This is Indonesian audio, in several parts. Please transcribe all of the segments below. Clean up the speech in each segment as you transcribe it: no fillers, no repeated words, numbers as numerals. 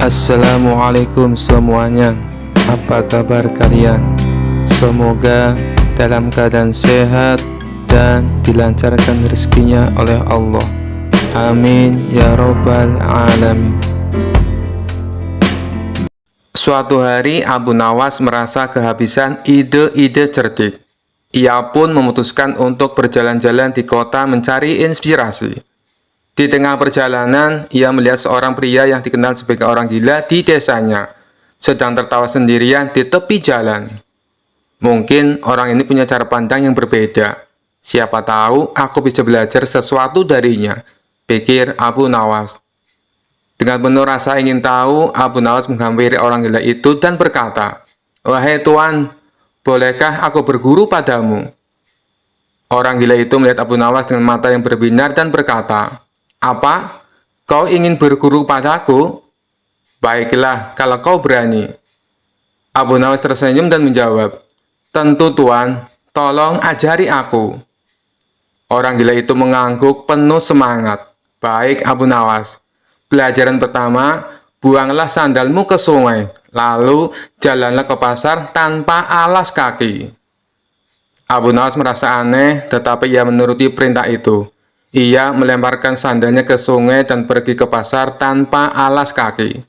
Assalamualaikum semuanya. Apa kabar kalian? Semoga dalam keadaan sehat dan dilancarkan rezekinya oleh Allah. Amin ya robbal alamin. Suatu hari Abu Nawas merasa kehabisan ide-ide cerdik. Ia pun memutuskan untuk berjalan-jalan di kota mencari inspirasi. Di tengah perjalanan, ia melihat seorang pria yang dikenal sebagai orang gila di desanya, sedang tertawa sendirian di tepi jalan. Mungkin orang ini punya cara pandang yang berbeda. Siapa tahu aku bisa belajar sesuatu darinya, pikir Abu Nawas. Dengan penuh rasa ingin tahu, Abu Nawas menghampiri orang gila itu dan berkata, "Wahai tuan, bolehkah aku berguru padamu?" Orang gila itu melihat Abu Nawas dengan mata yang berbinar dan berkata, "Apa? Kau ingin berguru padaku? Baiklah, kalau kau berani." Abu Nawas tersenyum dan menjawab, "Tentu tuan, tolong ajari aku." Orang gila itu mengangguk penuh semangat. "Baik Abu Nawas, pelajaran pertama, buanglah sandalmu ke sungai, lalu jalanlah ke pasar tanpa alas kaki." Abu Nawas merasa aneh, tetapi ia menuruti perintah itu. Ia melemparkan sandalnya ke sungai dan pergi ke pasar tanpa alas kaki.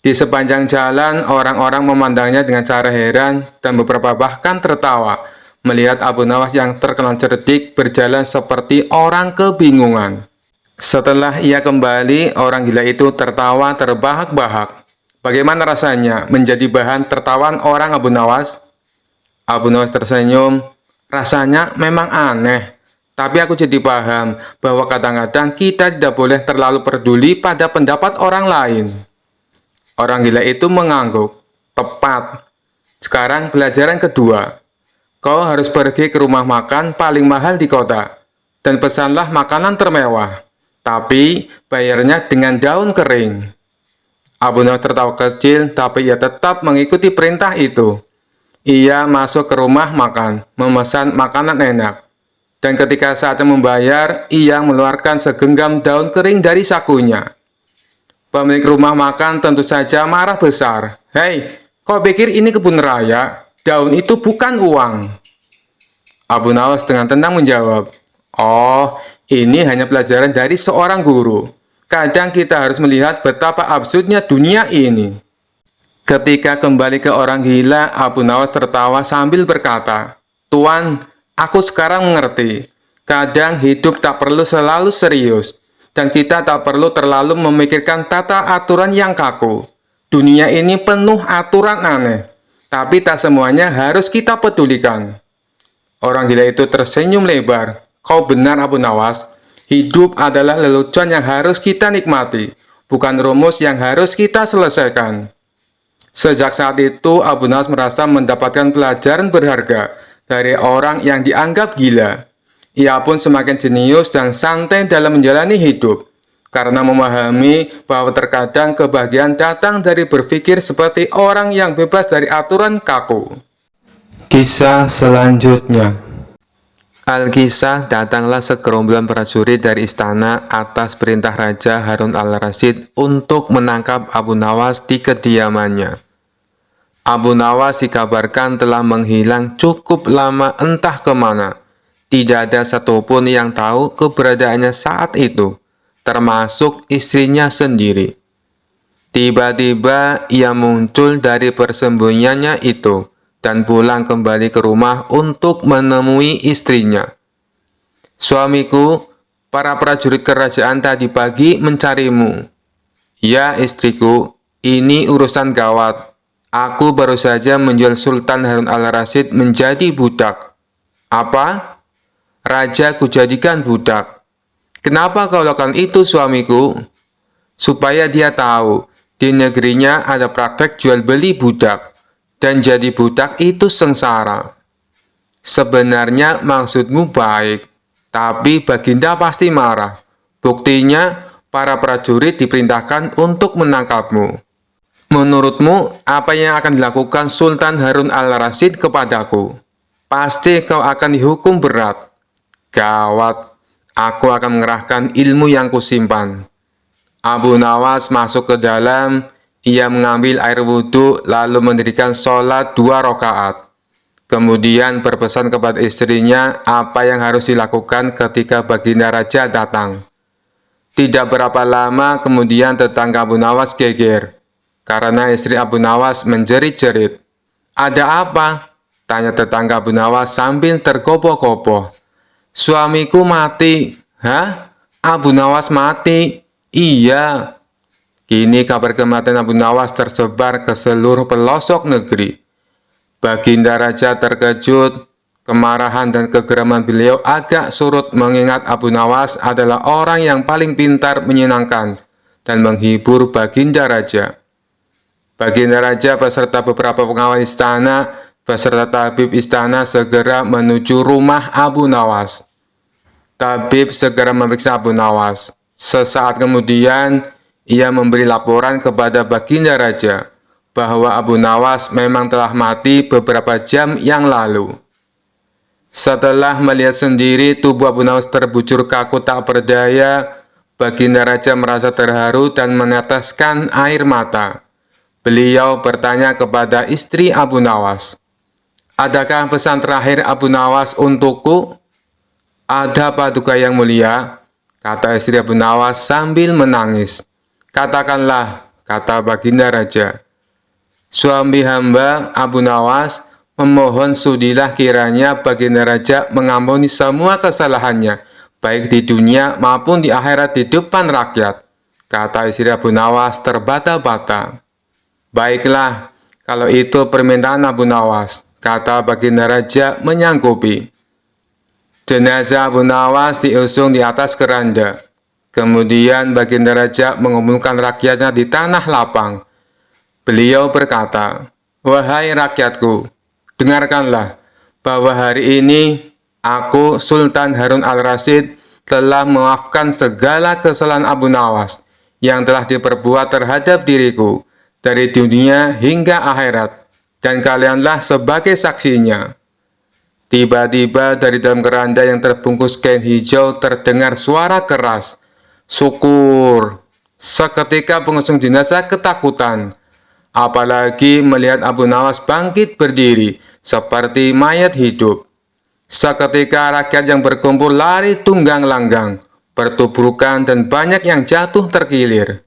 Di sepanjang jalan, orang-orang memandangnya dengan cara heran dan beberapa bahkan tertawa melihat Abu Nawas yang terkenal cerdik berjalan seperti orang kebingungan. Setelah ia kembali, orang gila itu tertawa terbahak-bahak. Bagaimana rasanya menjadi bahan tertawaan orang Abu Nawas? Abu Nawas tersenyum, "Rasanya memang aneh. Tapi aku jadi paham bahwa kadang-kadang kita tidak boleh terlalu peduli pada pendapat orang lain." Orang gila itu mengangguk. "Tepat. Sekarang pelajaran kedua. Kau harus pergi ke rumah makan paling mahal di kota dan pesanlah makanan termewah. Tapi bayarnya dengan daun kering." Abu Nawas tertawa kecil, tapi ia tetap mengikuti perintah itu. Ia masuk ke rumah makan, memesan makanan enak. Dan ketika saatnya membayar, ia mengeluarkan segenggam daun kering dari sakunya. Pemilik rumah makan tentu saja marah besar. "Hei, kau pikir ini kebun raya? Daun itu bukan uang." Abu Nawas dengan tenang menjawab, "Oh, ini hanya pelajaran dari seorang guru. Kadang kita harus melihat betapa absurdnya dunia ini." Ketika kembali ke orang gila, Abu Nawas tertawa sambil berkata, "Tuan, aku sekarang mengerti. Kadang hidup tak perlu selalu serius, dan kita tak perlu terlalu memikirkan tata aturan yang kaku. Dunia ini penuh aturan aneh, tapi tak semuanya harus kita pedulikan." Orang gila itu tersenyum lebar. "Kau benar Abu Nawas. Hidup adalah lelucon yang harus kita nikmati, bukan rumus yang harus kita selesaikan." Sejak saat itu, Abu Nawas merasa mendapatkan pelajaran berharga dari orang yang dianggap gila. Ia pun semakin jenius dan santai dalam menjalani hidup, karena memahami bahwa terkadang kebahagiaan datang dari berpikir seperti orang yang bebas dari aturan kaku. Kisah selanjutnya. Alkisah, datanglah segerombolan prajurit dari istana atas perintah Raja Harun al-Rasyid untuk menangkap Abu Nawas di kediamannya. Abu Nawas dikabarkan telah menghilang cukup lama entah kemana. Tidak ada satupun yang tahu keberadaannya saat itu, termasuk istrinya sendiri. Tiba-tiba ia muncul dari persembunyiannya itu dan pulang kembali ke rumah untuk menemui istrinya. "Suamiku, para prajurit kerajaan tadi pagi mencarimu." "Ya istriku, ini urusan gawat. Aku baru saja menjual Sultan Harun al-Rasyid menjadi budak." "Apa? Raja kujadikan budak? Kenapa kau lakukan itu suamiku?" "Supaya dia tahu, di negerinya ada praktek jual beli budak. Dan jadi budak itu sengsara." "Sebenarnya maksudmu baik, tapi Baginda pasti marah. Buktinya, para prajurit diperintahkan untuk menangkapmu. Menurutmu, apa yang akan dilakukan Sultan Harun al-Rasyid kepadaku? Pasti kau akan dihukum berat." "Gawat, aku akan mengerahkan ilmu yang kusimpan." Abu Nawas masuk ke dalam. Ia mengambil air wudhu lalu mendirikan sholat 2 rakaat. Kemudian berpesan kepada istrinya apa yang harus dilakukan ketika baginda raja datang. Tidak berapa lama kemudian tetangga Abu Nawas geger, karena istri Abu Nawas menjerit-jerit. "Ada apa?" tanya tetangga Abu Nawas sambil tergopoh-gopoh. "Suamiku mati." "Hah? Abu Nawas mati?" "Iya." Kini kabar kematian Abu Nawas tersebar ke seluruh pelosok negeri. Baginda Raja terkejut, kemarahan dan kegeraman beliau agak surut mengingat Abu Nawas adalah orang yang paling pintar menyenangkan dan menghibur Baginda Raja. Baginda Raja beserta beberapa pengawal istana beserta tabib istana segera menuju rumah Abu Nawas. Tabib segera memeriksa Abu Nawas. Sesaat kemudian, ia memberi laporan kepada Baginda Raja bahwa Abu Nawas memang telah mati beberapa jam yang lalu. Setelah melihat sendiri tubuh Abu Nawas terbujur kaku tak berdaya, Baginda Raja merasa terharu dan meneteskan air mata. Beliau bertanya kepada istri Abu Nawas, "Adakah pesan terakhir Abu Nawas untukku?" "Ada, Paduka Yang Mulia," kata istri Abu Nawas sambil menangis. "Katakanlah," kata Baginda Raja. "Suami hamba, Abu Nawas, memohon sudilah kiranya Baginda Raja mengampuni semua kesalahannya, baik di dunia maupun di akhirat di depan rakyat," kata istri Abu Nawas terbata-bata. "Baiklah, kalau itu permintaan Abu Nawas," kata Baginda Raja menyanggupi. Jenazah Abu Nawas diusung di atas keranda. Kemudian Baginda Raja mengumpulkan rakyatnya di tanah lapang. Beliau berkata, "Wahai rakyatku, dengarkanlah bahwa hari ini aku, Sultan Harun al-Rasyid, telah memaafkan segala kesalahan Abu Nawas yang telah diperbuat terhadap diriku dari dunia hingga akhirat, dan kalianlah sebagai saksinya." Tiba-tiba dari dalam keranda yang terbungkus kain hijau terdengar suara keras, "Syukur!" Seketika pengusung jenazah ketakutan, apalagi melihat Abu Nawas bangkit berdiri seperti mayat hidup. Seketika rakyat yang berkumpul lari tunggang langgang, bertubrukan dan banyak yang jatuh terkilir.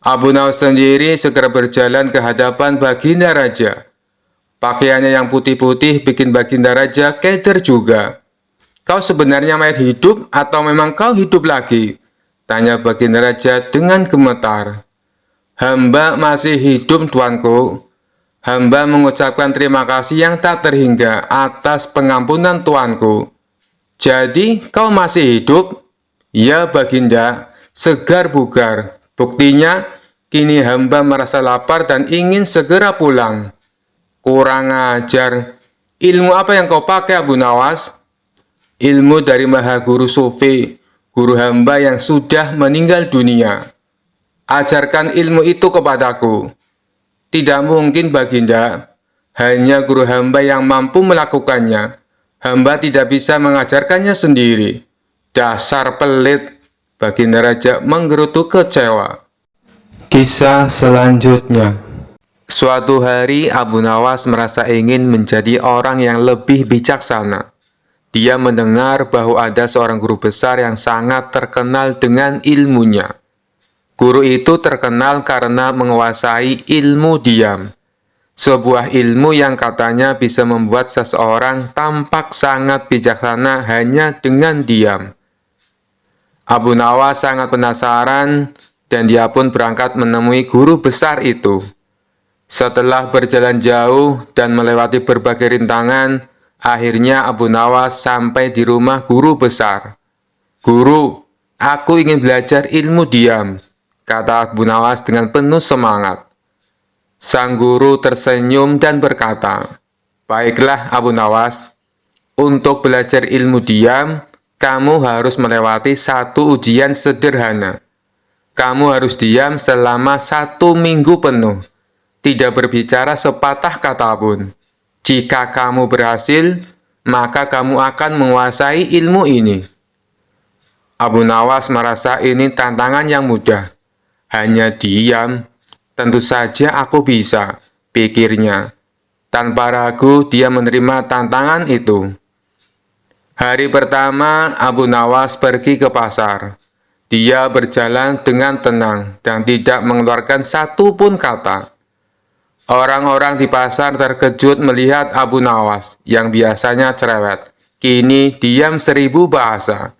Abu Nawas sendiri segera berjalan ke hadapan Baginda Raja. Pakaiannya yang putih-putih bikin Baginda Raja keder juga. "Kau sebenarnya mayat hidup atau memang kau hidup lagi?" tanya Baginda Raja dengan gemetar. "Hamba masih hidup, tuanku. Hamba mengucapkan terima kasih yang tak terhingga atas pengampunan tuanku." "Jadi kau masih hidup?" "Ya, Baginda, segar bugar. Buktinya, kini hamba merasa lapar dan ingin segera pulang." "Kurang ajar. Ilmu apa yang kau pakai, Abu Nawas?" "Ilmu dari Maha Guru Sufi, guru hamba yang sudah meninggal dunia. Ajarkan ilmu itu kepadaku." "Tidak mungkin, Baginda. Hanya guru hamba yang mampu melakukannya. Hamba tidak bisa mengajarkannya sendiri." "Dasar pelit!" Baginda Raja menggerutu kecewa. Kisah selanjutnya. Suatu hari Abu Nawas merasa ingin menjadi orang yang lebih bijaksana. Dia mendengar bahwa ada seorang guru besar yang sangat terkenal dengan ilmunya. Guru itu terkenal karena menguasai ilmu diam. Sebuah ilmu yang katanya bisa membuat seseorang tampak sangat bijaksana hanya dengan diam. Abu Nawas sangat penasaran dan dia pun berangkat menemui guru besar itu. Setelah berjalan jauh dan melewati berbagai rintangan, akhirnya Abu Nawas sampai di rumah guru besar. "Guru, aku ingin belajar ilmu diam," kata Abu Nawas dengan penuh semangat. Sang guru tersenyum dan berkata, "Baiklah Abu Nawas, untuk belajar ilmu diam, kamu harus melewati satu ujian sederhana. Kamu harus diam selama 1 minggu penuh, tidak berbicara sepatah kata pun. Jika kamu berhasil, maka kamu akan menguasai ilmu ini." Abu Nawas merasa ini tantangan yang mudah. Hanya diam, Tentu saja aku bisa, pikirnya. Tanpa ragu, dia menerima tantangan itu. Hari pertama, Abu Nawas pergi ke pasar. Dia berjalan dengan tenang dan tidak mengeluarkan satu pun kata. Orang-orang di pasar terkejut melihat Abu Nawas yang biasanya cerewet. Kini diam 1000 bahasa.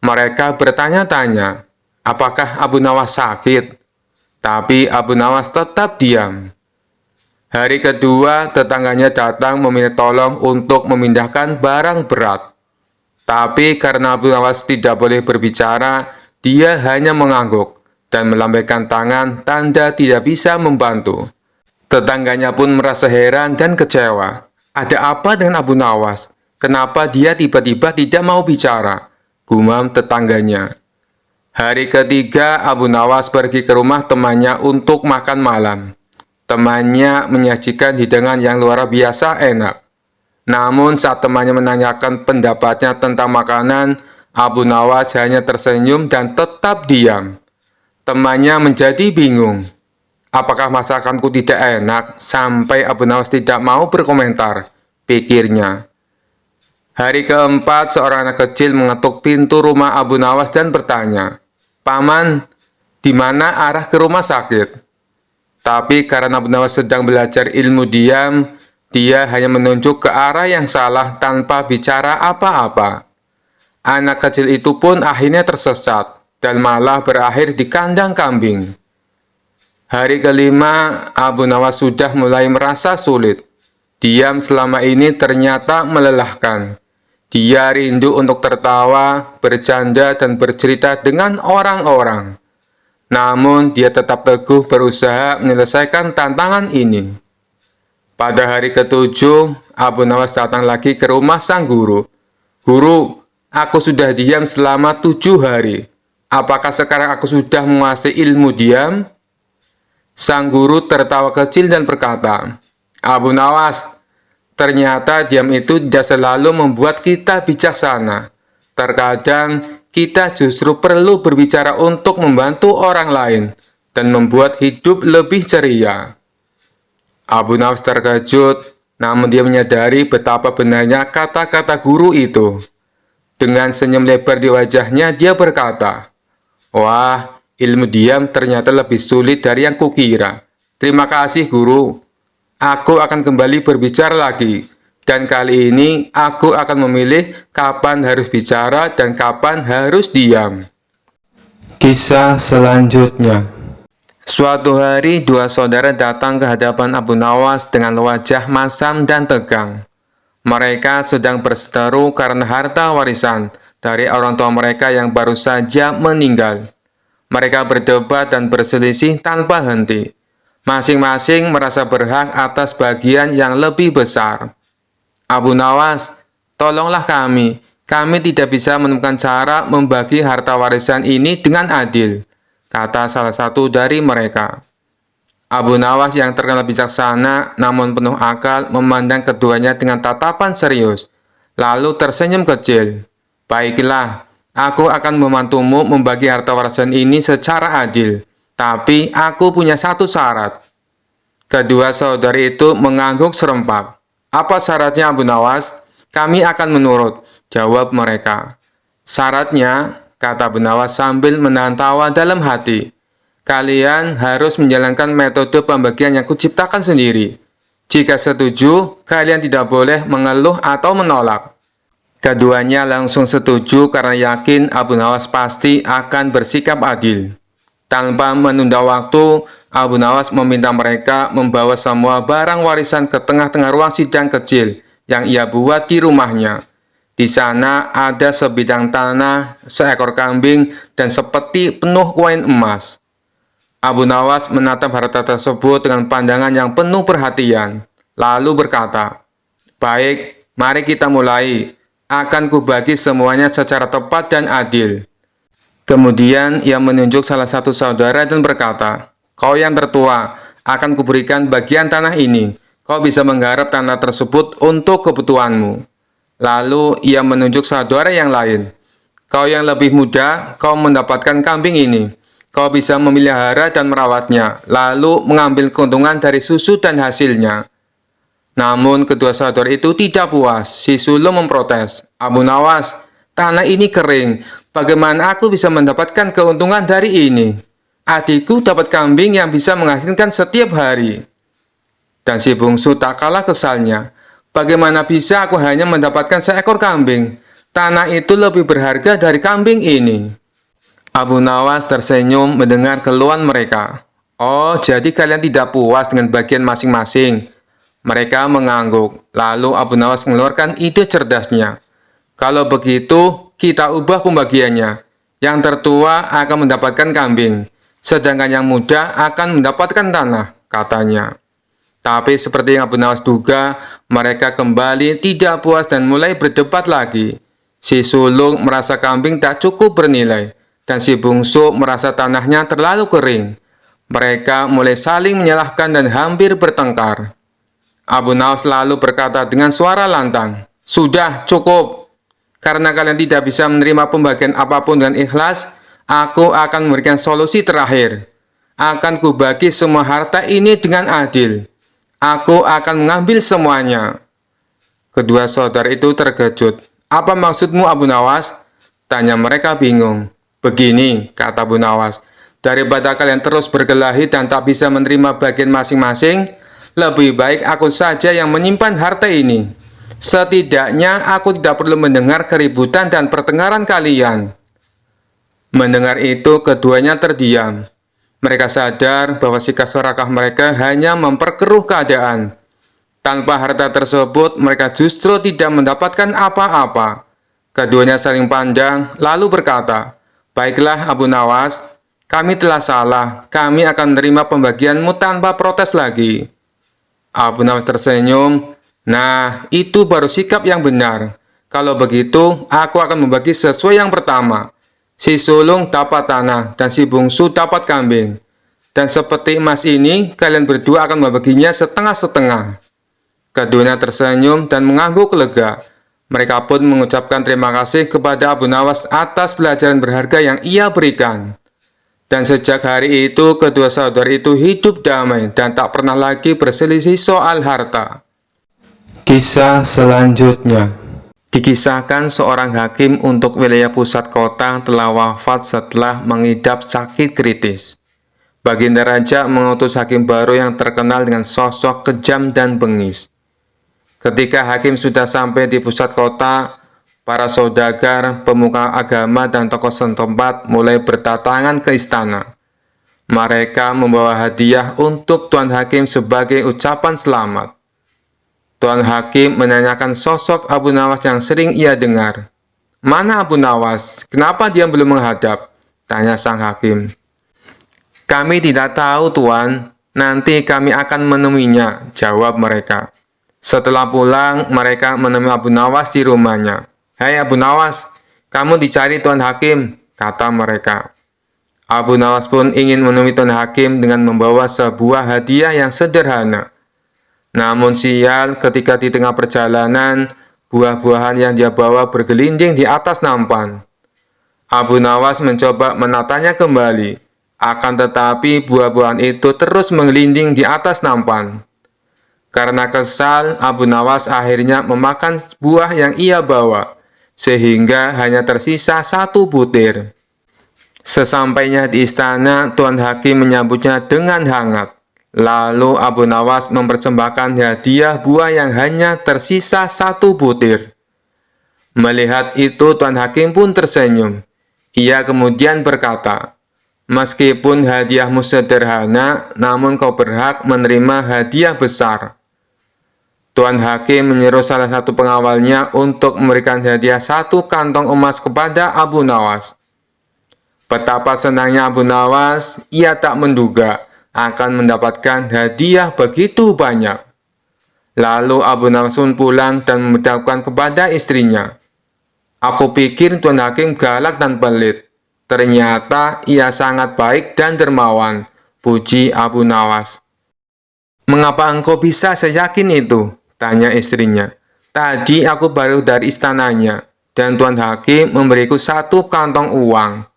Mereka bertanya-tanya, apakah Abu Nawas sakit? Tapi Abu Nawas tetap diam. Hari kedua, tetangganya datang meminta tolong untuk memindahkan barang berat. Tapi karena Abu Nawas tidak boleh berbicara, dia hanya mengangguk dan melambaikan tangan tanda tidak bisa membantu. Tetangganya pun merasa heran dan kecewa. Ada apa dengan Abu Nawas? Kenapa dia tiba-tiba tidak mau bicara? Gumam tetangganya. Hari ketiga, Abu Nawas pergi ke rumah temannya untuk makan malam. Temannya menyajikan hidangan yang luar biasa enak. Namun saat temannya menanyakan pendapatnya tentang makanan, Abu Nawas hanya tersenyum dan tetap diam. Temannya menjadi bingung. Apakah masakanku tidak enak sampai Abu Nawas tidak mau berkomentar, pikirnya. Hari keempat, seorang anak kecil mengetuk pintu rumah Abu Nawas dan bertanya, "Paman, di mana arah ke rumah sakit?" Tapi karena Abu Nawas sedang belajar ilmu diam, dia hanya menunjuk ke arah yang salah tanpa bicara apa-apa. Anak kecil itu pun akhirnya tersesat dan malah berakhir di kandang kambing. Hari kelima, Abu Nawas sudah mulai merasa sulit. Diam selama ini ternyata melelahkan. Dia rindu untuk tertawa, bercanda, dan bercerita dengan orang-orang. Namun, dia tetap teguh berusaha menyelesaikan tantangan ini. Pada hari ketujuh, Abu Nawas datang lagi ke rumah sang guru. "Guru, aku sudah diam selama 7 hari. Apakah sekarang aku sudah menguasai ilmu diam?" Sang guru tertawa kecil dan berkata, "Abu Nawas, ternyata diam itu tidak selalu membuat kita bijaksana. Terkadang kita justru perlu berbicara untuk membantu orang lain dan membuat hidup lebih ceria." Abu Nawas terkejut, namun dia menyadari betapa benarnya kata-kata guru itu. Dengan senyum lebar di wajahnya, dia berkata, "Wah, ilmu diam ternyata lebih sulit dari yang kukira. Terima kasih, guru. Aku akan kembali berbicara lagi. Dan kali ini aku akan memilih kapan harus bicara dan kapan harus diam." Kisah selanjutnya. Suatu hari, dua saudara datang ke hadapan Abu Nawas dengan wajah masam dan tegang. Mereka sedang berseteru karena harta warisan dari orang tua mereka yang baru saja meninggal. Mereka berdebat dan berselisih tanpa henti. Masing-masing merasa berhak atas bagian yang lebih besar. "Abu Nawas, tolonglah kami. Kami tidak bisa menemukan cara membagi harta warisan ini dengan adil," kata salah satu dari mereka. Abu Nawas yang terkenal bijaksana namun penuh akal memandang keduanya dengan tatapan serius, lalu tersenyum kecil. "Baiklah, aku akan membantumu membagi harta warisan ini secara adil, tapi aku punya satu syarat." Kedua saudari itu mengangguk serempak. "Apa syaratnya, Abu Nawas?" "Kami akan menurut," jawab mereka. "Syaratnya," kata Abu Nawas sambil menahan tawa dalam hati, "kalian harus menjalankan metode pembagian yang kuciptakan sendiri. Jika setuju, kalian tidak boleh mengeluh atau menolak." Keduanya langsung setuju karena yakin Abu Nawas pasti akan bersikap adil. Tanpa menunda waktu, Abu Nawas meminta mereka membawa semua barang warisan ke tengah-tengah ruang sidang kecil yang ia buat di rumahnya. Di sana ada sebidang tanah, seekor kambing, dan sepeti penuh koin emas. Abu Nawas menatap harta tersebut dengan pandangan yang penuh perhatian, lalu berkata, "Baik, mari kita mulai. Akan kubagi semuanya secara tepat dan adil." Kemudian ia menunjuk salah satu saudara dan berkata, "Kau yang tertua, akan kuberikan bagian tanah ini. Kau bisa menggarap tanah tersebut untuk kebutuhanmu." Lalu ia menunjuk saudara yang lain, "Kau yang lebih muda, kau mendapatkan kambing ini. Kau bisa memelihara dan merawatnya, lalu mengambil keuntungan dari susu dan hasilnya. Namun kedua saudara itu tidak puas. Si sulung memprotes, Abu Nawas, tanah ini kering. Bagaimana aku bisa mendapatkan keuntungan dari ini? Adikku dapat kambing yang bisa menghasilkan setiap hari. Dan si bungsu tak kalah kesalnya. Bagaimana bisa aku hanya mendapatkan seekor kambing? Tanah itu lebih berharga dari kambing ini. Abu Nawas tersenyum mendengar keluhan mereka. Oh, jadi kalian tidak puas dengan bagian masing-masing? Mereka mengangguk. Lalu Abu Nawas mengeluarkan ide cerdasnya. Kalau begitu, kita ubah pembagiannya. Yang tertua akan mendapatkan kambing, sedangkan yang muda akan mendapatkan tanah, katanya. Tapi seperti yang Abu Nawas duga, mereka kembali tidak puas dan mulai berdebat lagi. Si sulung merasa kambing tak cukup bernilai, dan si bungsu merasa tanahnya terlalu kering. Mereka mulai saling menyalahkan dan hampir bertengkar. Abu Nawas lalu berkata dengan suara lantang, "Sudah cukup. Karena kalian tidak bisa menerima pembagian apapun dengan ikhlas, aku akan memberikan solusi terakhir. Akan kubagi semua harta ini dengan adil. Aku akan mengambil semuanya." Kedua saudara itu terkejut. "Apa maksudmu, Abu Nawas?" tanya mereka bingung. "Begini," kata Abu Nawas, "daripada kalian terus berkelahi dan tak bisa menerima bagian masing-masing, lebih baik aku saja yang menyimpan harta ini. Setidaknya aku tidak perlu mendengar keributan dan pertengkaran kalian." Mendengar itu, keduanya terdiam. Mereka sadar bahwa sikap serakah mereka hanya memperkeruh keadaan. Tanpa harta tersebut, mereka justru tidak mendapatkan apa-apa. Keduanya saling pandang, lalu berkata, "Baiklah Abu Nawas, kami telah salah. Kami akan menerima pembagianmu tanpa protes lagi." Abu Nawas tersenyum. "Nah, itu baru sikap yang benar. Kalau begitu, aku akan membagi sesuai yang pertama. Si sulung dapat tanah, dan si bungsu dapat kambing. Dan seperti emas ini, kalian berdua akan membaginya setengah-setengah." Keduanya tersenyum dan mengangguk lega. Mereka pun mengucapkan terima kasih kepada Abu Nawas atas pelajaran berharga yang ia berikan. Dan sejak hari itu, kedua saudara itu hidup damai dan tak pernah lagi berselisih soal harta. Kisah selanjutnya. Dikisahkan seorang hakim untuk wilayah pusat kota telah wafat setelah mengidap sakit kritis. Baginda Raja mengutus hakim baru yang terkenal dengan sosok kejam dan bengis. Ketika hakim sudah sampai di pusat kota, para saudagar, pemuka agama, dan tokoh setempat mulai berdatangan ke istana. Mereka membawa hadiah untuk Tuan Hakim sebagai ucapan selamat. Tuan Hakim menanyakan sosok Abu Nawas yang sering ia dengar. "Mana Abu Nawas? Kenapa dia belum menghadap?" tanya sang hakim. "Kami tidak tahu, Tuan. Nanti kami akan menemuinya," jawab mereka. Setelah pulang, mereka menemui Abu Nawas di rumahnya. "Hai Abu Nawas, kamu dicari Tuan Hakim," kata mereka. Abu Nawas pun ingin menemui Tuan Hakim dengan membawa sebuah hadiah yang sederhana. Namun sial, ketika di tengah perjalanan, buah-buahan yang dia bawa bergelinding di atas nampan. Abu Nawas mencoba menatanya kembali, akan tetapi buah-buahan itu terus menggelinding di atas nampan. Karena kesal, Abu Nawas akhirnya memakan buah yang ia bawa, sehingga hanya tersisa satu butir. Sesampainya di istana, Tuan Hakim menyambutnya dengan hangat. Lalu Abu Nawas mempersembahkan hadiah buah yang hanya tersisa satu butir. Melihat itu, Tuan Hakim pun tersenyum. Ia kemudian berkata, "Meskipun hadiahmu sederhana, namun kau berhak menerima hadiah besar." Tuan Hakim menyuruh salah satu pengawalnya untuk memberikan hadiah satu kantong emas kepada Abu Nawas. Betapa senangnya Abu Nawas, ia tak menduga akan mendapatkan hadiah begitu banyak. Lalu Abu Nawas pun pulang dan memberitahukan kepada istrinya, "Aku pikir Tuan Hakim galak dan pelit. Ternyata ia sangat baik dan dermawan," puji Abu Nawas. "Mengapa engkau bisa seyakin itu?" tanya istrinya. "Tadi aku baru dari istananya, dan Tuan Hakim memberiku satu kantong uang.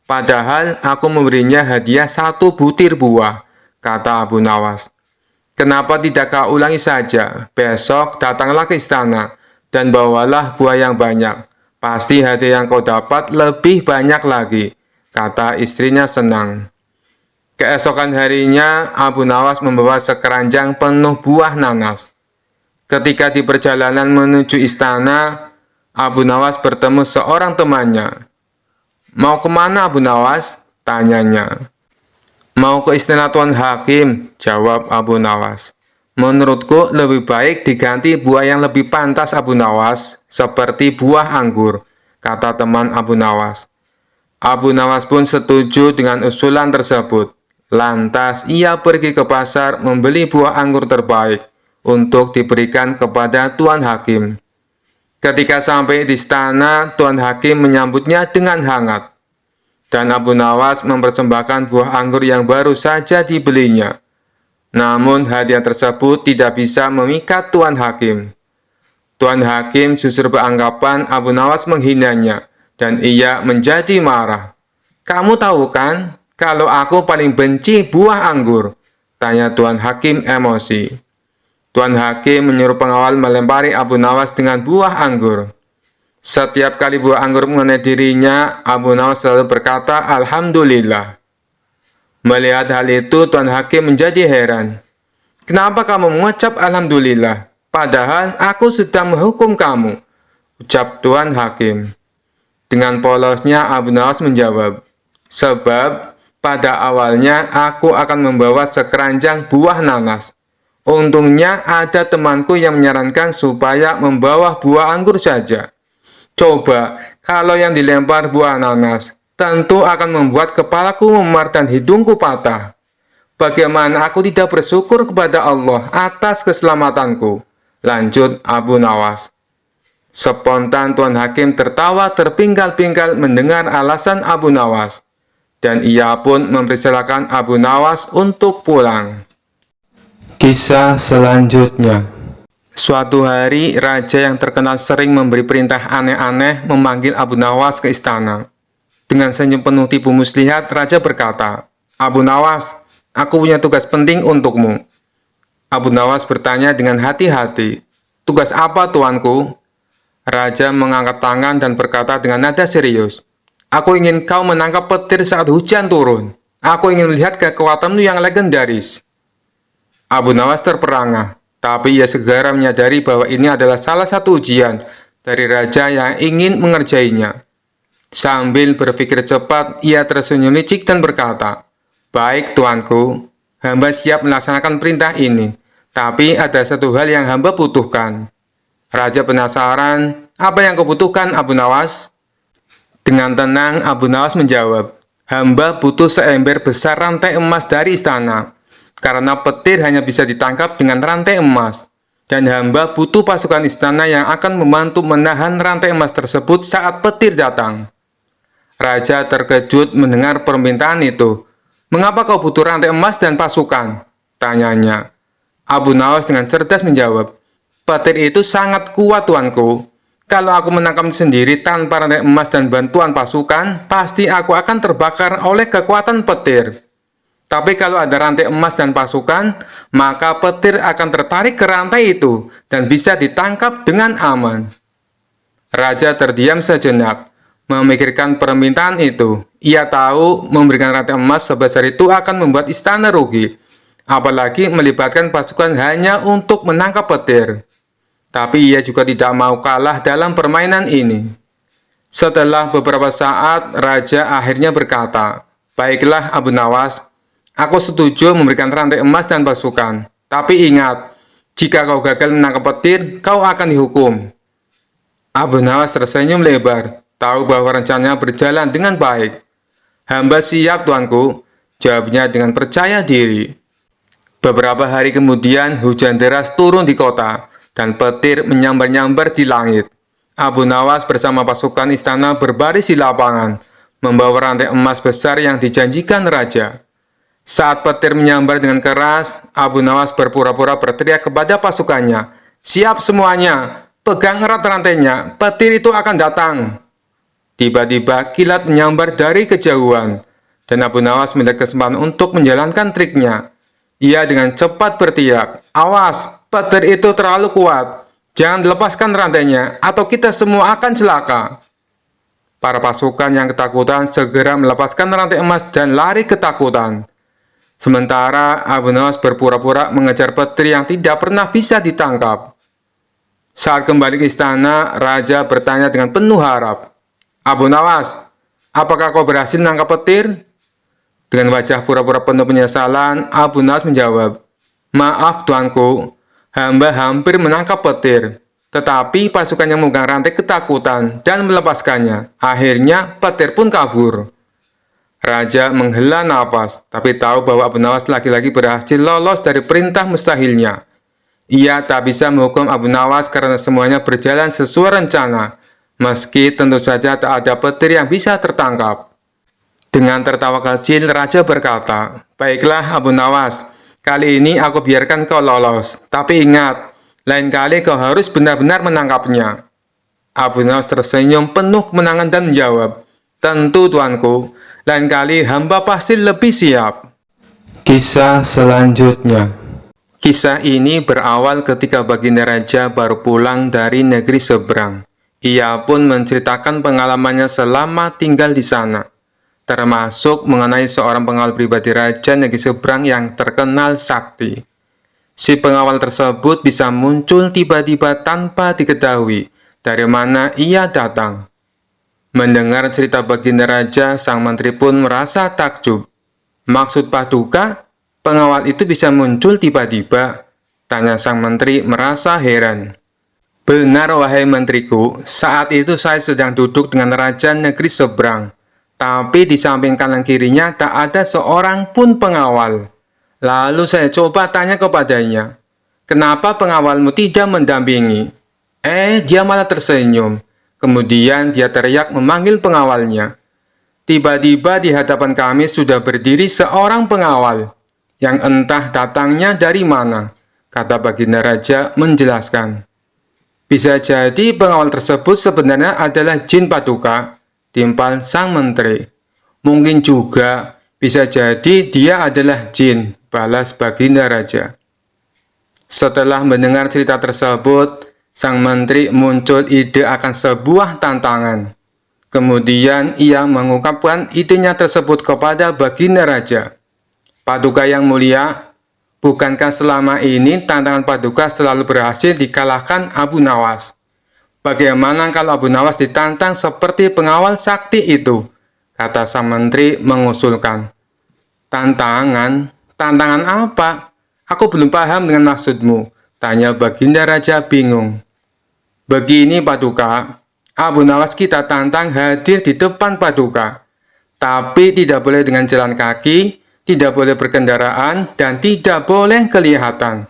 Padahal aku memberinya hadiah 1 butir buah, kata Abu Nawas. Kenapa tidak kau ulangi saja? Besok datanglah ke istana dan bawalah buah yang banyak. Pasti hadiah yang kau dapat lebih banyak lagi, kata istrinya senang. Keesokan harinya, Abu Nawas membawa sekeranjang penuh buah nanas. Ketika di perjalanan menuju istana, Abu Nawas bertemu seorang temannya. Mau kemana, Abu Nawas? Tanyanya. Mau ke istana Tuan Hakim, jawab Abu Nawas. Menurutku lebih baik diganti buah yang lebih pantas, Abu Nawas, seperti buah anggur, kata teman Abu Nawas. Abu Nawas pun setuju dengan usulan tersebut. Lantas ia pergi ke pasar membeli buah anggur terbaik untuk diberikan kepada Tuan Hakim. Ketika sampai di istana, Tuan Hakim menyambutnya dengan hangat. Dan Abu Nawas mempersembahkan buah anggur yang baru saja dibelinya. Namun hadiah tersebut tidak bisa memikat Tuan Hakim. Tuan Hakim justru beranggapan Abu Nawas menghinanya, dan ia menjadi marah. Kamu tahu kan, kalau aku paling benci buah anggur? Tanya Tuan Hakim emosi. Tuan Hakim menyuruh pengawal melempari Abu Nawas dengan buah anggur. Setiap kali buah anggur mengenai dirinya, Abu Nawas selalu berkata, Alhamdulillah. Melihat hal itu, Tuan Hakim menjadi heran. Kenapa kamu mengucap Alhamdulillah? Padahal aku sudah menghukum kamu, ucap Tuan Hakim. Dengan polosnya, Abu Nawas menjawab, sebab pada awalnya aku akan membawa sekeranjang buah nanas. Untungnya ada temanku yang menyarankan supaya membawa buah anggur saja. Coba, kalau yang dilempar buah nanas, tentu akan membuat kepalaku memar dan hidungku patah. Bagaimana aku tidak bersyukur kepada Allah atas keselamatanku? Lanjut Abu Nawas. Spontan Tuan Hakim tertawa terpingkal-pingkal mendengar alasan Abu Nawas. Dan ia pun mempersilakan Abu Nawas untuk pulang. Kisah selanjutnya. Suatu hari, raja yang terkenal sering memberi perintah aneh-aneh memanggil Abu Nawas ke istana. Dengan senyum penuh tipu muslihat, raja berkata, Abu Nawas, aku punya tugas penting untukmu. Abu Nawas bertanya dengan hati-hati, tugas apa tuanku? Raja mengangkat tangan dan berkata dengan nada serius, aku ingin kau menangkap petir saat hujan turun. Aku ingin melihat kekuatanmu yang legendaris. Abu Nawas terperangah, tapi ia segera menyadari bahwa ini adalah salah satu ujian dari raja yang ingin mengerjainya. Sambil berpikir cepat, ia tersenyum licik dan berkata, baik tuanku, hamba siap melaksanakan perintah ini, tapi ada satu hal yang hamba butuhkan. Raja penasaran, apa yang kau butuhkan, Abu Nawas? Dengan tenang, Abu Nawas menjawab, hamba butuh seember besar rantai emas dari istana, karena petir hanya bisa ditangkap dengan rantai emas, dan hamba butuh pasukan istana yang akan membantu menahan rantai emas tersebut saat petir datang. Raja terkejut mendengar permintaan itu. Mengapa kau butuh rantai emas dan pasukan? Tanyanya. Abu Nawas dengan cerdas menjawab, petir itu sangat kuat tuanku. Kalau aku menangkapnya sendiri tanpa rantai emas dan bantuan pasukan, pasti aku akan terbakar oleh kekuatan petir. Tapi kalau ada rantai emas dan pasukan, maka petir akan tertarik ke rantai itu dan bisa ditangkap dengan aman. Raja terdiam sejenak, memikirkan permintaan itu. Ia tahu memberikan rantai emas sebesar itu akan membuat istana rugi, apalagi melibatkan pasukan hanya untuk menangkap petir. Tapi ia juga tidak mau kalah dalam permainan ini. Setelah beberapa saat, Raja akhirnya berkata, baiklah Abu Nawas, aku setuju memberikan rantai emas dan pasukan. Tapi ingat, jika kau gagal menangkap petir, kau akan dihukum. Abu Nawas tersenyum lebar, tahu bahwa rencananya berjalan dengan baik. Hamba siap tuanku, jawabnya dengan percaya diri. Beberapa hari kemudian, hujan deras turun di kota, dan petir menyambar-nyambar di langit. Abu Nawas bersama pasukan istana berbaris di lapangan, membawa rantai emas besar yang dijanjikan raja. Saat petir menyambar dengan keras, Abu Nawas berpura-pura berteriak kepada pasukannya, siap semuanya, pegang erat rantainya, petir itu akan datang. Tiba-tiba kilat menyambar dari kejauhan, dan Abu Nawas melihat kesempatan untuk menjalankan triknya. Ia dengan cepat berteriak, "Awas, petir itu terlalu kuat. Jangan lepaskan rantainya, atau kita semua akan celaka." Para pasukan yang ketakutan segera melepaskan rantai emas dan lari ketakutan. Sementara Abu Nawas berpura-pura mengejar petir yang tidak pernah bisa ditangkap. Saat kembali ke istana, Raja bertanya dengan penuh harap, "Abu Nawas, apakah kau berhasil menangkap petir?" Dengan wajah pura-pura penuh penyesalan, Abu Nawas menjawab, "Maaf tuanku, hamba hampir menangkap petir. Tetapi pasukan yang memegang rantai ketakutan dan melepaskannya. Akhirnya petir pun kabur." Raja menghela nafas, tapi tahu bahwa Abu Nawas lagi-lagi berhasil lolos dari perintah mustahilnya. Ia tak bisa menghukum Abu Nawas karena semuanya berjalan sesuai rencana, meski tentu saja tak ada petir yang bisa tertangkap. Dengan tertawa kecil, Raja berkata, "Baiklah Abu Nawas, kali ini aku biarkan kau lolos. Tapi ingat, lain kali kau harus benar-benar menangkapnya." Abu Nawas tersenyum penuh kemenangan dan menjawab, "Tentu tuanku, lain kali hamba pasti lebih siap." Kisah selanjutnya. Kisah ini berawal ketika Baginda Raja baru pulang dari negeri seberang. Ia pun menceritakan pengalamannya selama tinggal di sana, termasuk mengenai seorang pengawal pribadi Raja negeri seberang yang terkenal sakti. Si pengawal tersebut bisa muncul tiba-tiba tanpa diketahui dari mana ia datang. Mendengar cerita Baginda Raja, sang menteri pun merasa takjub. "Maksud Paduka, pengawal itu bisa muncul tiba-tiba?" tanya sang menteri merasa heran. "Benar wahai menteriku, saat itu saya sedang duduk dengan Raja negeri seberang. Tapi di samping kanan kirinya tak ada seorang pun pengawal. Lalu saya coba tanya kepadanya, 'Kenapa pengawalmu tidak mendampingi?' Dia malah tersenyum. Kemudian dia teriak memanggil pengawalnya. Tiba-tiba di hadapan kami sudah berdiri seorang pengawal, yang entah datangnya dari mana," kata Baginda Raja menjelaskan. "Bisa jadi pengawal tersebut sebenarnya adalah jin Paduka," timpal sang menteri. "Mungkin juga bisa jadi dia adalah jin," balas Baginda Raja. Setelah mendengar cerita tersebut, sang menteri muncul ide akan sebuah tantangan. Kemudian ia mengungkapkan idenya tersebut kepada Baginda Raja. "Paduka yang mulia, bukankah selama ini tantangan Paduka selalu berhasil dikalahkan Abu Nawas? Bagaimana kalau Abu Nawas ditantang seperti pengawal sakti itu?" kata sang menteri mengusulkan. "Tantangan? Tantangan apa? Aku belum paham dengan maksudmu," tanya Baginda Raja bingung. "Begini Paduka, Abu Nawas kita tantang hadir di depan Paduka. Tapi tidak boleh dengan jalan kaki, tidak boleh berkendaraan, dan tidak boleh kelihatan.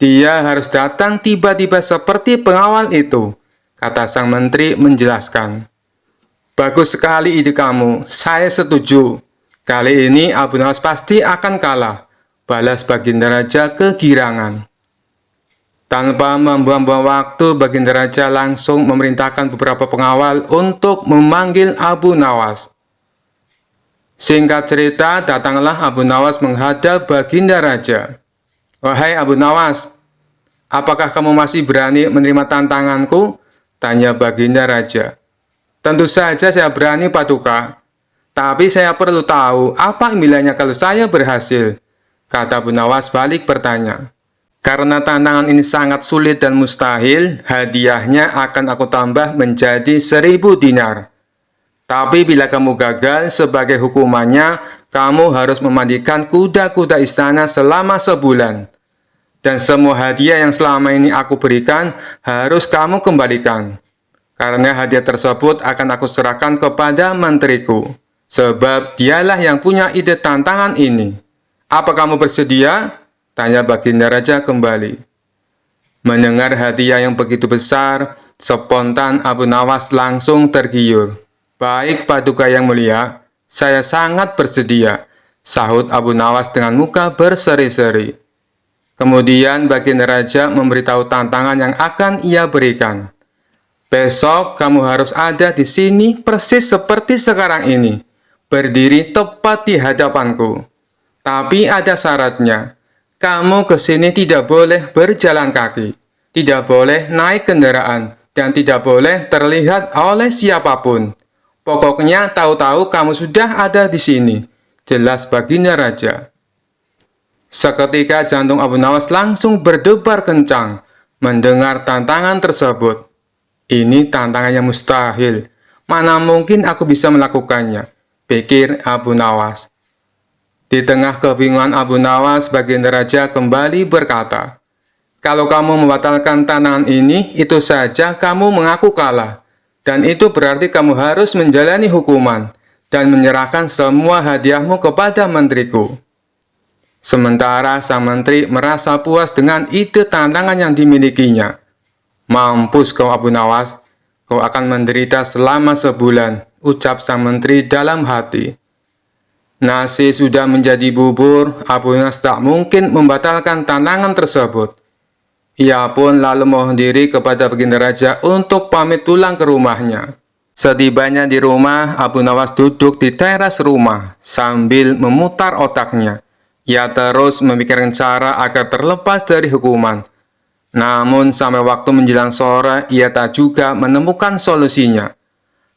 Dia harus datang tiba-tiba seperti pengawal itu," kata sang menteri menjelaskan. "Bagus sekali ide kamu, saya setuju. Kali ini Abu Nawas pasti akan kalah," balas Baginda Raja kegirangan. Tanpa membuang-buang waktu, Baginda Raja langsung memerintahkan beberapa pengawal untuk memanggil Abu Nawas. Singkat cerita, datanglah Abu Nawas menghadap Baginda Raja. "Wahai Abu Nawas, apakah kamu masih berani menerima tantanganku?" tanya Baginda Raja. "Tentu saja saya berani Paduka. Tapi saya perlu tahu apa impiannya kalau saya berhasil," kata Abu Nawas balik bertanya. "Karena tantangan ini sangat sulit dan mustahil, hadiahnya akan aku tambah menjadi 1000 dinar. Tapi bila kamu gagal, sebagai hukumannya, kamu harus memandikan kuda-kuda istana selama sebulan. Dan semua hadiah yang selama ini aku berikan harus kamu kembalikan. Karena hadiah tersebut akan aku serahkan kepada menteriku, sebab dialah yang punya ide tantangan ini. Apa kamu bersedia?" tanya Baginda Raja kembali. Mendengar hadiah yang begitu besar, spontan Abu Nawas langsung tergiur. "Baik Paduka yang mulia, saya sangat bersedia," sahut Abu Nawas dengan muka berseri-seri. Kemudian Baginda Raja memberitahu tantangan yang akan ia berikan. Besok kamu harus ada di sini persis seperti sekarang ini, berdiri tepat di hadapanku. Tapi ada syaratnya. Kamu ke sini tidak boleh berjalan kaki, tidak boleh naik kendaraan, dan tidak boleh terlihat oleh siapapun. Pokoknya tahu-tahu kamu sudah ada di sini. Jelas baginda raja. Seketika jantung Abu Nawas langsung berdebar kencang mendengar tantangan tersebut. Ini tantangan yang mustahil. Mana mungkin aku bisa melakukannya, pikir Abu Nawas. Di tengah kebingungan Abu Nawas, baginda raja kembali berkata, "Kalau kamu membatalkan tantangan ini, itu saja kamu mengaku kalah. Dan itu berarti kamu harus menjalani hukuman dan menyerahkan semua hadiahmu kepada menteriku." Sementara sang menteri merasa puas dengan ide tantangan yang dimilikinya. "Mampus kau Abu Nawas, kau akan menderita selama sebulan," ucap sang menteri dalam hati. Nasi sudah menjadi bubur, Abu Nawas tak mungkin membatalkan tantangan tersebut. Ia pun lalu mohon diri kepada baginda raja untuk pamit pulang ke rumahnya. Setibanya di rumah, Abu Nawas duduk di teras rumah sambil memutar otaknya. Ia terus memikirkan cara agar terlepas dari hukuman. Namun sampai waktu menjelang sore, ia tak juga menemukan solusinya.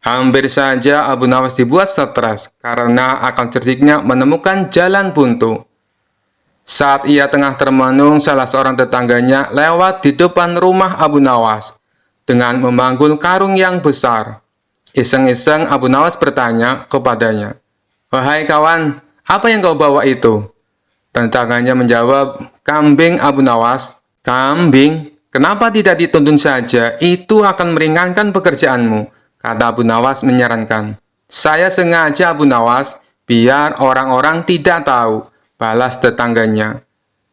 Hampir saja Abu Nawas dibuat stres karena akal cerdiknya menemukan jalan buntu. Saat ia tengah termenung, salah seorang tetangganya lewat di depan rumah Abu Nawas dengan memanggul karung yang besar. Iseng-iseng Abu Nawas bertanya kepadanya, "Wahai kawan, apa yang kau bawa itu?" Tetangganya menjawab, "Kambing Abu Nawas." "Kambing? Kenapa tidak dituntun saja? Itu akan meringankan pekerjaanmu," kata Abu Nawas menyarankan. "Saya sengaja Abu Nawas, biar orang-orang tidak tahu," balas tetangganya.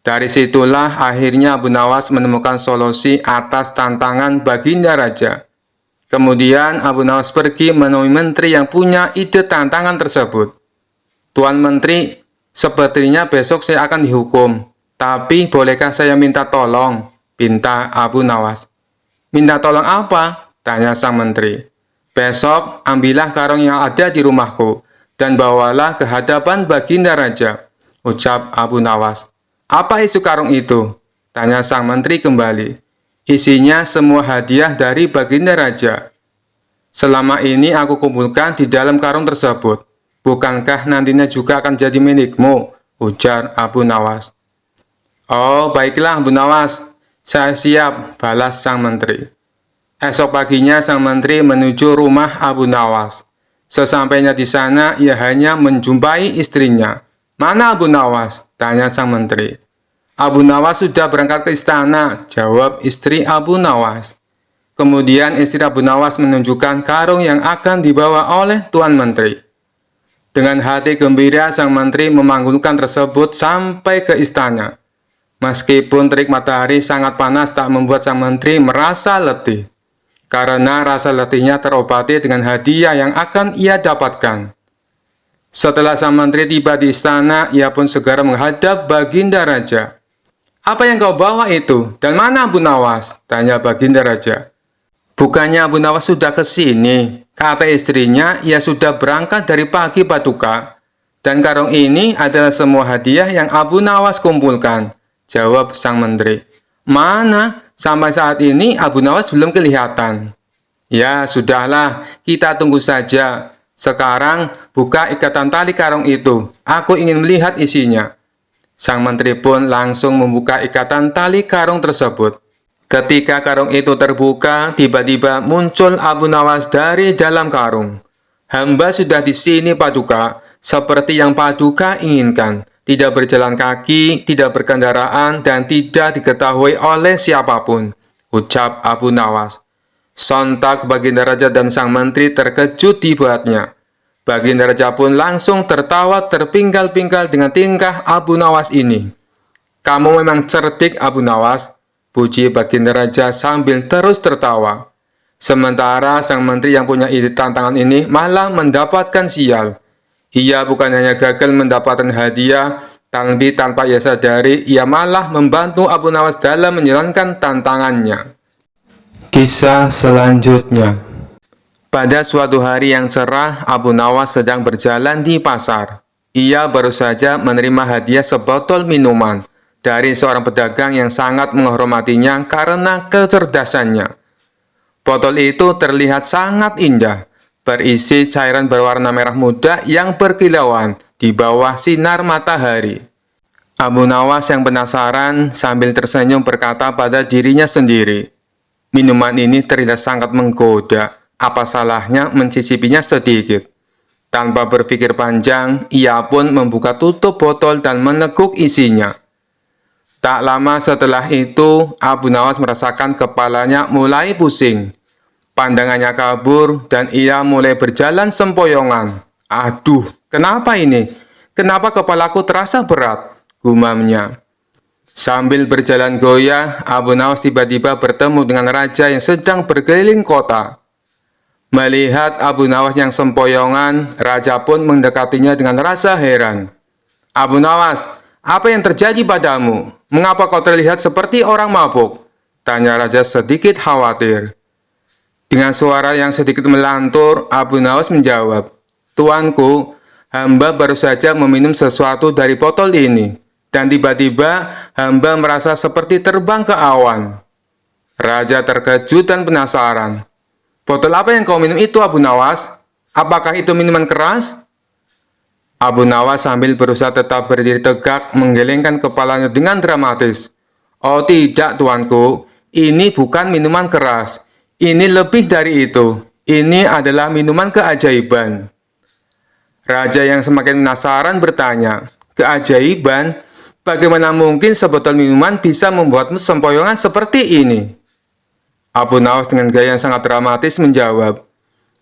Dari situlah akhirnya Abu Nawas menemukan solusi atas tantangan baginda raja. Kemudian Abu Nawas pergi menemui menteri yang punya ide tantangan tersebut. "Tuan Menteri, sepertinya besok saya akan dihukum. Tapi bolehkah saya minta tolong?" pinta Abu Nawas. "Minta tolong apa?" tanya sang menteri. "Besok ambillah karung yang ada di rumahku dan bawalah ke hadapan baginda raja," ucap Abu Nawas. "Apa isi karung itu?" tanya sang menteri kembali. "Isinya semua hadiah dari baginda raja. Selama ini aku kumpulkan di dalam karung tersebut. Bukankah nantinya juga akan jadi milikmu?" ujar Abu Nawas. "Oh, baiklah Abu Nawas, saya siap," balas sang menteri. Esok paginya sang menteri menuju rumah Abu Nawas. Sesampainya di sana, ia hanya menjumpai istrinya. "Mana Abu Nawas?" tanya sang menteri. "Abu Nawas sudah berangkat ke istana," jawab istri Abu Nawas. Kemudian istri Abu Nawas menunjukkan karung yang akan dibawa oleh Tuan Menteri. Dengan hati gembira, sang menteri memanggulkan tersebut sampai ke istana. Meskipun terik matahari sangat panas tak membuat sang menteri merasa letih, karena rasa letihnya terobati dengan hadiah yang akan ia dapatkan. Setelah sang menteri tiba di istana, ia pun segera menghadap baginda raja. "Apa yang kau bawa itu? Dan mana Abu Nawas?" tanya baginda raja. "Bukannya Abu Nawas sudah ke sini?" kata istrinya. "Ia sudah berangkat dari pagi Paduka. Dan karung ini adalah semua hadiah yang Abu Nawas kumpulkan," jawab sang menteri. "Mana? Sampai saat ini Abu Nawas belum kelihatan." "Ya, sudahlah, kita tunggu saja. Sekarang, buka ikatan tali karung itu. Aku ingin melihat isinya." Sang menteri pun langsung membuka ikatan tali karung tersebut. Ketika karung itu terbuka, tiba-tiba muncul Abu Nawas dari dalam karung. "Hamba sudah di sini, Paduka, seperti yang Paduka inginkan. Tidak berjalan kaki, tidak berkendaraan, dan tidak diketahui oleh siapapun," ucap Abu Nawas. Sontak baginda raja dan sang menteri terkejut dibuatnya. Baginda raja pun langsung tertawa terpinggal-pinggal dengan tingkah Abu Nawas ini. "Kamu memang cerdik Abu Nawas," puji baginda raja sambil terus tertawa. Sementara sang menteri yang punya ide tantangan ini malah mendapatkan sial. Ia bukan hanya gagal mendapatkan hadiah, tapi tanpa ia sadari, ia malah membantu Abu Nawas dalam menjalankan tantangannya. Kisah selanjutnya. Pada suatu hari yang cerah, Abu Nawas sedang berjalan di pasar. Ia baru saja menerima hadiah sebotol minuman dari seorang pedagang yang sangat menghormatinya karena kecerdasannya. Botol itu terlihat sangat indah, berisi cairan berwarna merah muda yang berkilauan di bawah sinar matahari. Abu Nawas yang penasaran sambil tersenyum berkata pada dirinya sendiri, "Minuman ini terlihat sangat menggoda. Apa salahnya mencicipinya sedikit?" Tanpa berpikir panjang, ia pun membuka tutup botol dan meneguk isinya. Tak lama setelah itu, Abu Nawas merasakan kepalanya mulai pusing. Pandangannya kabur dan ia mulai berjalan sempoyongan. "Aduh, kenapa ini? Kenapa kepalaku terasa berat?" gumamnya. Sambil berjalan goyah, Abu Nawas tiba-tiba bertemu dengan raja yang sedang berkeliling kota. Melihat Abu Nawas yang sempoyongan, raja pun mendekatinya dengan rasa heran. "Abu Nawas, apa yang terjadi padamu? Mengapa kau terlihat seperti orang mabuk?" tanya raja sedikit khawatir. Dengan suara yang sedikit melantur, Abu Nawas menjawab, "Tuanku, hamba baru saja meminum sesuatu dari botol ini. Dan tiba-tiba hamba merasa seperti terbang ke awan." Raja terkejut dan penasaran. "Botol apa yang kau minum itu, Abu Nawas? Apakah itu minuman keras?" Abu Nawas sambil berusaha tetap berdiri tegak menggelengkan kepalanya dengan dramatis. "Oh tidak, tuanku, ini bukan minuman keras. Ini lebih dari itu. Ini adalah minuman keajaiban." Raja yang semakin penasaran bertanya, "Keajaiban? Bagaimana mungkin sebotol minuman bisa membuatmu sempoyongan seperti ini?" Abu Nawas dengan gaya yang sangat dramatis menjawab,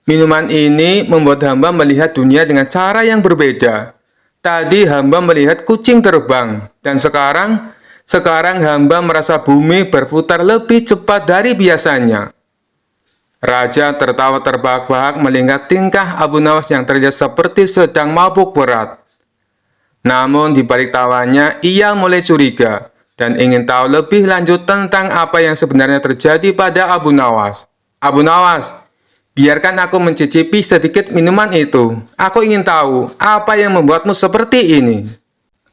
"Minuman ini membuat hamba melihat dunia dengan cara yang berbeda. Tadi hamba melihat kucing terbang, dan sekarang hamba merasa bumi berputar lebih cepat dari biasanya." Raja tertawa terbahak-bahak melihat tingkah Abu Nawas yang terlihat seperti sedang mabuk berat. Namun di balik tawanya, ia mulai curiga dan ingin tahu lebih lanjut tentang apa yang sebenarnya terjadi pada Abu Nawas. "Abu Nawas, biarkan aku mencicipi sedikit minuman itu. Aku ingin tahu apa yang membuatmu seperti ini."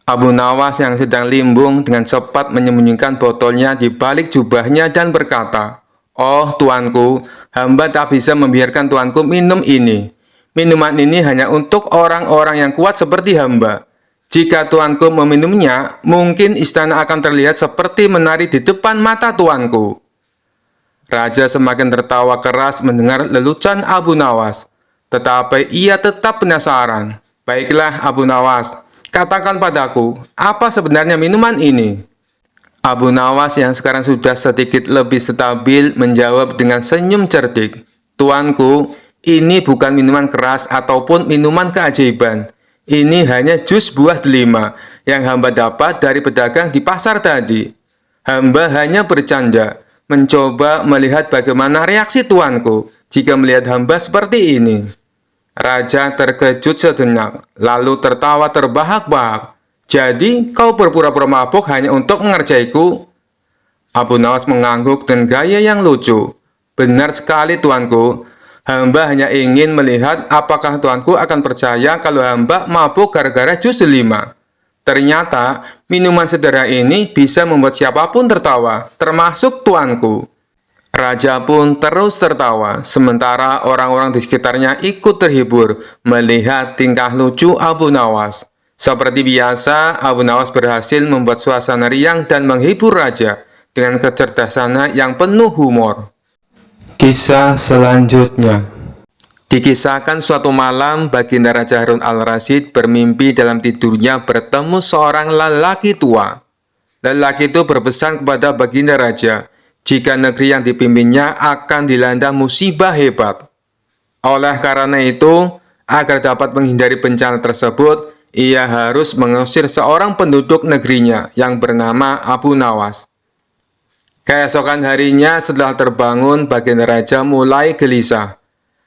Abu Nawas yang sedang limbung dengan cepat menyembunyikan botolnya di balik jubahnya dan berkata, "Oh tuanku, hamba tak bisa membiarkan tuanku minum ini. Minuman ini hanya untuk orang-orang yang kuat seperti hamba. Jika tuanku meminumnya, mungkin istana akan terlihat seperti menari di depan mata tuanku." Raja semakin tertawa keras mendengar lelucon Abu Nawas, tetapi ia tetap penasaran. "Baiklah Abu Nawas, katakan padaku, apa sebenarnya minuman ini?" Abu Nawas yang sekarang sudah sedikit lebih stabil menjawab dengan senyum cerdik, "Tuanku, ini bukan minuman keras ataupun minuman keajaiban. Ini hanya jus buah delima yang hamba dapat dari pedagang di pasar tadi. Hamba hanya bercanda, mencoba melihat bagaimana reaksi tuanku jika melihat hamba seperti ini." Raja terkejut sejenak, lalu tertawa terbahak-bahak. "Jadi kau berpura-pura mabuk hanya untuk mengerjaiku?" Abu Nawas mengangguk dengan gaya yang lucu. "Benar sekali tuanku. Hamba hanya ingin melihat apakah tuanku akan percaya kalau hamba mabuk gara-gara jus delima. Ternyata minuman sederhana ini bisa membuat siapapun tertawa, termasuk tuanku." Raja pun terus tertawa, sementara orang-orang di sekitarnya ikut terhibur melihat tingkah lucu Abu Nawas. Seperti biasa, Abu Nawas berhasil membuat suasana riang dan menghibur raja dengan kecerdasannya yang penuh humor. Kisah selanjutnya. Dikisahkan suatu malam, baginda Raja Harun al-Rasyid bermimpi dalam tidurnya bertemu seorang lelaki tua. Lelaki itu berpesan kepada baginda raja, jika negeri yang dipimpinnya akan dilanda musibah hebat. Oleh karena itu, agar dapat menghindari bencana tersebut, ia harus mengusir seorang penduduk negerinya yang bernama Abu Nawas. Keesokan harinya setelah terbangun, baginda raja mulai gelisah.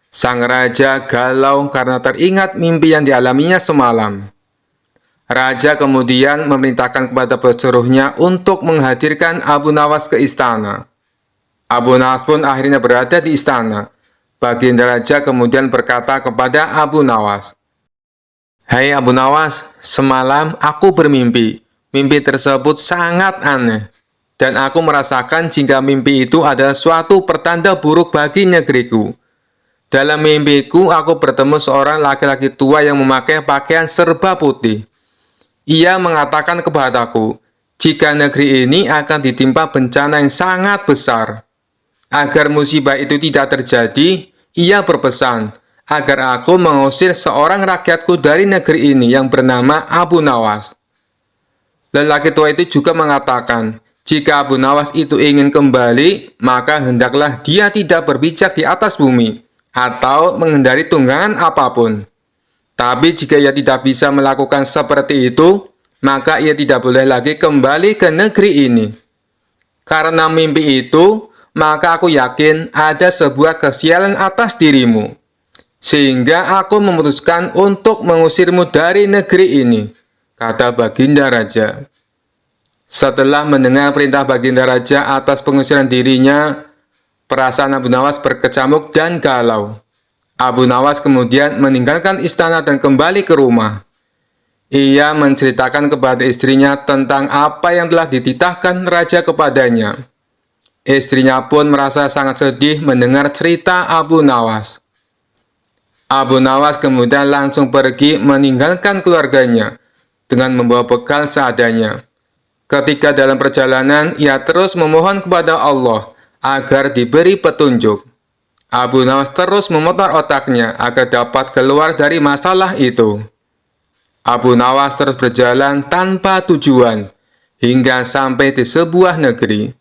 Sang raja galau karena teringat mimpi yang dialaminya semalam. Raja kemudian memerintahkan kepada pesuruhnya untuk menghadirkan Abu Nawas ke istana. Abu Nawas pun akhirnya berada di istana. Baginda Raja kemudian berkata kepada Abu Nawas, "Hai Abu Nawas, semalam aku bermimpi. Mimpi tersebut sangat aneh. Dan aku merasakan jika mimpi itu adalah suatu pertanda buruk bagi negeriku. Dalam mimpiku, aku bertemu seorang laki-laki tua yang memakai pakaian serba putih. Ia mengatakan kepadaku, jika negeri ini akan ditimpa bencana yang sangat besar. Agar musibah itu tidak terjadi, ia berpesan agar aku mengusir seorang rakyatku dari negeri ini yang bernama Abu Nawas. Lelaki tua itu juga mengatakan, jika Abu Nawas itu ingin kembali, maka hendaklah dia tidak berpijak di atas bumi atau menghindari tunggangan apapun. Tapi jika ia tidak bisa melakukan seperti itu, maka ia tidak boleh lagi kembali ke negeri ini. Karena mimpi itu, maka aku yakin ada sebuah kesialan atas dirimu. Sehingga aku memutuskan untuk mengusirmu dari negeri ini," kata Baginda Raja. Setelah mendengar perintah Baginda Raja atas pengusiran dirinya, perasaan Abu Nawas berkecamuk dan galau. Abu Nawas kemudian meninggalkan istana dan kembali ke rumah. Ia menceritakan kepada istrinya tentang apa yang telah dititahkan Raja kepadanya. Istrinya pun merasa sangat sedih mendengar cerita Abu Nawas. Abu Nawas kemudian langsung pergi meninggalkan keluarganya dengan membawa bekal seadanya. Ketika dalam perjalanan, ia terus memohon kepada Allah agar diberi petunjuk. Abu Nawas terus memutar otaknya agar dapat keluar dari masalah itu. Abu Nawas terus berjalan tanpa tujuan hingga sampai di sebuah negeri.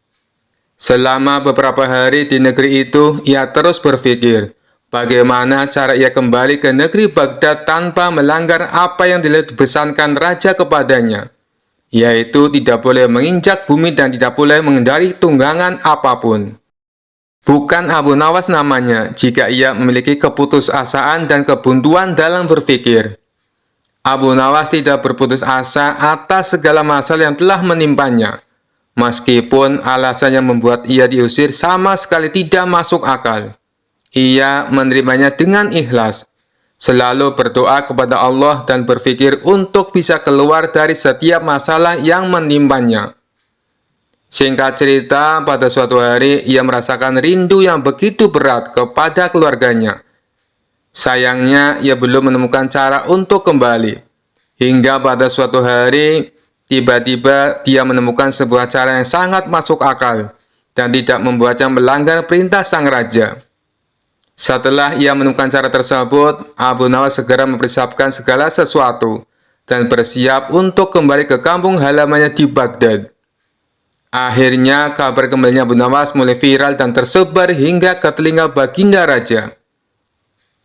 Selama beberapa hari di negeri itu, ia terus berpikir bagaimana cara ia kembali ke negeri Baghdad tanpa melanggar apa yang dipesankan raja kepadanya, yaitu tidak boleh menginjak bumi dan tidak boleh mengendari tunggangan apapun. Bukan Abu Nawas namanya jika ia memiliki keputusasaan dan kebuntuan dalam berpikir. Abu Nawas tidak berputus asa atas segala masalah yang telah menimpanya. Meskipun alasannya membuat ia diusir sama sekali tidak masuk akal. Ia menerimanya dengan ikhlas, selalu berdoa kepada Allah dan berpikir untuk bisa keluar dari setiap masalah yang menimpanya. Singkat cerita, pada suatu hari ia merasakan rindu yang begitu berat kepada keluarganya. Sayangnya, ia belum menemukan cara untuk kembali. Hingga pada suatu hari, tiba-tiba dia menemukan sebuah cara yang sangat masuk akal dan tidak membuatnya melanggar perintah sang raja. Setelah ia menemukan cara tersebut, Abu Nawas segera mempersiapkan segala sesuatu dan bersiap untuk kembali ke kampung halamannya di Baghdad. Akhirnya, kabar kembalinya Abu Nawas mulai viral dan tersebar hingga ke telinga Baginda Raja.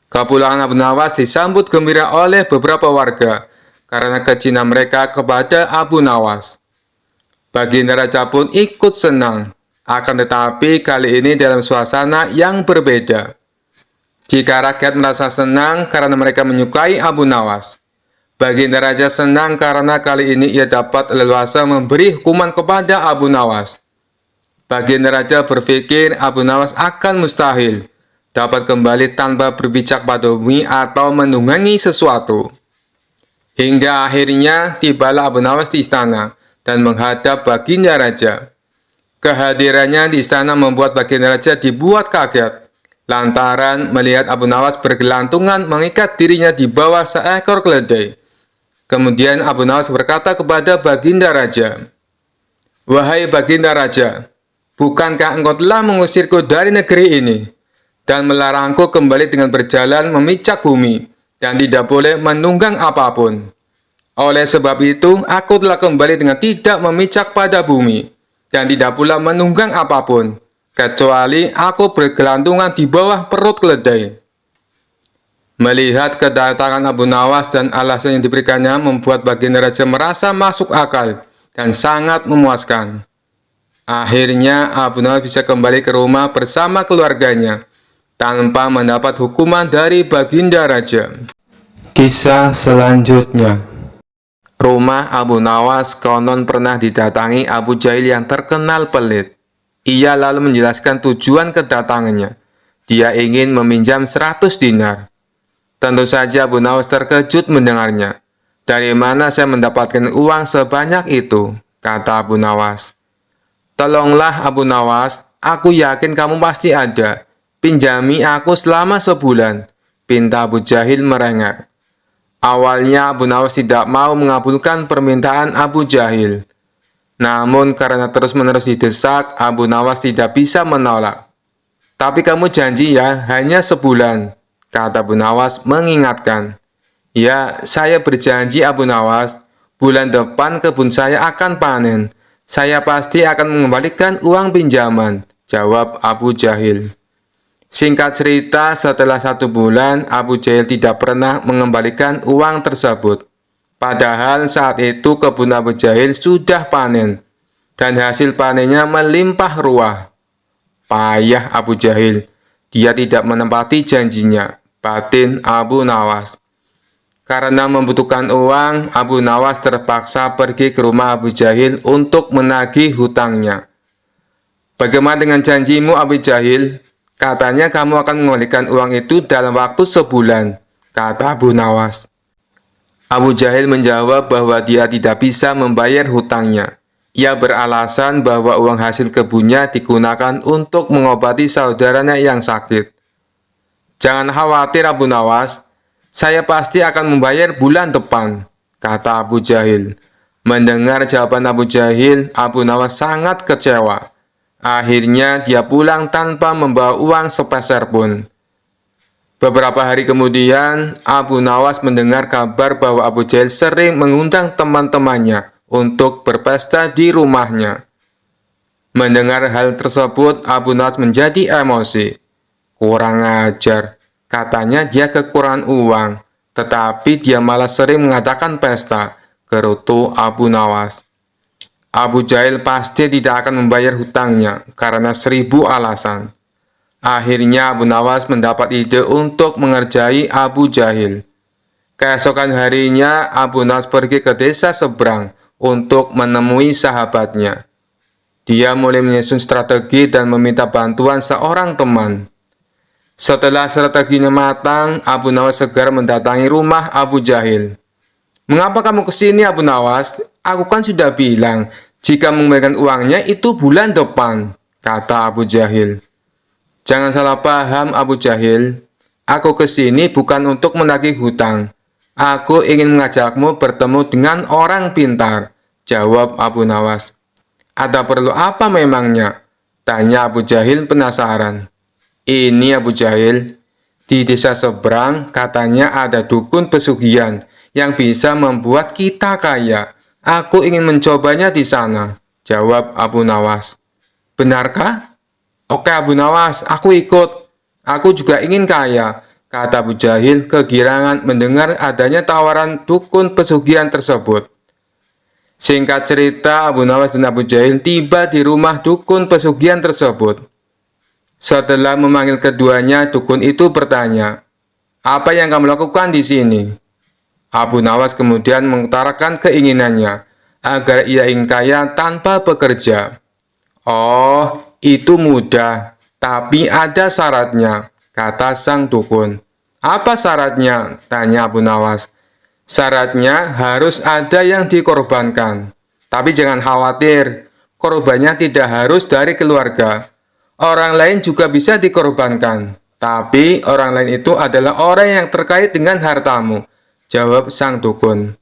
Kepulangan Abu Nawas disambut gembira oleh beberapa warga karena kecintaan mereka kepada Abu Nawas. Baginda Raja pun ikut senang, akan tetapi kali ini dalam suasana yang berbeda. Jika rakyat merasa senang karena mereka menyukai Abu Nawas, Baginda Raja senang karena kali ini ia dapat leluasa memberi hukuman kepada Abu Nawas. Baginda Raja berpikir Abu Nawas akan mustahil dapat kembali tanpa berpijak pada bumi atau menunggangi sesuatu. Hingga akhirnya tibalah Abu Nawas di istana dan menghadap Baginda Raja. Kehadirannya di istana membuat Baginda Raja dibuat kaget, lantaran melihat Abu Nawas bergelantungan mengikat dirinya di bawah seekor keledai. Kemudian Abu Nawas berkata kepada Baginda Raja, "Wahai Baginda Raja, bukankah engkau telah mengusirku dari negeri ini dan melarangku kembali dengan berjalan memijak bumi dan tidak boleh menunggang apapun? Oleh sebab itu, aku telah kembali dengan tidak memijak pada bumi dan tidak pula menunggang apapun, kecuali aku bergelantungan di bawah perut keledai." Melihat kedatangan Abu Nawas dan alasan yang diberikannya membuat Baginda Raja merasa masuk akal dan sangat memuaskan. Akhirnya Abu Nawas bisa kembali ke rumah bersama keluarganya tanpa mendapat hukuman dari Baginda Raja. Kisah selanjutnya. Rumah Abu Nawas konon pernah didatangi Abu Jahil yang terkenal pelit. Ia lalu menjelaskan tujuan kedatangannya. Dia ingin meminjam 100 dinar. Tentu saja Abu Nawas terkejut mendengarnya. "Dari mana saya mendapatkan uang sebanyak itu?" kata Abu Nawas. "Tolonglah Abu Nawas, aku yakin kamu pasti ada. Pinjami aku selama sebulan," pinta Abu Jahil merengek. Awalnya Abu Nawas tidak mau mengabulkan permintaan Abu Jahil. Namun karena terus-menerus didesak, Abu Nawas tidak bisa menolak. "Tapi kamu janji ya, hanya sebulan," kata Abu Nawas mengingatkan. "Ya, saya berjanji Abu Nawas, bulan depan kebun saya akan panen. Saya pasti akan mengembalikan uang pinjaman," jawab Abu Jahil. Singkat cerita, setelah 1 bulan, Abu Jahil tidak pernah mengembalikan uang tersebut. Padahal saat itu kebun Abu Jahil sudah panen, dan hasil panennya melimpah ruah. Payah Abu Jahil, dia tidak menepati janjinya, batin Abu Nawas. Karena membutuhkan uang, Abu Nawas terpaksa pergi ke rumah Abu Jahil untuk menagih hutangnya. "Bagaimana dengan janjimu Abu Jahil? Katanya kamu akan mengembalikan uang itu dalam waktu sebulan," kata Abu Nawas. Abu Jahil menjawab bahwa dia tidak bisa membayar hutangnya. Ia beralasan bahwa uang hasil kebunnya digunakan untuk mengobati saudaranya yang sakit. "Jangan khawatir Abu Nawas, saya pasti akan membayar bulan depan," kata Abu Jahil. Mendengar jawaban Abu Jahil, Abu Nawas sangat kecewa. Akhirnya dia pulang tanpa membawa uang sepeser pun. Beberapa hari kemudian, Abu Nawas mendengar kabar bahwa Abu Jahil sering mengundang teman-temannya untuk berpesta di rumahnya. Mendengar hal tersebut, Abu Nawas menjadi emosi. "Kurang ajar," katanya, dia kekurangan uang, tetapi dia malah sering mengadakan pesta, gerutu Abu Nawas. Abu Jahil pasti tidak akan membayar hutangnya karena 1000 alasan. Akhirnya Abu Nawas mendapat ide untuk mengerjai Abu Jahil. Keesokan harinya, Abu Nawas pergi ke desa seberang untuk menemui sahabatnya. Dia mulai menyusun strategi dan meminta bantuan seorang teman. Setelah strateginya matang, Abu Nawas segera mendatangi rumah Abu Jahil. "Mengapa kamu ke sini Abu Nawas? Aku kan sudah bilang, jika mengembalikan uangnya itu bulan depan," kata Abu Jahil. "Jangan salah paham Abu Jahil, aku ke sini bukan untuk menagih hutang. Aku ingin mengajakmu bertemu dengan orang pintar," jawab Abu Nawas. "Ada perlu apa memangnya?" tanya Abu Jahil penasaran. "Ini Abu Jahil, di desa seberang katanya ada dukun pesugihan yang bisa membuat kita kaya. Aku ingin mencobanya di sana," jawab Abu Nawas. "Benarkah? Oke Abu Nawas, aku ikut. Aku juga ingin kaya," kata Abu Jahil kegirangan mendengar adanya tawaran dukun pesugihan tersebut. Singkat cerita, Abu Nawas dan Abu Jahil tiba di rumah dukun pesugihan tersebut. Setelah memanggil keduanya, dukun itu bertanya, "Apa yang kamu lakukan di sini?" Abu Nawas kemudian mengutarakan keinginannya agar ia ingin kaya tanpa bekerja. "Oh, itu mudah, tapi ada syaratnya," kata sang dukun. "Apa syaratnya?" tanya Abu Nawas. "Syaratnya harus ada yang dikorbankan. Tapi jangan khawatir, korbannya tidak harus dari keluarga. Orang lain juga bisa dikorbankan. Tapi orang lain itu adalah orang yang terkait dengan hartamu," jawab sang dukun.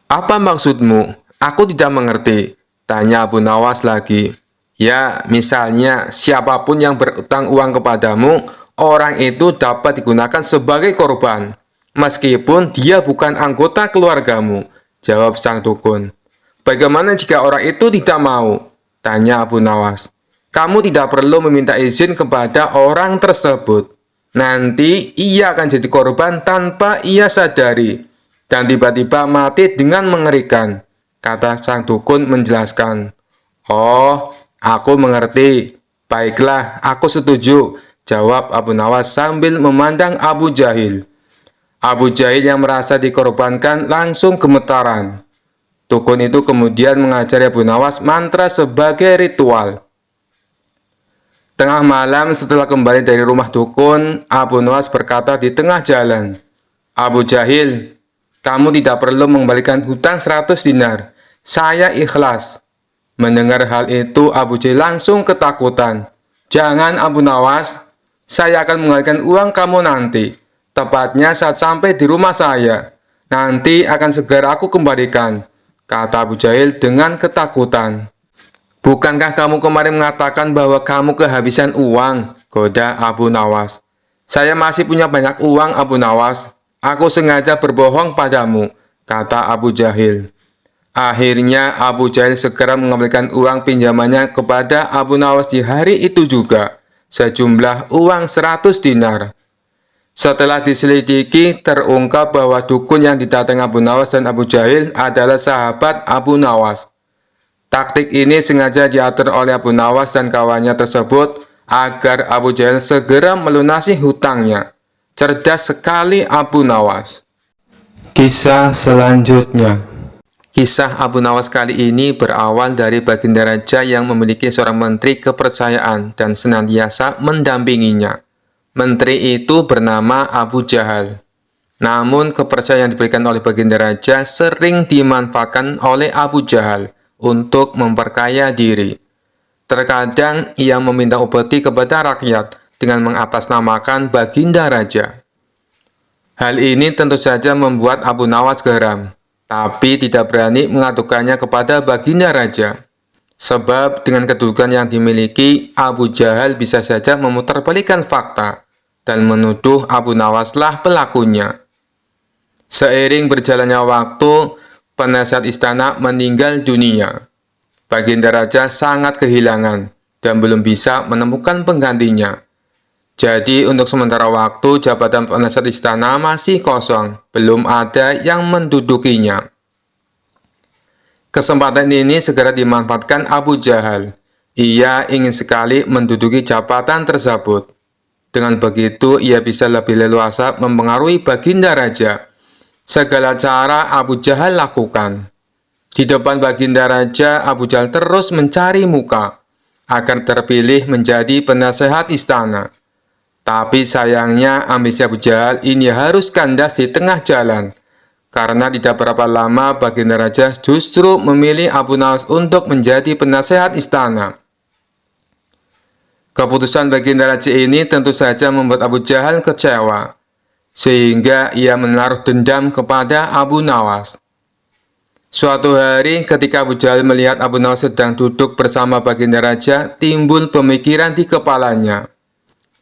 "Apa maksudmu? Aku tidak mengerti," tanya Abu Nawas lagi. "Ya, misalnya siapapun yang berutang uang kepadamu, orang itu dapat digunakan sebagai korban, meskipun dia bukan anggota keluargamu," jawab sang dukun. "Bagaimana jika orang itu tidak mau?" tanya Abu Nawas. "Kamu tidak perlu meminta izin kepada orang tersebut. Nanti ia akan jadi korban tanpa ia sadari, dan tiba-tiba mati dengan mengerikan," kata sang dukun menjelaskan. "Oh, aku mengerti. Baiklah, aku setuju," jawab Abu Nawas sambil memandang Abu Jahil. Abu Jahil yang merasa dikorbankan langsung gemetaran. Dukun itu kemudian mengajari Abu Nawas mantra sebagai ritual. Tengah malam setelah kembali dari rumah dukun, Abu Nawas berkata di tengah jalan, "Abu Jahil, kamu tidak perlu mengembalikan hutang 100 dinar. Saya ikhlas." Mendengar hal itu, Abu Jahil langsung ketakutan. "Jangan Abu Nawas, saya akan mengembalikan uang kamu nanti. Tepatnya saat sampai di rumah saya. Nanti akan segera aku kembalikan," kata Abu Jahil dengan ketakutan. "Bukankah kamu kemarin mengatakan bahwa kamu kehabisan uang?" goda Abu Nawas. "Saya masih punya banyak uang, Abu Nawas. Aku sengaja berbohong padamu," kata Abu Jahil. Akhirnya Abu Jahil segera mengembalikan uang pinjamannya kepada Abu Nawas di hari itu juga, sejumlah uang 100 dinar. Setelah diselidiki, terungkap bahwa dukun yang didatangi Abu Nawas dan Abu Jahil adalah sahabat Abu Nawas. Taktik ini sengaja diatur oleh Abu Nawas dan kawannya tersebut agar Abu Jahil segera melunasi hutangnya. Cerdas sekali Abu Nawas. Kisah selanjutnya. Kisah Abu Nawas kali ini berawal dari baginda raja yang memiliki seorang menteri kepercayaan dan senantiasa mendampinginya. Menteri itu bernama Abu Jahal. Namun kepercayaan yang diberikan oleh baginda raja sering dimanfaatkan oleh Abu Jahal untuk memperkaya diri. Terkadang ia meminta upeti kepada rakyat dengan mengatasnamakan baginda raja. Hal ini tentu saja membuat Abu Nawas geram, tapi tidak berani mengadukannya kepada baginda raja. Sebab dengan kedudukan yang dimiliki, Abu Jahal bisa saja memutarbalikkan fakta dan menuduh Abu Nawaslah pelakunya. Seiring berjalannya waktu, penasihat istana meninggal dunia. Baginda raja sangat kehilangan dan belum bisa menemukan penggantinya. Jadi untuk sementara waktu jabatan penasihat istana masih kosong, belum ada yang mendudukinya. Kesempatan ini segera dimanfaatkan Abu Jahal. Ia ingin sekali menduduki jabatan tersebut. Dengan begitu ia bisa lebih leluasa mempengaruhi baginda raja. Segala cara Abu Jahal lakukan. Di depan baginda raja, Abu Jahal terus mencari muka agar terpilih menjadi penasehat istana. Tapi sayangnya ambisi Abu Jahal ini harus kandas di tengah jalan, karena tidak berapa lama baginda raja justru memilih Abu Nawas untuk menjadi penasehat istana. Keputusan baginda raja ini tentu saja membuat Abu Jahal kecewa, sehingga ia menaruh dendam kepada Abu Nawas. Suatu hari ketika Abu Jahal melihat Abu Nawas sedang duduk bersama baginda raja, timbul pemikiran di kepalanya.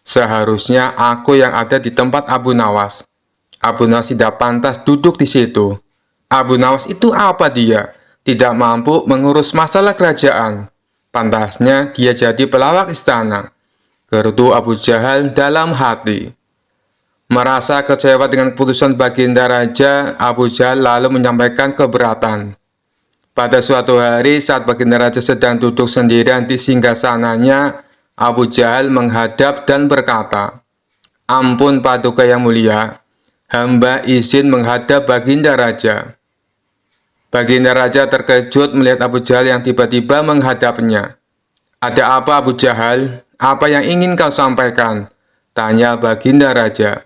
Seharusnya aku yang ada di tempat Abu Nawas. Abu Nawas tidak pantas duduk di situ. Abu Nawas itu apa dia? Tidak mampu mengurus masalah kerajaan. Pantasnya dia jadi pelawak istana, gerdu Abu Jahal dalam hati. Merasa kecewa dengan keputusan baginda raja, Abu Jahal lalu menyampaikan keberatan. Pada suatu hari saat baginda raja sedang duduk sendirian di singgasananya, Abu Jahal menghadap dan berkata, "Ampun Paduka yang mulia, hamba izin menghadap baginda raja." Baginda raja terkejut melihat Abu Jahal yang tiba-tiba menghadapnya. "Ada apa Abu Jahal? Apa yang ingin kau sampaikan?" tanya baginda raja.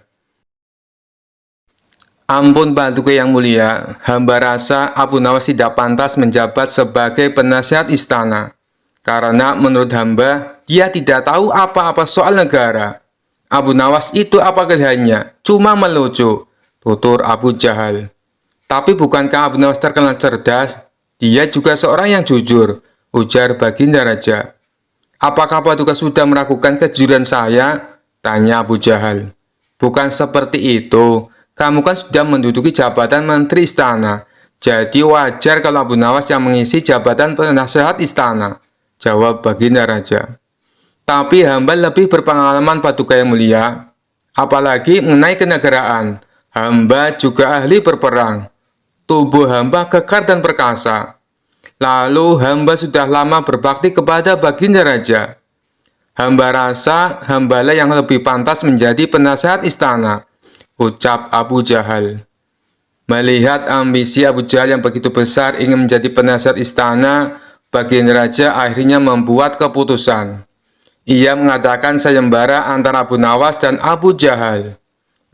"Ampun Paduka yang mulia, hamba rasa Abu Nawas tidak pantas menjabat sebagai penasihat istana. Karena menurut hamba, dia tidak tahu apa-apa soal negara. Abu Nawas itu apa kelebihannya? Cuma melucu," tutur Abu Jahal. "Tapi bukankah Abu Nawas terkenal cerdas? Dia juga seorang yang jujur," ujar baginda raja. "Apakah Paduka sudah meragukan kejujuran saya?" tanya Abu Jahal. "Bukan seperti itu. Kamu kan sudah menduduki jabatan menteri istana. Jadi wajar kalau Abu Nawas yang mengisi jabatan penasehat istana," jawab baginda raja. "Tapi hamba lebih berpengalaman Paduka yang mulia. Apalagi mengenai kenegaraan. Hamba juga ahli berperang. Tubuh hamba kekar dan perkasa. Lalu hamba sudah lama berbakti kepada baginda raja. Hamba rasa hambalah yang lebih pantas menjadi penasehat istana," ucap Abu Jahal. Melihat ambisi Abu Jahal yang begitu besar ingin menjadi penasihat istana, baginda raja akhirnya membuat keputusan. Ia mengadakan sayembara antara Abu Nawas dan Abu Jahal.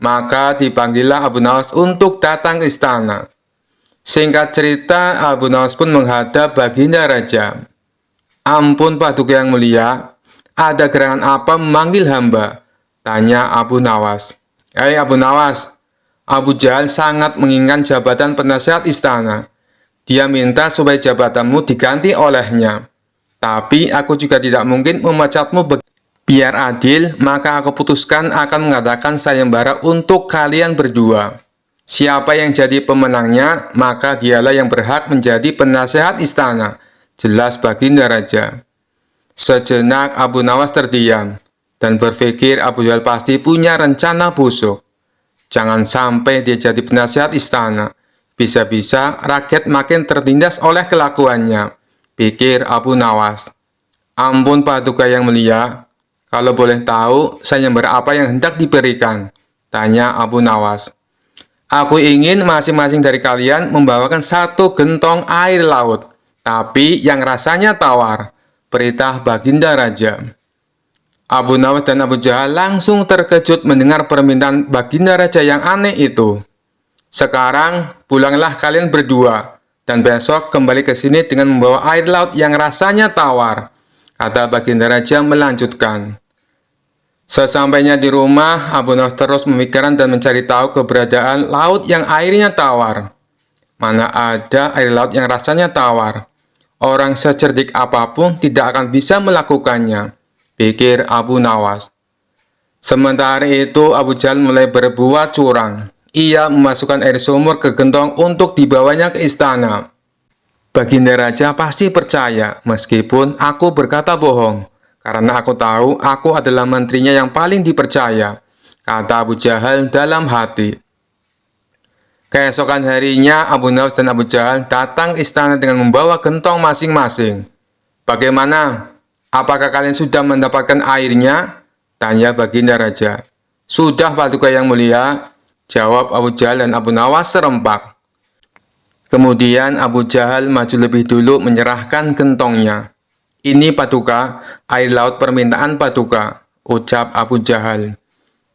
Maka dipanggillah Abu Nawas untuk datang ke istana. Singkat cerita, Abu Nawas pun menghadap Baginda Raja. "Ampun Paduka yang mulia, ada gerangan apa memanggil hamba?" tanya Abu Nawas. "Hei Abu Nawas, Abu Jahal sangat menginginkan jabatan penasihat istana. Dia minta supaya jabatanmu diganti olehnya. Tapi aku juga tidak mungkin memecatmu. Biar adil, maka aku putuskan akan mengadakan sayembara untuk kalian berdua. Siapa yang jadi pemenangnya, maka dialah yang berhak menjadi penasehat istana," jelas Baginda Raja. Sejenak Abu Nawas terdiam dan berpikir Abu Jahal pasti punya rencana busuk. Jangan sampai dia jadi penasehat istana. Bisa-bisa rakyat makin tertindas oleh kelakuannya, pikir Abu Nawas. "Ampun Paduka yang mulia, kalau boleh tahu sayembara apa yang hendak diberikan?" tanya Abu Nawas. "Aku ingin masing-masing dari kalian membawakan 1 gentong air laut, tapi yang rasanya tawar," perintah Baginda Raja. Abu Nawas dan Abu Jahal langsung terkejut mendengar permintaan Baginda Raja yang aneh itu. "Sekarang pulanglah kalian berdua, dan besok kembali ke sini dengan membawa air laut yang rasanya tawar," kata Baginda Raja melanjutkan. Sesampainya di rumah, Abu Nawas terus memikirkan dan mencari tahu keberadaan laut yang airnya tawar. Mana ada air laut yang rasanya tawar? Orang secerdik apapun tidak akan bisa melakukannya, pikir Abu Nawas. Sementara itu, Abu Jahal mulai berbuat curang. Ia memasukkan air sumur ke gentong untuk dibawanya ke istana. "Baginda Raja pasti percaya meskipun aku berkata bohong, karena aku tahu aku adalah menterinya yang paling dipercaya," kata Abu Jahal dalam hati. Keesokan harinya, Abu Nawas dan Abu Jahal datang ke istana dengan membawa gentong masing-masing. "Bagaimana? Apakah kalian sudah mendapatkan airnya?" tanya Baginda Raja. "Sudah Paduka yang mulia," jawab Abu Jahal dan Abu Nawas serempak. Kemudian Abu Jahal maju lebih dulu menyerahkan gentongnya. "Ini Paduka, air laut permintaan Paduka," ucap Abu Jahal.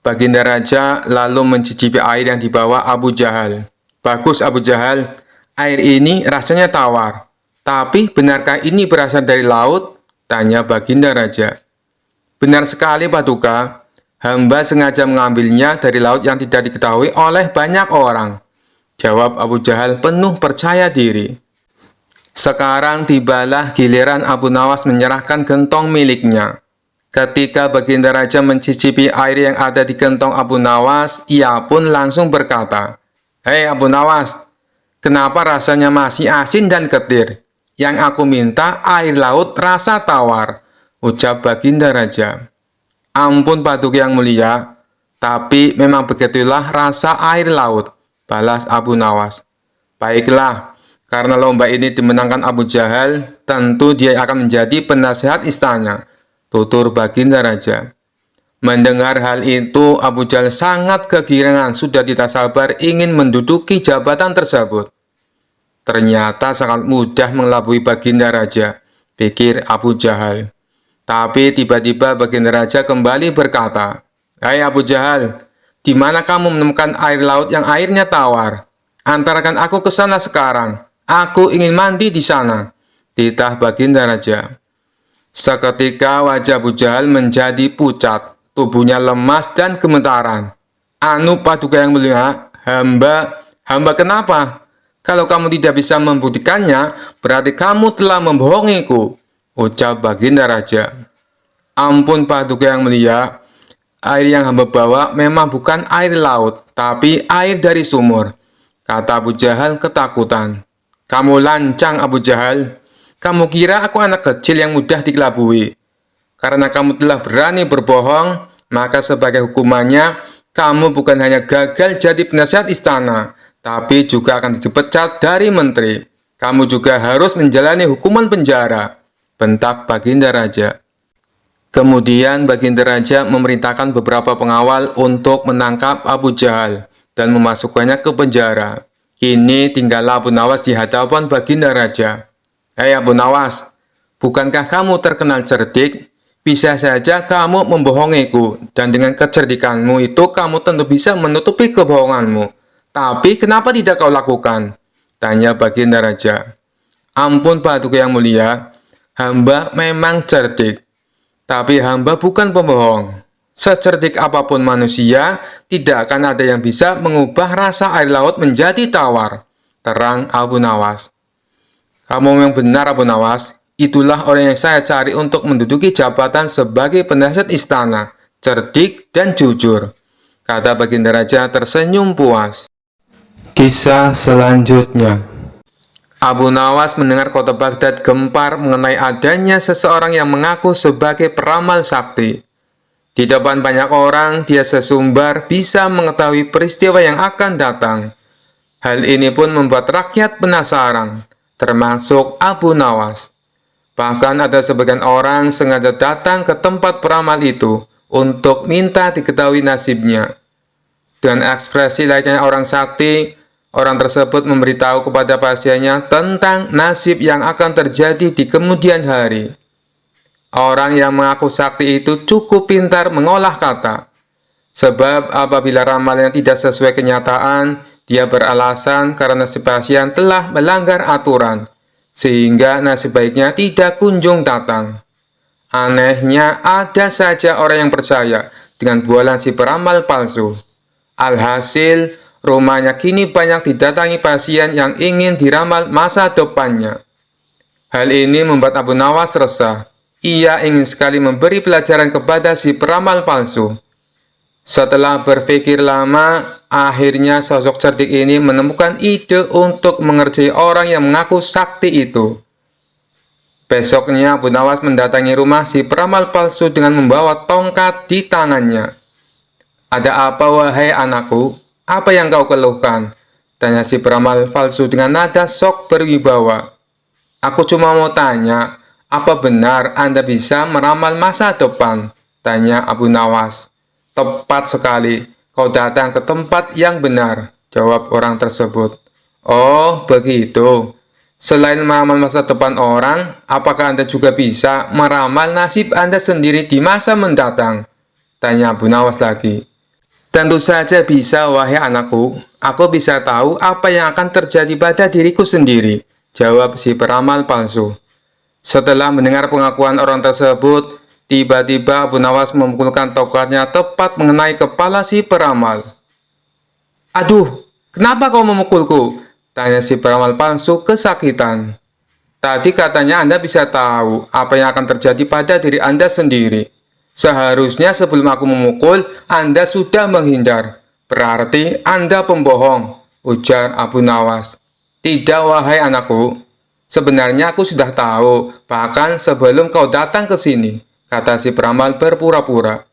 Baginda Raja lalu mencicipi air yang dibawa Abu Jahal. "Bagus Abu Jahal, air ini rasanya tawar. Tapi benarkah ini berasal dari laut?" tanya Baginda Raja. "Benar sekali Paduka, hamba sengaja mengambilnya dari laut yang tidak diketahui oleh banyak orang," jawab Abu Jahal penuh percaya diri. Sekarang tibalah giliran Abu Nawas menyerahkan gentong miliknya. Ketika Baginda Raja mencicipi air yang ada di gentong Abu Nawas, ia pun langsung berkata, "Hei Abu Nawas, kenapa rasanya masih asin dan getir? Yang aku minta air laut rasa tawar," ucap Baginda Raja. "Ampun Paduka yang mulia, tapi memang begitulah rasa air laut," balas Abu Nawas. "Baiklah, karena lomba ini dimenangkan Abu Jahal, tentu dia akan menjadi penasehat istana," tutur Baginda Raja. Mendengar hal itu, Abu Jahal sangat kegirangan, sudah tidak sabar ingin menduduki jabatan tersebut. Ternyata sangat mudah mengelabui Baginda Raja, pikir Abu Jahal. Tapi tiba-tiba Baginda Raja kembali berkata, "Hai Abu Jahal, di mana kamu menemukan air laut yang airnya tawar? Antarkan aku ke sana sekarang. Aku ingin mandi di sana," titah Baginda Raja. Seketika wajah Abu Jahal menjadi pucat, tubuhnya lemas dan gemetaran. "Anu Paduka yang mulia, hamba kenapa? Kalau kamu tidak bisa membuktikannya, berarti kamu telah membohongiku," ucap Baginda Raja. "Ampun Paduka yang mulia, air yang hamba bawa memang bukan air laut, tapi air dari sumur," kata Abu Jahal ketakutan. "Kamu lancang Abu Jahal. Kamu kira aku anak kecil yang mudah dikelabui? Karena kamu telah berani berbohong, maka sebagai hukumannya, kamu bukan hanya gagal jadi penasihat istana, tapi juga akan dipecat dari menteri. Kamu juga harus menjalani hukuman penjara," bentak Baginda Raja. Kemudian Baginda Raja memerintahkan beberapa pengawal untuk menangkap Abu Jahal dan memasukkannya ke penjara. Kini tinggallah Abu Nawas di hadapan Baginda Raja. "Hei Abu Nawas, bukankah kamu terkenal cerdik? Bisa saja kamu membohongiku, dan dengan kecerdikanmu itu kamu tentu bisa menutupi kebohonganmu. Tapi kenapa tidak kau lakukan? Tanya Baginda Raja. Ampun Paduka yang mulia, hamba memang cerdik. Tapi hamba bukan pembohong. Secerdik apapun manusia, tidak akan ada yang bisa mengubah rasa air laut menjadi tawar. Terang Abu Nawas. Kamu memang benar Abu Nawas. Itulah orang yang saya cari untuk menduduki jabatan sebagai penasihat istana, cerdik dan jujur, kata Baginda Raja tersenyum puas. Kisah selanjutnya. Abu Nawas mendengar kota Baghdad gempar mengenai adanya seseorang yang mengaku sebagai peramal sakti. Di depan banyak orang, dia sesumbar bisa mengetahui peristiwa yang akan datang. Hal ini pun membuat rakyat penasaran, termasuk Abu Nawas. Bahkan ada sebagian orang sengaja datang ke tempat peramal itu untuk minta diketahui nasibnya. Dengan ekspresi layaknya orang sakti, orang tersebut memberitahu kepada pasiennya tentang nasib yang akan terjadi di kemudian hari. Orang yang mengaku sakti itu cukup pintar mengolah kata. Sebab apabila ramalannya tidak sesuai kenyataan, dia beralasan karena si pasien telah melanggar aturan, sehingga nasib baiknya tidak kunjung datang. Anehnya, ada saja orang yang percaya dengan bualan si peramal palsu. Alhasil, rumahnya kini banyak didatangi pasien yang ingin diramal masa depannya. Hal ini membuat Abu Nawas resah. Ia ingin sekali memberi pelajaran kepada si peramal palsu. Setelah berpikir lama, akhirnya sosok cerdik ini menemukan ide untuk mengerjai orang yang mengaku sakti itu. Besoknya Abu Nawas mendatangi rumah si peramal palsu dengan membawa tongkat di tangannya. Ada apa wahai anakku? Apa yang kau keluhkan? Tanya si peramal palsu dengan nada sok berwibawa. Aku cuma mau tanya, apa benar Anda bisa meramal masa depan? Tanya Abu Nawas. Tepat sekali, kau datang ke tempat yang benar, jawab orang tersebut. Oh, begitu. Selain meramal masa depan orang, apakah Anda juga bisa meramal nasib Anda sendiri di masa mendatang? Tanya Abu Nawas lagi. Tentu saja bisa, wahai anakku. Aku bisa tahu apa yang akan terjadi pada diriku sendiri, jawab si peramal palsu. Setelah mendengar pengakuan orang tersebut, tiba-tiba Abu Nawas memukulkan tongkatnya tepat mengenai kepala si peramal. Aduh, kenapa kau memukulku? Tanya si peramal palsu kesakitan. Tadi katanya Anda bisa tahu apa yang akan terjadi pada diri Anda sendiri. Seharusnya sebelum aku memukul, Anda sudah menghindar. Berarti Anda pembohong, ujar Abu Nawas. Tidak wahai anakku. Sebenarnya aku sudah tahu, bahkan sebelum kau datang ke sini, kata si peramal berpura-pura.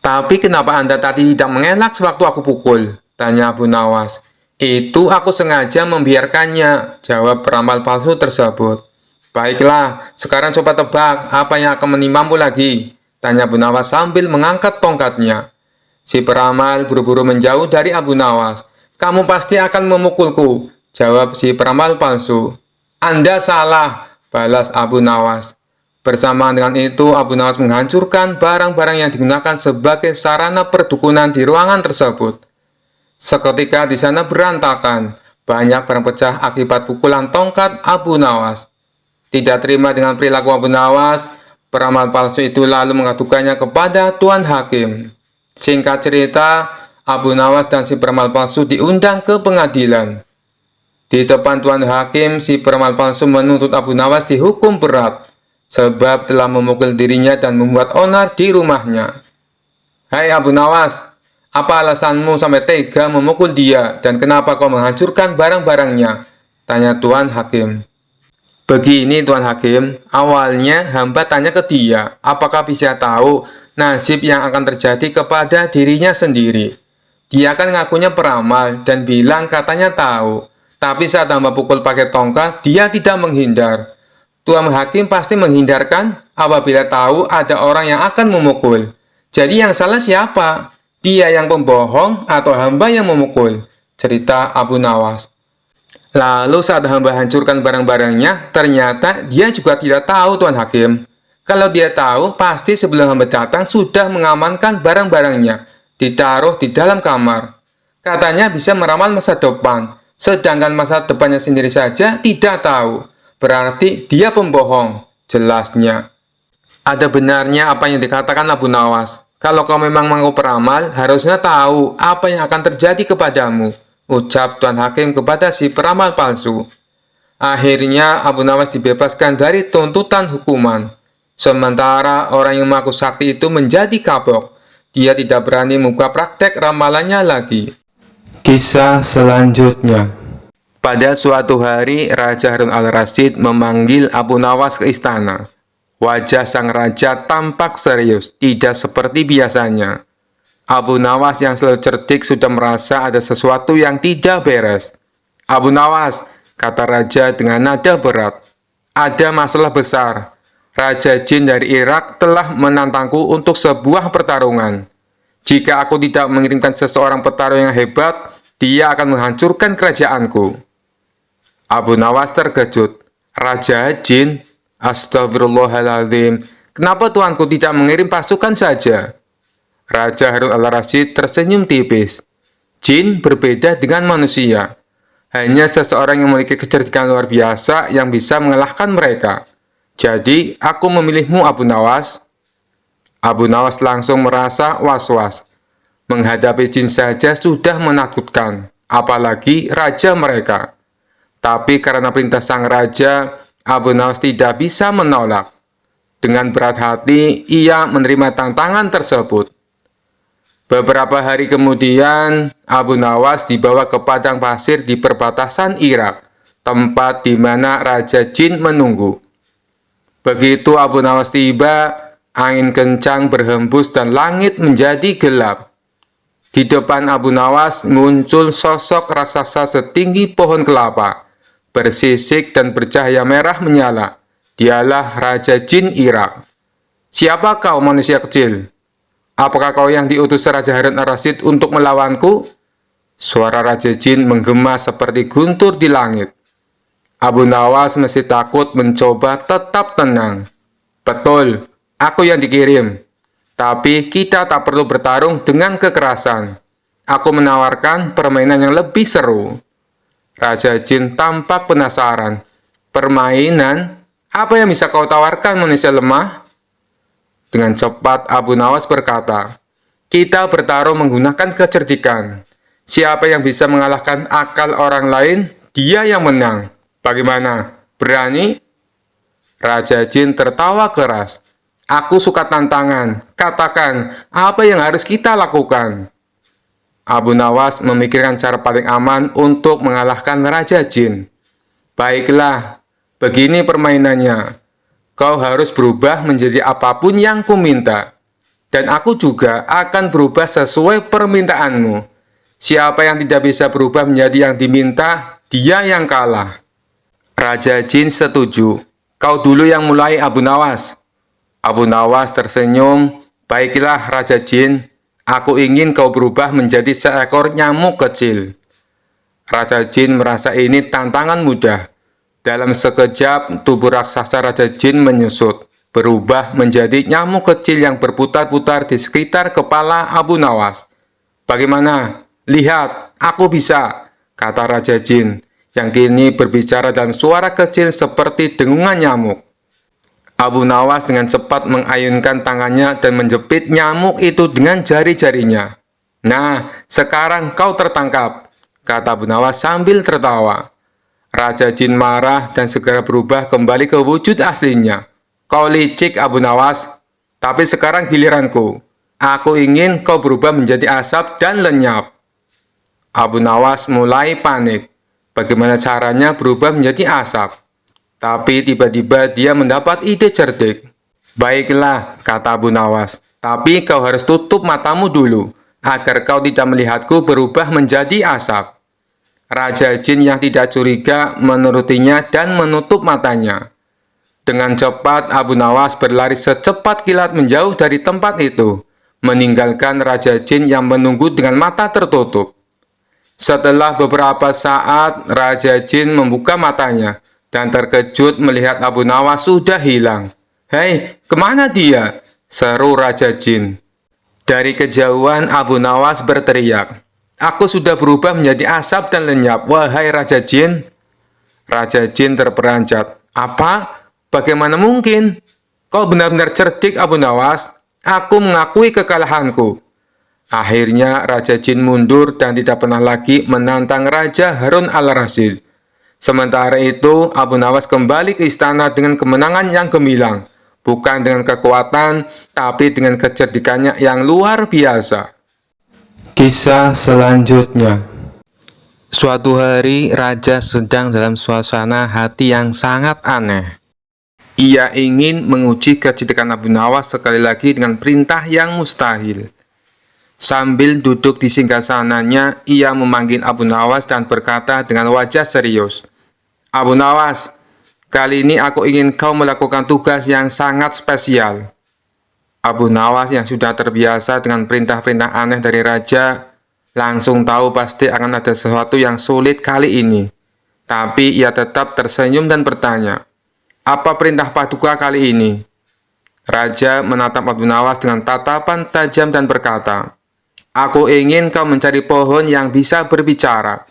Tapi kenapa Anda tadi tidak mengelak sewaktu aku pukul? Tanya Abu Nawas. Itu aku sengaja membiarkannya, jawab peramal palsu tersebut. Baiklah, sekarang coba tebak apa yang akan menimpamu lagi, tanya Abu Nawas sambil mengangkat tongkatnya. Si peramal buru-buru menjauh dari Abu Nawas. Kamu pasti akan memukulku, jawab si peramal palsu. Anda salah, balas Abu Nawas. Bersamaan dengan itu, Abu Nawas menghancurkan barang-barang yang digunakan sebagai sarana perdukunan di ruangan tersebut. Seketika di sana berantakan, banyak barang pecah akibat pukulan tongkat Abu Nawas. Tidak terima dengan perilaku Abu Nawas, peramal palsu itu lalu mengadukannya kepada Tuan Hakim. Singkat cerita, Abu Nawas dan si peramal palsu diundang ke pengadilan. Di depan Tuan Hakim, si peramal palsu menuntut Abu Nawas dihukum berat, sebab telah memukul dirinya dan membuat onar di rumahnya. Hai Abu Nawas, apa alasanmu sampai tega memukul dia dan kenapa kau menghancurkan barang-barangnya? Tanya Tuan Hakim. Begini Tuan Hakim, awalnya hamba tanya ke dia, apakah bisa tahu nasib yang akan terjadi kepada dirinya sendiri. Dia kan ngakunya peramal dan bilang katanya tahu. Tapi saat hamba pukul pakai tongkat, dia tidak menghindar. Tuan Hakim pasti menghindarkan apabila tahu ada orang yang akan memukul. Jadi yang salah siapa? Dia yang pembohong atau hamba yang memukul? Cerita Abu Nawas. Lalu saat hamba hancurkan barang-barangnya, ternyata dia juga tidak tahu Tuan Hakim. Kalau dia tahu, pasti sebelum hamba datang sudah mengamankan barang-barangnya, ditaruh di dalam kamar. Katanya bisa meramal masa depan, sedangkan masa depannya sendiri saja tidak tahu. Berarti dia pembohong, jelasnya. Ada benarnya apa yang dikatakan Abu Nawas. Kalau kau memang mau peramal, harusnya tahu apa yang akan terjadi kepadamu, ucap Tuan Hakim kepada si peramal palsu. Akhirnya Abu Nawas dibebaskan dari tuntutan hukuman. Sementara orang yang mengaku sakti itu menjadi kapok. Dia tidak berani membuka praktek ramalannya lagi. Kisah selanjutnya. Pada suatu hari, Raja Harun al-Rasyid memanggil Abu Nawas ke istana. Wajah sang raja tampak serius, tidak seperti biasanya. Abu Nawas yang selalu cerdik sudah merasa ada sesuatu yang tidak beres. Abu Nawas, kata raja dengan nada berat, ada masalah besar. Raja Jin dari Irak telah menantangku untuk sebuah pertarungan. Jika aku tidak mengirimkan seseorang petarung yang hebat, dia akan menghancurkan kerajaanku. Abu Nawas terkejut. Raja Jin? Astagfirullahaladzim. Kenapa tuanku tidak mengirim pasukan saja? Raja Harun al-Rasyid tersenyum tipis. Jin berbeda dengan manusia. Hanya seseorang yang memiliki kecerdikan luar biasa yang bisa mengalahkan mereka. Jadi, aku memilihmu, Abu Nawas. Abu Nawas langsung merasa was-was. Menghadapi jin saja sudah menakutkan, apalagi raja mereka. Tapi karena perintah sang raja, Abu Nawas tidak bisa menolak. Dengan berat hati, ia menerima tantangan tersebut. Beberapa hari kemudian, Abu Nawas dibawa ke padang pasir di perbatasan Irak, tempat di mana Raja Jin menunggu. Begitu Abu Nawas tiba, angin kencang berhembus dan langit menjadi gelap. Di depan Abu Nawas muncul sosok raksasa setinggi pohon kelapa, bersisik dan bercahaya merah menyala. Dialah Raja Jin Irak. Siapa kau, manusia kecil? Apakah kau yang diutus Raja Harun al-Rasyid untuk melawanku? Suara Raja Jin menggema seperti guntur di langit. Abu Nawas masih takut mencoba tetap tenang. Betul, aku yang dikirim. Tapi kita tak perlu bertarung dengan kekerasan. Aku menawarkan permainan yang lebih seru. Raja Jin tampak penasaran. Permainan? Apa yang bisa kau tawarkan, manusia lemah? Dengan cepat Abu Nawas berkata, kita bertarung menggunakan kecerdikan. Siapa yang bisa mengalahkan akal orang lain, dia yang menang. Bagaimana? Berani? Raja Jin tertawa keras. Aku suka tantangan. Katakan, apa yang harus kita lakukan? Abu Nawas memikirkan cara paling aman untuk mengalahkan Raja Jin. Baiklah, begini permainannya. Kau harus berubah menjadi apapun yang kuminta. Dan aku juga akan berubah sesuai permintaanmu. Siapa yang tidak bisa berubah menjadi yang diminta, dia yang kalah. Raja Jin setuju. Kau dulu yang mulai, Abu Nawas. Abu Nawas tersenyum. Baiklah, Raja Jin. Aku ingin kau berubah menjadi seekor nyamuk kecil. Raja Jin merasa ini tantangan mudah. Dalam sekejap, tubuh raksasa Raja Jin menyusut, berubah menjadi nyamuk kecil yang berputar-putar di sekitar kepala Abu Nawas. Bagaimana? Lihat, aku bisa, kata Raja Jin, yang kini berbicara dalam suara kecil seperti dengungan nyamuk. Abu Nawas dengan cepat mengayunkan tangannya dan menjepit nyamuk itu dengan jari-jarinya. Nah, sekarang kau tertangkap, kata Abu Nawas sambil tertawa. Raja Jin marah dan segera berubah kembali ke wujud aslinya. Kau licik, Abu Nawas, tapi sekarang giliranku. Aku ingin kau berubah menjadi asap dan lenyap. Abu Nawas mulai panik. Bagaimana caranya berubah menjadi asap? Tapi tiba-tiba dia mendapat ide cerdik. Baiklah, kata Abu Nawas, tapi kau harus tutup matamu dulu, agar kau tidak melihatku berubah menjadi asap. Raja Jin yang tidak curiga menurutinya dan menutup matanya. Dengan cepat Abu Nawas berlari secepat kilat menjauh dari tempat itu, meninggalkan Raja Jin yang menunggu dengan mata tertutup. Setelah beberapa saat, Raja Jin membuka matanya dan terkejut melihat Abu Nawas sudah hilang. "Hei, kemana dia?" seru Raja Jin. Dari kejauhan Abu Nawas berteriak, "Aku sudah berubah menjadi asap dan lenyap, wahai Raja Jin." Raja Jin terperanjat. "Apa? Bagaimana mungkin? Kau benar-benar cerdik, Abu Nawas. Aku mengakui kekalahanku." Akhirnya Raja Jin mundur dan tidak pernah lagi menantang Raja Harun al-Rasyid. Sementara itu, Abu Nawas kembali ke istana dengan kemenangan yang gemilang. Bukan dengan kekuatan, tapi dengan kecerdikannya yang luar biasa. Kisah selanjutnya. Suatu hari, Raja sedang dalam suasana hati yang sangat aneh. Ia ingin menguji kecerdikan Abu Nawas sekali lagi dengan perintah yang mustahil. Sambil duduk di singgasananya, ia memanggil Abu Nawas dan berkata dengan wajah serius, "Abu Nawas, kali ini aku ingin kau melakukan tugas yang sangat spesial." Abu Nawas yang sudah terbiasa dengan perintah-perintah aneh dari Raja, langsung tahu pasti akan ada sesuatu yang sulit kali ini. Tapi ia tetap tersenyum dan bertanya, "Apa perintah Paduka kali ini?" Raja menatap Abu Nawas dengan tatapan tajam dan berkata, "Aku ingin kau mencari pohon yang bisa berbicara.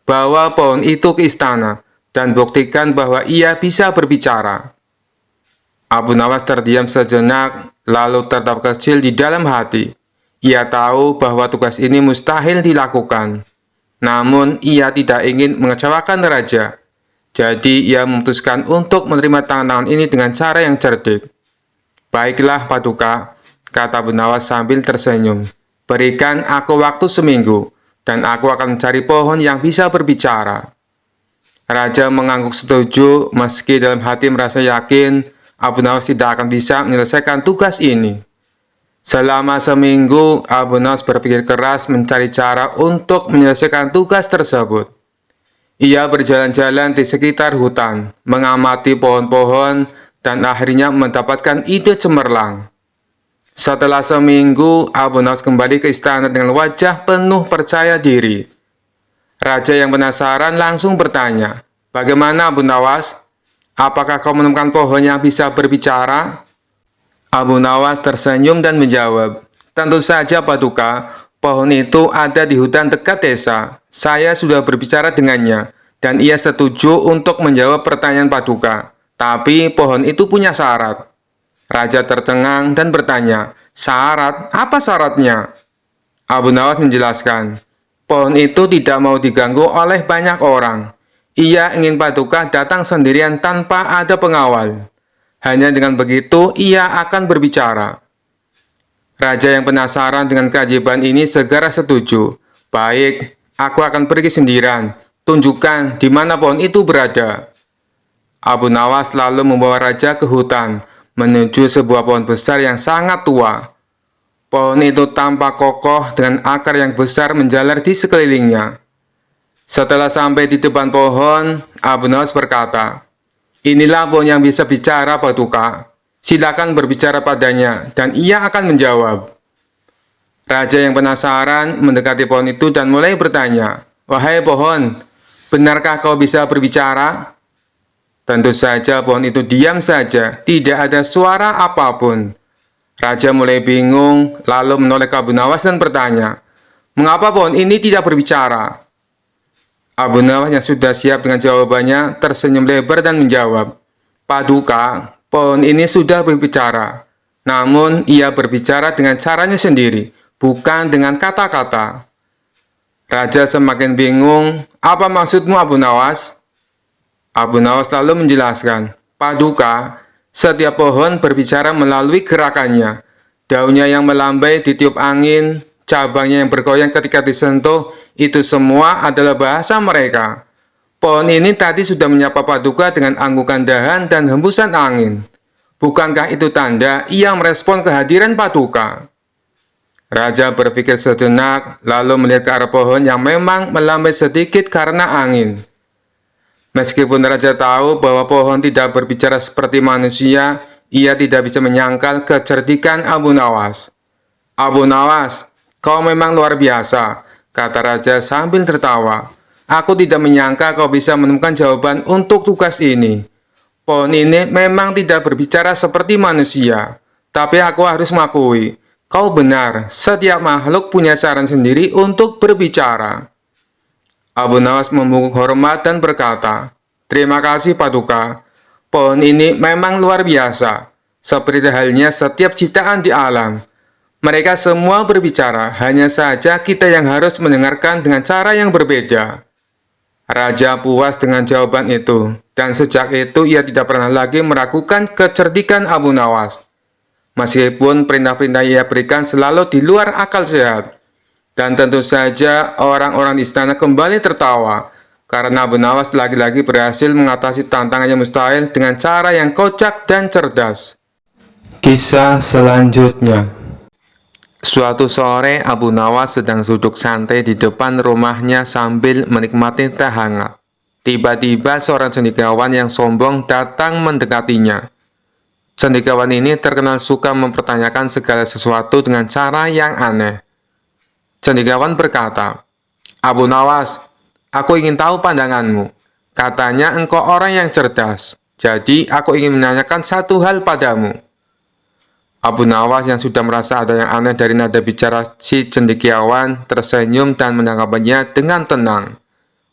Bawa pohon itu ke istana dan buktikan bahwa ia bisa berbicara." Abu Nawas terdiam sejenak, lalu tertawa kecil di dalam hati. Ia tahu bahwa tugas ini mustahil dilakukan. Namun, ia tidak ingin mengecewakan Raja. Jadi, ia memutuskan untuk menerima tantangan ini dengan cara yang cerdik. "Baiklah, Paduka," kata Abu Nawas sambil tersenyum. "Berikan aku waktu seminggu, dan aku akan mencari pohon yang bisa berbicara." Raja mengangguk setuju, meski dalam hati merasa yakin Abu Nawas tidak akan bisa menyelesaikan tugas ini. Selama seminggu, Abu Nawas berpikir keras mencari cara untuk menyelesaikan tugas tersebut. Ia berjalan-jalan di sekitar hutan, mengamati pohon-pohon, dan akhirnya mendapatkan ide cemerlang. Setelah seminggu, Abu Nawas kembali ke istana dengan wajah penuh percaya diri. Raja yang penasaran langsung bertanya, "Bagaimana, Abu Nawas? Apakah kau menemukan pohon yang bisa berbicara?" Abu Nawas tersenyum dan menjawab, "Tentu saja, Paduka. Pohon itu ada di hutan dekat desa. Saya sudah berbicara dengannya, dan ia setuju untuk menjawab pertanyaan Paduka. Tapi pohon itu punya syarat." Raja tercengang dan bertanya, "Syarat? Apa syaratnya?" Abu Nawas menjelaskan, "Pohon itu tidak mau diganggu oleh banyak orang. Ia ingin Paduka datang sendirian tanpa ada pengawal. Hanya dengan begitu ia akan berbicara." Raja yang penasaran dengan keajaiban ini segera setuju. "Baik, aku akan pergi sendirian. Tunjukkan di mana pohon itu berada." Abu Nawas lalu membawa Raja ke hutan, menuju sebuah pohon besar yang sangat tua. Pohon itu tampak kokoh dengan akar yang besar menjalar di sekelilingnya. Setelah sampai di depan pohon, Abu Nawas berkata, "Inilah pohon yang bisa bicara, Paduka. Silakan berbicara padanya, dan ia akan menjawab." Raja yang penasaran mendekati pohon itu dan mulai bertanya, "Wahai pohon, benarkah kau bisa berbicara?" Tentu saja pohon itu diam saja, tidak ada suara apapun. Raja mulai bingung, lalu menoleh ke Abu Nawas dan bertanya, "Mengapa pohon ini tidak berbicara?" Abu Nawas yang sudah siap dengan jawabannya tersenyum lebar dan menjawab, "Paduka, pohon ini sudah berbicara. Namun ia berbicara dengan caranya sendiri, bukan dengan kata-kata." Raja semakin bingung, "Apa maksudmu, Abu Nawas?" Abu Nawas lalu menjelaskan, "Paduka, setiap pohon berbicara melalui gerakannya. Daunnya yang melambai ditiup angin, cabangnya yang bergoyang ketika disentuh, itu semua adalah bahasa mereka. Pohon ini tadi sudah menyapa Paduka dengan anggukan dahan dan hembusan angin. Bukankah itu tanda ia merespon kehadiran Paduka?" Raja berpikir sejenak, lalu melihat ke arah pohon yang memang melambai sedikit karena angin. Meskipun Raja tahu bahwa pohon tidak berbicara seperti manusia, ia tidak bisa menyangkal kecerdikan Abu Nawas. "Abu Nawas, kau memang luar biasa," kata Raja sambil tertawa. "Aku tidak menyangka kau bisa menemukan jawaban untuk tugas ini. Pohon ini memang tidak berbicara seperti manusia, tapi aku harus mengakui, kau benar, setiap makhluk punya cara sendiri untuk berbicara. Abu Nawas membungkuk hormat dan berkata, "Terima kasih Paduka, pohon ini memang luar biasa, seperti halnya setiap ciptaan di alam. Mereka semua berbicara, hanya saja kita yang harus mendengarkan dengan cara yang berbeda." Raja puas dengan jawaban itu, dan sejak itu ia tidak pernah lagi meragukan kecerdikan Abu Nawas. Meskipun perintah-perintah ia berikan selalu di luar akal sehat. Dan tentu saja orang-orang di istana kembali tertawa, karena Abu Nawas lagi-lagi berhasil mengatasi tantangan yang mustahil dengan cara yang kocak dan cerdas. Kisah selanjutnya. Suatu sore, Abu Nawas sedang duduk santai di depan rumahnya sambil menikmati teh hangat. Tiba-tiba seorang cendekiawan yang sombong datang mendekatinya. Cendekiawan ini terkenal suka mempertanyakan segala sesuatu dengan cara yang aneh. Cendekiawan berkata, "Abu Nawas, aku ingin tahu pandanganmu. Katanya engkau orang yang cerdas, jadi aku ingin menanyakan satu hal padamu." Abu Nawas yang sudah merasa ada yang aneh dari nada bicara si cendekiawan tersenyum dan menanggapinya dengan tenang.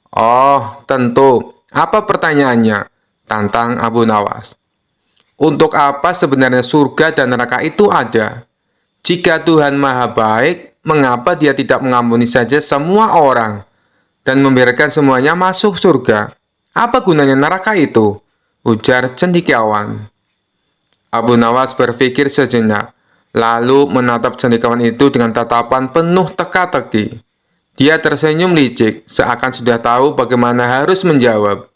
"Oh, tentu. Apa pertanyaannya?" tantang Abu Nawas. "Untuk apa sebenarnya surga dan neraka itu ada? Jika Tuhan Maha Baik, mengapa Dia tidak mengampuni saja semua orang dan membiarkan semuanya masuk surga? Apa gunanya neraka itu?" ujar cendekiawan. Abu Nawas berpikir sejenak, lalu menatap cendekiawan itu dengan tatapan penuh teka-teki. Dia tersenyum licik, seakan sudah tahu bagaimana harus menjawab.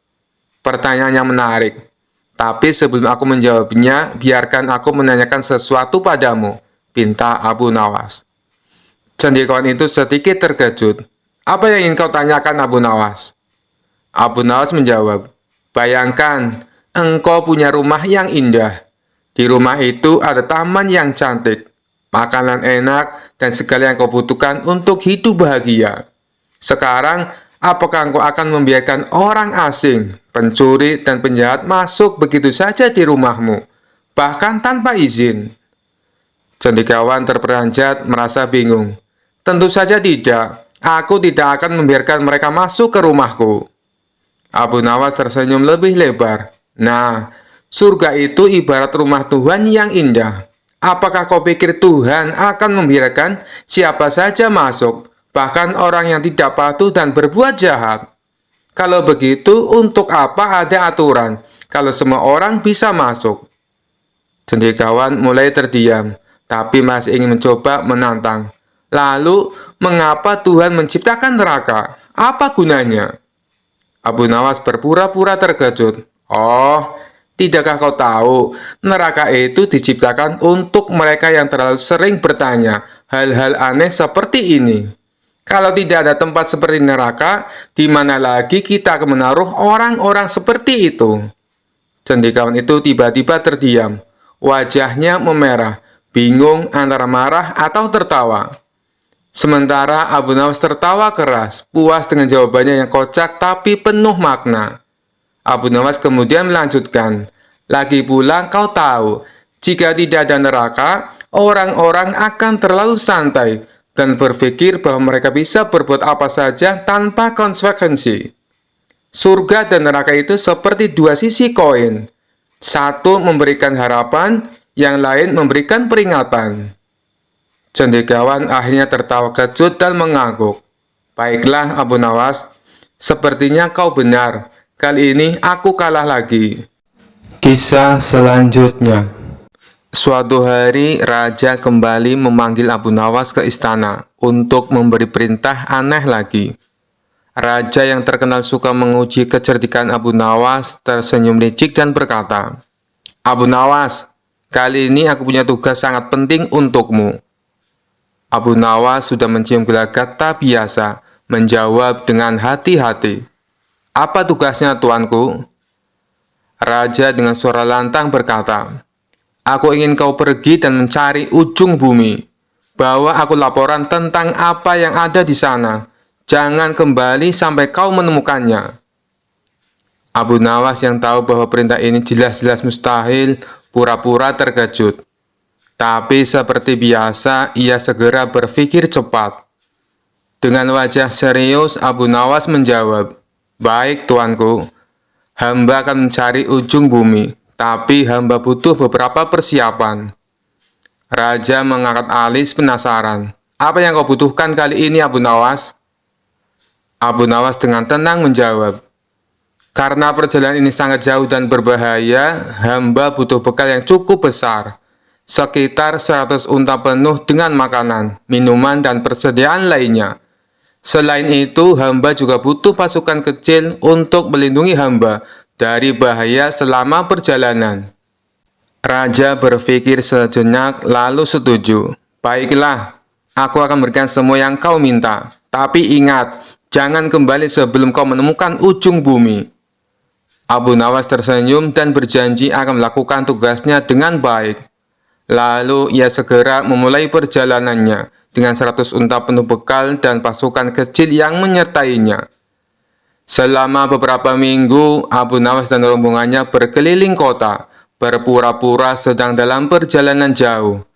"Pertanyaan yang menarik, tapi sebelum aku menjawabnya, biarkan aku menanyakan sesuatu padamu," pinta Abu Nawas. Cendekiawan itu sedikit terkejut. "Apa yang ingin kau tanyakan, Abu Nawas?" Abu Nawas menjawab, "Bayangkan, engkau punya rumah yang indah. Di rumah itu ada taman yang cantik, makanan enak, dan segala yang kau butuhkan untuk hidup bahagia. Sekarang, apakah engkau akan membiarkan orang asing, pencuri, dan penjahat masuk begitu saja di rumahmu, bahkan tanpa izin?" Cendekiawan terperanjat merasa bingung. "Tentu saja tidak. Aku tidak akan membiarkan mereka masuk ke rumahku." Abu Nawas tersenyum lebih lebar. "Nah, surga itu ibarat rumah Tuhan yang indah. Apakah kau pikir Tuhan akan membiarkan siapa saja masuk, bahkan orang yang tidak patuh dan berbuat jahat? Kalau begitu, untuk apa ada aturan kalau semua orang bisa masuk?" Cendekiawan mulai terdiam, tapi masih ingin mencoba menantang. "Lalu, mengapa Tuhan menciptakan neraka? Apa gunanya?" Abu Nawas berpura-pura terkejut. "Oh, tidakkah kau tahu, neraka itu diciptakan untuk mereka yang terlalu sering bertanya hal-hal aneh seperti ini. Kalau tidak ada tempat seperti neraka, di mana lagi kita akan menaruh orang-orang seperti itu?" Cendekiawan itu tiba-tiba terdiam. Wajahnya memerah, bingung antara marah atau tertawa. Sementara Abu Nawas tertawa keras, puas dengan jawabannya yang kocak tapi penuh makna. Abu Nawas kemudian melanjutkan, "Lagi pula kau tahu, jika tidak ada neraka, orang-orang akan terlalu santai dan berpikir bahwa mereka bisa berbuat apa saja tanpa konsekuensi. Surga dan neraka itu seperti dua sisi koin. Satu memberikan harapan, yang lain memberikan peringatan." Cendekiawan akhirnya tertawa kecut dan mengangguk. "Baiklah, Abu Nawas, sepertinya kau benar. Kali ini aku kalah lagi." Kisah selanjutnya. Suatu hari, raja kembali memanggil Abu Nawas ke istana untuk memberi perintah aneh lagi. Raja yang terkenal suka menguji kecerdikan Abu Nawas tersenyum licik dan berkata, "Abu Nawas, kali ini aku punya tugas sangat penting untukmu." Abu Nawas sudah mencium gelagat tak biasa, menjawab dengan hati-hati, "Apa tugasnya, tuanku?" Raja dengan suara lantang berkata, "Aku ingin kau pergi dan mencari ujung bumi. Bawa aku laporan tentang apa yang ada di sana. Jangan kembali sampai kau menemukannya." Abu Nawas yang tahu bahwa perintah ini jelas-jelas mustahil, pura-pura terkejut. Tapi seperti biasa, ia segera berpikir cepat. Dengan wajah serius, Abu Nawas menjawab, "Baik, tuanku. Hamba akan mencari ujung bumi, tapi hamba butuh beberapa persiapan." Raja mengangkat alis penasaran. "Apa yang kau butuhkan kali ini, Abu Nawas?" Abu Nawas dengan tenang menjawab, "Karena perjalanan ini sangat jauh dan berbahaya, hamba butuh bekal yang cukup besar. Sekitar 100 unta penuh dengan makanan, minuman, dan persediaan lainnya. Selain itu, hamba juga butuh pasukan kecil untuk melindungi hamba dari bahaya selama perjalanan." Raja berpikir sejenak lalu setuju. "Baiklah, aku akan berikan semua yang kau minta. Tapi ingat, jangan kembali sebelum kau menemukan ujung bumi." Abu Nawas tersenyum dan berjanji akan melakukan tugasnya dengan baik. Lalu ia segera memulai perjalanannya dengan 100 unta penuh bekal dan pasukan kecil yang menyertainya. Selama beberapa minggu, Abu Nawas dan rombongannya berkeliling kota, berpura-pura sedang dalam perjalanan jauh.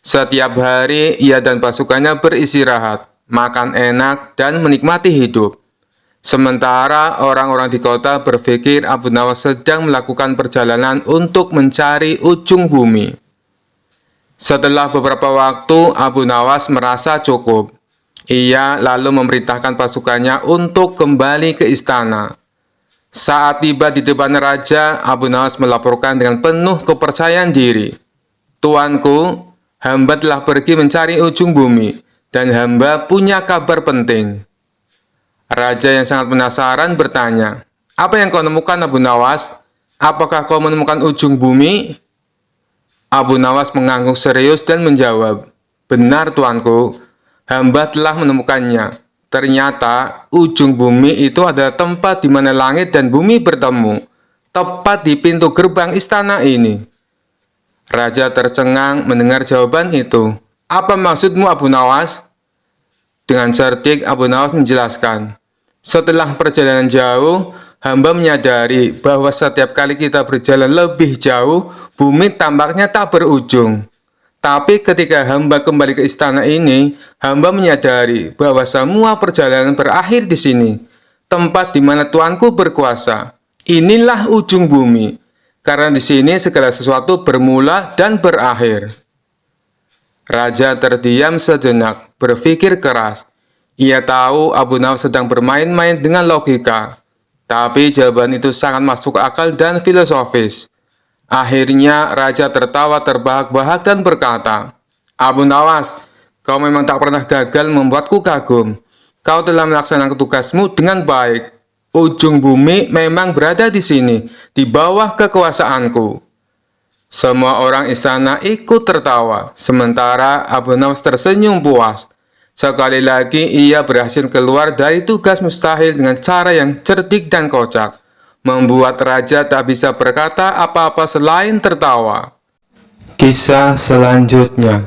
Setiap hari, ia dan pasukannya beristirahat, makan enak, dan menikmati hidup. Sementara orang-orang di kota berpikir Abu Nawas sedang melakukan perjalanan untuk mencari ujung bumi. Setelah beberapa waktu, Abu Nawas merasa cukup. Ia lalu memerintahkan pasukannya untuk kembali ke istana. Saat tiba di depan raja, Abu Nawas melaporkan dengan penuh kepercayaan diri, "Tuanku, hamba telah pergi mencari ujung bumi, dan hamba punya kabar penting." Raja yang sangat penasaran bertanya, "Apa yang kau temukan, Abu Nawas? Apakah kau menemukan ujung bumi?" Abu Nawas mengangguk serius dan menjawab, "Benar, tuanku, hamba telah menemukannya. Ternyata ujung bumi itu adalah tempat di mana langit dan bumi bertemu, tepat di pintu gerbang istana ini." Raja tercengang mendengar jawaban itu. "Apa maksudmu, Abu Nawas?" Dengan cerdik, Abu Nawas menjelaskan, "Setelah perjalanan jauh, hamba menyadari bahwa setiap kali kita berjalan lebih jauh, bumi tampaknya tak berujung. Tapi ketika hamba kembali ke istana ini, hamba menyadari bahwa semua perjalanan berakhir di sini, tempat di mana Tuanku berkuasa. Inilah ujung bumi, karena di sini segala sesuatu bermula dan berakhir." Raja terdiam sejenak, berpikir keras. Ia tahu Abu Nawas sedang bermain-main dengan logika, tapi jawaban itu sangat masuk akal dan filosofis. Akhirnya, Raja tertawa terbahak-bahak dan berkata, "Abu Nawas, kau memang tak pernah gagal membuatku kagum. Kau telah melaksanakan tugasmu dengan baik. Ujung bumi memang berada di sini, di bawah kekuasaanku." Semua orang istana ikut tertawa, sementara Abu Nawas tersenyum puas. Sekali lagi ia berhasil keluar dari tugas mustahil dengan cara yang cerdik dan kocak, membuat raja tak bisa berkata apa-apa selain tertawa. Kisah selanjutnya.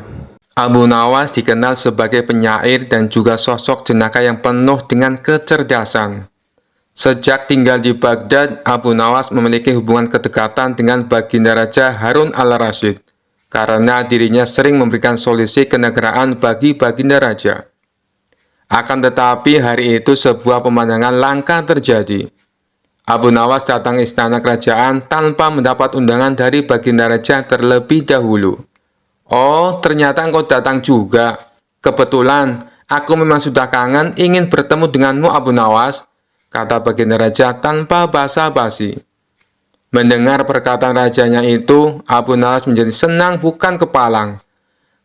Abu Nawas dikenal sebagai penyair dan juga sosok jenaka yang penuh dengan kecerdasan. Sejak tinggal di Baghdad, Abu Nawas memiliki hubungan kedekatan dengan Baginda Raja Harun al-Rasyid, karena dirinya sering memberikan solusi kenegaraan bagi Baginda Raja. Akan tetapi hari itu sebuah pemandangan langka terjadi. Abu Nawas datang istana kerajaan tanpa mendapat undangan dari Baginda Raja terlebih dahulu. "Oh, ternyata engkau datang juga. Kebetulan, aku memang sudah kangen ingin bertemu denganmu, Abu Nawas," kata Baginda Raja tanpa basa-basi. Mendengar perkataan rajanya itu, Abu Nawas menjadi senang bukan kepalang,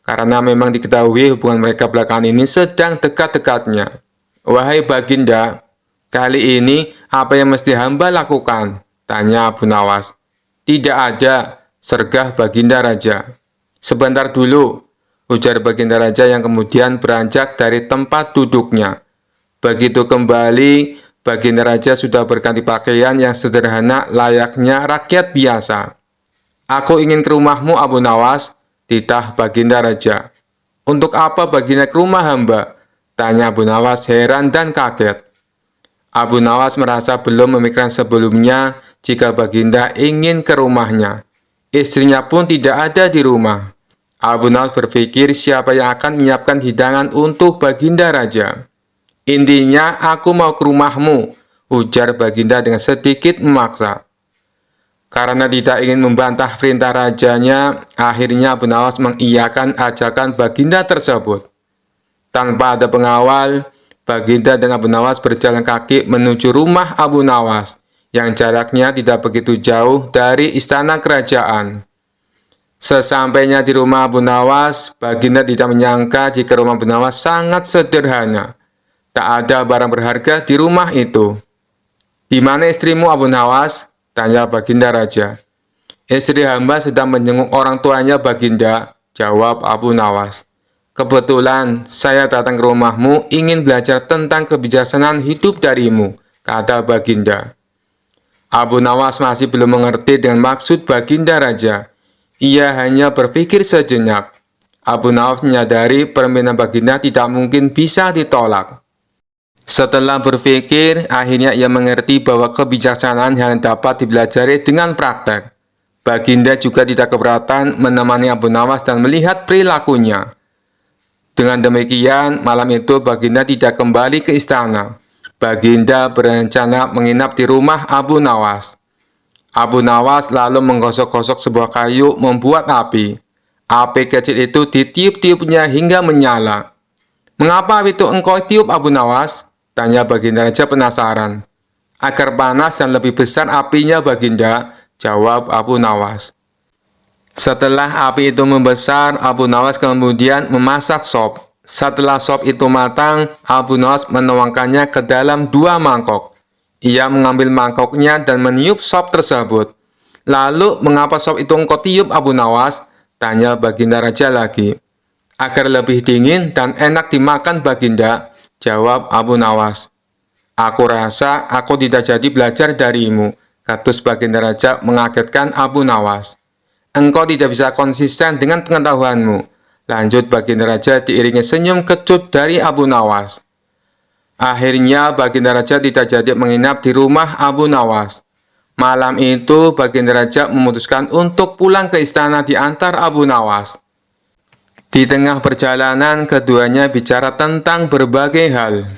karena memang diketahui hubungan mereka belakangan ini sedang dekat-dekatnya. "Wahai Baginda, kali ini apa yang mesti hamba lakukan?" tanya Abu Nawas. "Tidak ada," sergah Baginda Raja. "Sebentar dulu," ujar Baginda Raja yang kemudian beranjak dari tempat duduknya. Begitu kembali, Baginda Raja sudah berganti pakaian yang sederhana layaknya rakyat biasa. "Aku ingin ke rumahmu, Abu Nawas," titah Baginda Raja. "Untuk apa Baginda ke rumah hamba?" tanya Abu Nawas heran dan kaget. Abu Nawas merasa belum memikirkan sebelumnya jika Baginda ingin ke rumahnya. Istrinya pun tidak ada di rumah. Abu Nawas berpikir siapa yang akan menyiapkan hidangan untuk Baginda Raja. Intinya, aku mau ke rumahmu, ujar Baginda dengan sedikit memaksa. Karena tidak ingin membantah perintah rajanya, akhirnya Abu Nawas mengiyakan ajakan Baginda tersebut. Tanpa ada pengawal, Baginda dan Abu Nawas berjalan kaki menuju rumah Abu Nawas, yang jaraknya tidak begitu jauh dari istana kerajaan. Sesampainya di rumah Abu Nawas, Baginda tidak menyangka jika rumah Abu Nawas sangat sederhana. Tak ada barang berharga di rumah itu. "Di mana istrimu, Abu Nawas?" tanya Baginda Raja. "Istri hamba sedang menjenguk orang tuanya, Baginda," jawab Abu Nawas. "Kebetulan saya datang ke rumahmu ingin belajar tentang kebijaksanaan hidup darimu," kata Baginda. Abu Nawas masih belum mengerti dengan maksud Baginda Raja. Ia hanya berpikir sejenak. Abu Nawas menyadari permintaan Baginda tidak mungkin bisa ditolak. Setelah berpikir, akhirnya ia mengerti bahwa kebijaksanaan yang dapat dipelajari dengan praktek. Baginda juga tidak keberatan menemani Abu Nawas dan melihat perilakunya. Dengan demikian, malam itu Baginda tidak kembali ke istana. Baginda berencana menginap di rumah Abu Nawas. Abu Nawas lalu menggosok-gosok sebuah kayu membuat api. Api kecil itu ditiup-tiupnya hingga menyala. "Mengapa api itu engkau tiup, Abu Nawas?" tanya Baginda Raja penasaran. "Agar panas dan lebih besar apinya, Baginda," jawab Abu Nawas. Setelah api itu membesar, Abu Nawas kemudian memasak sop. Setelah sop itu matang, Abu Nawas menuangkannya ke dalam 2 mangkok. Ia mengambil mangkoknya dan meniup sop tersebut. "Lalu, mengapa sop itu engkau tiup, Abu Nawas?" tanya Baginda Raja lagi. "Agar lebih dingin dan enak dimakan, Baginda," jawab Abu Nawas. "Aku rasa aku tidak jadi belajar darimu," katus Baginda Raja mengagetkan Abu Nawas. "Engkau tidak bisa konsisten dengan pengetahuanmu," lanjut Baginda Raja diiringi senyum kecut dari Abu Nawas. Akhirnya Baginda Raja tidak jadi menginap di rumah Abu Nawas. Malam itu Baginda Raja memutuskan untuk pulang ke istana diantar Abu Nawas. Di tengah perjalanan, keduanya bicara tentang berbagai hal.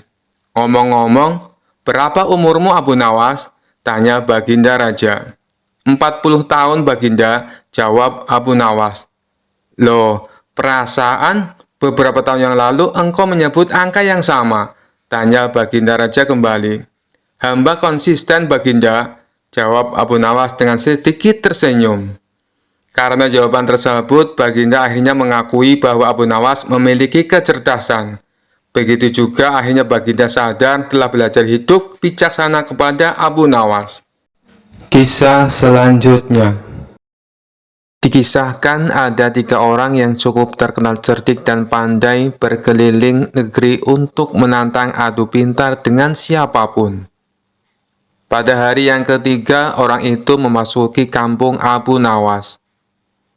"Ngomong-ngomong, berapa umurmu, Abu Nawas?" tanya Baginda Raja. 40 tahun, Baginda," jawab Abu Nawas. "Loh, perasaan beberapa tahun yang lalu engkau menyebut angka yang sama," tanya Baginda Raja kembali. "Hamba konsisten, Baginda," jawab Abu Nawas dengan sedikit tersenyum. Karena jawaban tersebut, Baginda akhirnya mengakui bahwa Abu Nawas memiliki kecerdasan. Begitu juga akhirnya Baginda sadar telah belajar hidup bijaksana kepada Abu Nawas. Kisah selanjutnya. Dikisahkan ada 3 orang yang cukup terkenal cerdik dan pandai berkeliling negeri untuk menantang adu pintar dengan siapapun. Pada hari yang ketiga, orang itu memasuki kampung Abu Nawas.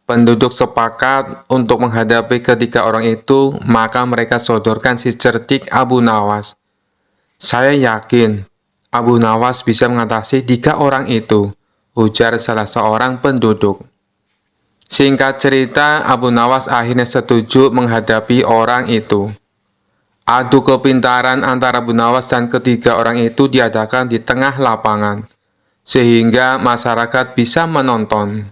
Penduduk sepakat untuk menghadapi ketiga orang itu, maka mereka sodorkan si cerdik Abu Nawas. "Saya yakin Abu Nawas bisa mengatasi 3 orang itu," ujar salah seorang penduduk. Singkat cerita, Abu Nawas akhirnya setuju menghadapi orang itu. Adu kepintaran antara Abu Nawas dan ketiga orang itu diadakan di tengah lapangan, sehingga masyarakat bisa menonton.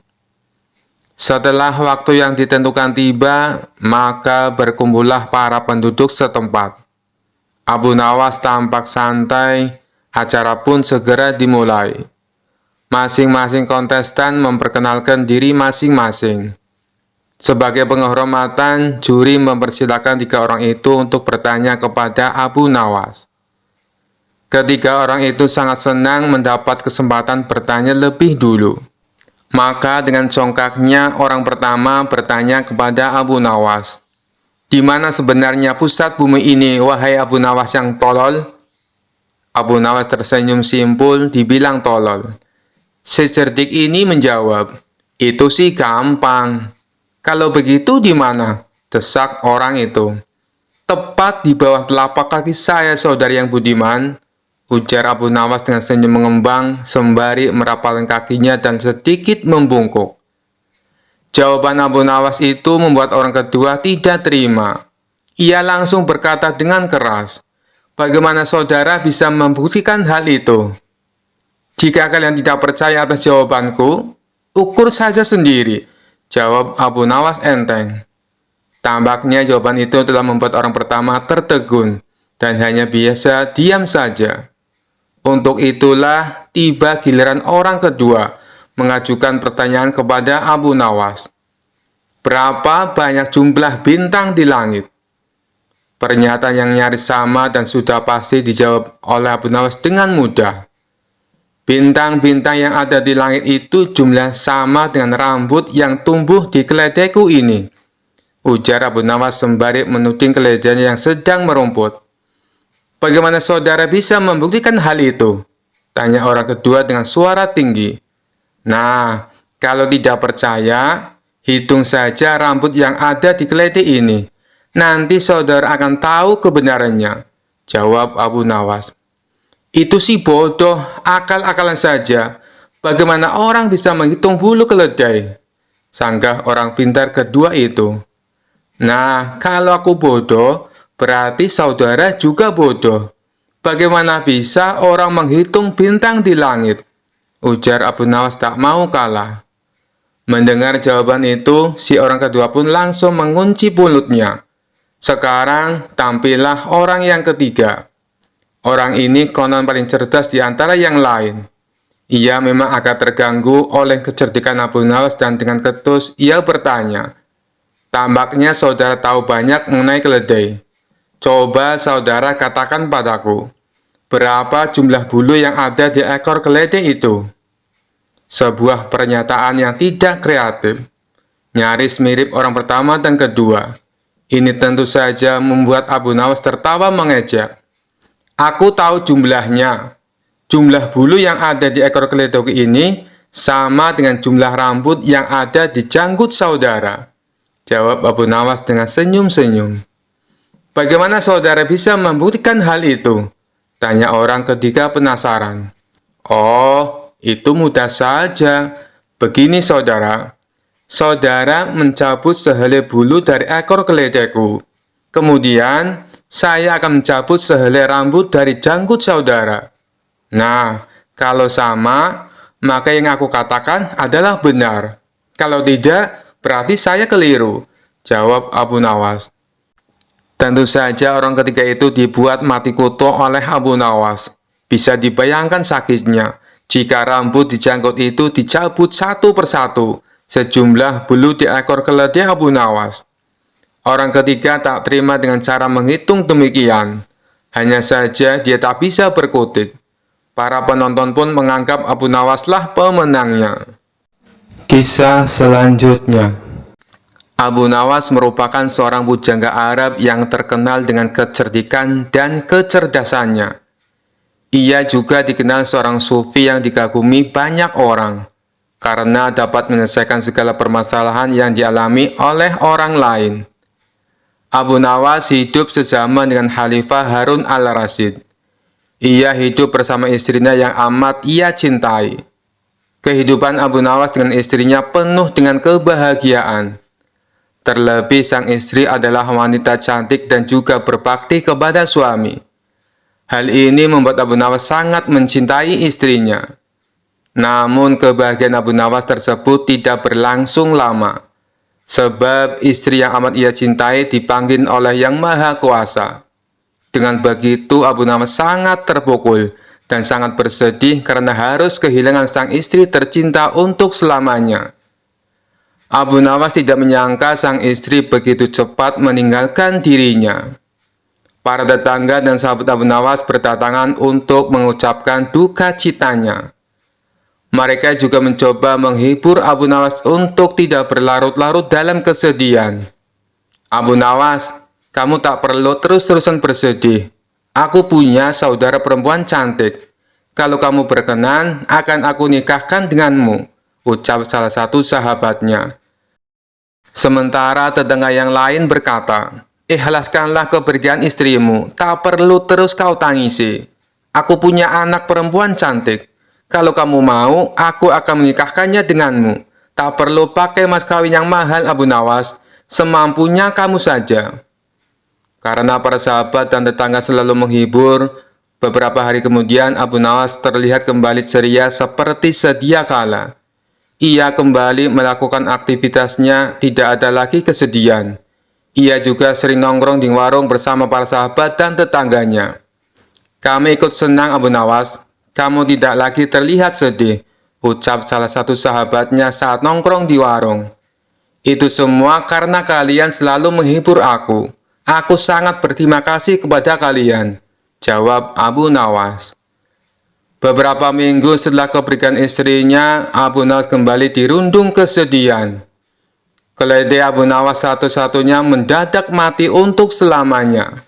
Setelah waktu yang ditentukan tiba, maka berkumpullah para penduduk setempat. Abu Nawas tampak santai, acara pun segera dimulai. Masing-masing kontestan memperkenalkan diri masing-masing. Sebagai penghormatan, juri mempersilahkan 3 orang itu untuk bertanya kepada Abu Nawas. Ketiga orang itu sangat senang mendapat kesempatan bertanya lebih dulu. Maka dengan congkaknya orang pertama bertanya kepada Abu Nawas, "Di mana sebenarnya pusat bumi ini, wahai Abu Nawas yang tolol?" Abu Nawas tersenyum simpul, dibilang tolol. Si cerdik ini menjawab, "Itu sih gampang." "Kalau begitu di mana?" desak orang itu. "Tepat di bawah telapak kaki saya, saudari yang budiman," ujar Abu Nawas dengan senyum mengembang sembari merapalkan kakinya dan sedikit membungkuk. Jawaban Abu Nawas itu membuat orang kedua tidak terima. Ia langsung berkata dengan keras, "Bagaimana saudara bisa membuktikan hal itu? Jika kalian tidak percaya atas jawabanku, ukur saja sendiri," jawab Abu Nawas enteng. Tampaknya jawaban itu telah membuat orang pertama tertegun dan hanya biasa diam saja. Untuk itulah tiba giliran orang kedua mengajukan pertanyaan kepada Abu Nawas. "Berapa banyak jumlah bintang di langit?" Pernyataan yang nyaris sama dan sudah pasti dijawab oleh Abu Nawas dengan mudah. "Bintang-bintang yang ada di langit itu jumlah sama dengan rambut yang tumbuh di keledaiku ini," ujar Abu Nawas sembari menuding keledainya yang sedang merumput. "Bagaimana saudara bisa membuktikan hal itu?" tanya orang kedua dengan suara tinggi. "Nah, kalau tidak percaya, hitung saja rambut yang ada di keledai ini. Nanti saudara akan tahu kebenarannya," jawab Abu Nawas. "Itu sih bodoh, akal-akalan saja. Bagaimana orang bisa menghitung bulu keledai?" sanggah orang pintar kedua itu. "Nah, kalau aku bodoh, berarti saudara juga bodoh. Bagaimana bisa orang menghitung bintang di langit?" ujar Abu Nawas tak mau kalah. Mendengar jawaban itu, si orang kedua pun langsung mengunci mulutnya. Sekarang tampillah orang yang ketiga. Orang ini konon paling cerdas di antara yang lain. Ia memang agak terganggu oleh kecerdikan Abu Nawas dan dengan ketus ia bertanya, "Tampaknya saudara tahu banyak mengenai keledai. Coba saudara katakan padaku, berapa jumlah bulu yang ada di ekor keledai itu?" Sebuah pernyataan yang tidak kreatif, nyaris mirip orang pertama dan kedua. Ini tentu saja membuat Abu Nawas tertawa mengejek. "Aku tahu jumlahnya. Jumlah bulu yang ada di ekor keledai ini sama dengan jumlah rambut yang ada di janggut saudara," jawab Abu Nawas dengan senyum-senyum. "Bagaimana saudara bisa membuktikan hal itu?" tanya orang ketiga penasaran. "Oh, itu mudah saja. Begini saudara. Saudara mencabut sehelai bulu dari ekor keledaiku. Kemudian, saya akan mencabut sehelai rambut dari janggut saudara. Nah, kalau sama, maka yang aku katakan adalah benar. Kalau tidak, berarti saya keliru," jawab Abu Nawas. Tentu saja orang ketiga itu dibuat mati kutu oleh Abu Nawas. Bisa dibayangkan sakitnya jika rambut di janggut itu dicabut satu persatu, sejumlah bulu di ekor keledai Abu Nawas. Orang ketiga tak terima dengan cara menghitung demikian. Hanya saja dia tak bisa berkutik. Para penonton pun menganggap Abu Nawaslah pemenangnya. Kisah selanjutnya. Abu Nawas merupakan seorang pujangga Arab yang terkenal dengan kecerdikan dan kecerdasannya. Ia juga dikenal seorang sufi yang dikagumi banyak orang, karena dapat menyelesaikan segala permasalahan yang dialami oleh orang lain. Abu Nawas hidup sezaman dengan Khalifah Harun al-Rasyid. Ia hidup bersama istrinya yang amat ia cintai. Kehidupan Abu Nawas dengan istrinya penuh dengan kebahagiaan. Terlebih sang istri adalah wanita cantik dan juga berbakti kepada suami. Hal ini membuat Abu Nawas sangat mencintai istrinya. Namun kebahagiaan Abu Nawas tersebut tidak berlangsung lama. Sebab istri yang amat ia cintai dipanggil oleh Yang Maha Kuasa. Dengan begitu Abu Nawas sangat terpukul dan sangat bersedih karena harus kehilangan sang istri tercinta untuk selamanya. Abu Nawas tidak menyangka sang istri begitu cepat meninggalkan dirinya. Para tetangga dan sahabat Abu Nawas berdatangan untuk mengucapkan duka citanya. Mereka juga mencoba menghibur Abu Nawas untuk tidak berlarut-larut dalam kesedihan. "Abu Nawas, kamu tak perlu terus-terusan bersedih. Aku punya saudara perempuan cantik. Kalau kamu berkenan, akan aku nikahkan denganmu," ucap salah satu sahabatnya. Sementara tetangga yang lain berkata, "Ikhlaskanlah kepergian istrimu, tak perlu terus kau tangisi. Aku punya anak perempuan cantik. Kalau kamu mau, aku akan menikahkannya denganmu. Tak perlu pakai mas kawin yang mahal, Abu Nawas. Semampunya kamu saja." Karena para sahabat dan tetangga selalu menghibur, beberapa hari kemudian Abu Nawas terlihat kembali ceria seperti sedia kala. Ia kembali melakukan aktivitasnya, tidak ada lagi kesedihan. Ia juga sering nongkrong di warung bersama para sahabat dan tetangganya. "Kami ikut senang, Abu Nawas. Kamu tidak lagi terlihat sedih," ucap salah satu sahabatnya saat nongkrong di warung. "Itu semua karena kalian selalu menghibur aku. Aku sangat berterima kasih kepada kalian," jawab Abu Nawas. Beberapa minggu setelah kepergian istrinya, Abu Nawas kembali dirundung kesedihan. Keledai Abu Nawas satu-satunya mendadak mati untuk selamanya.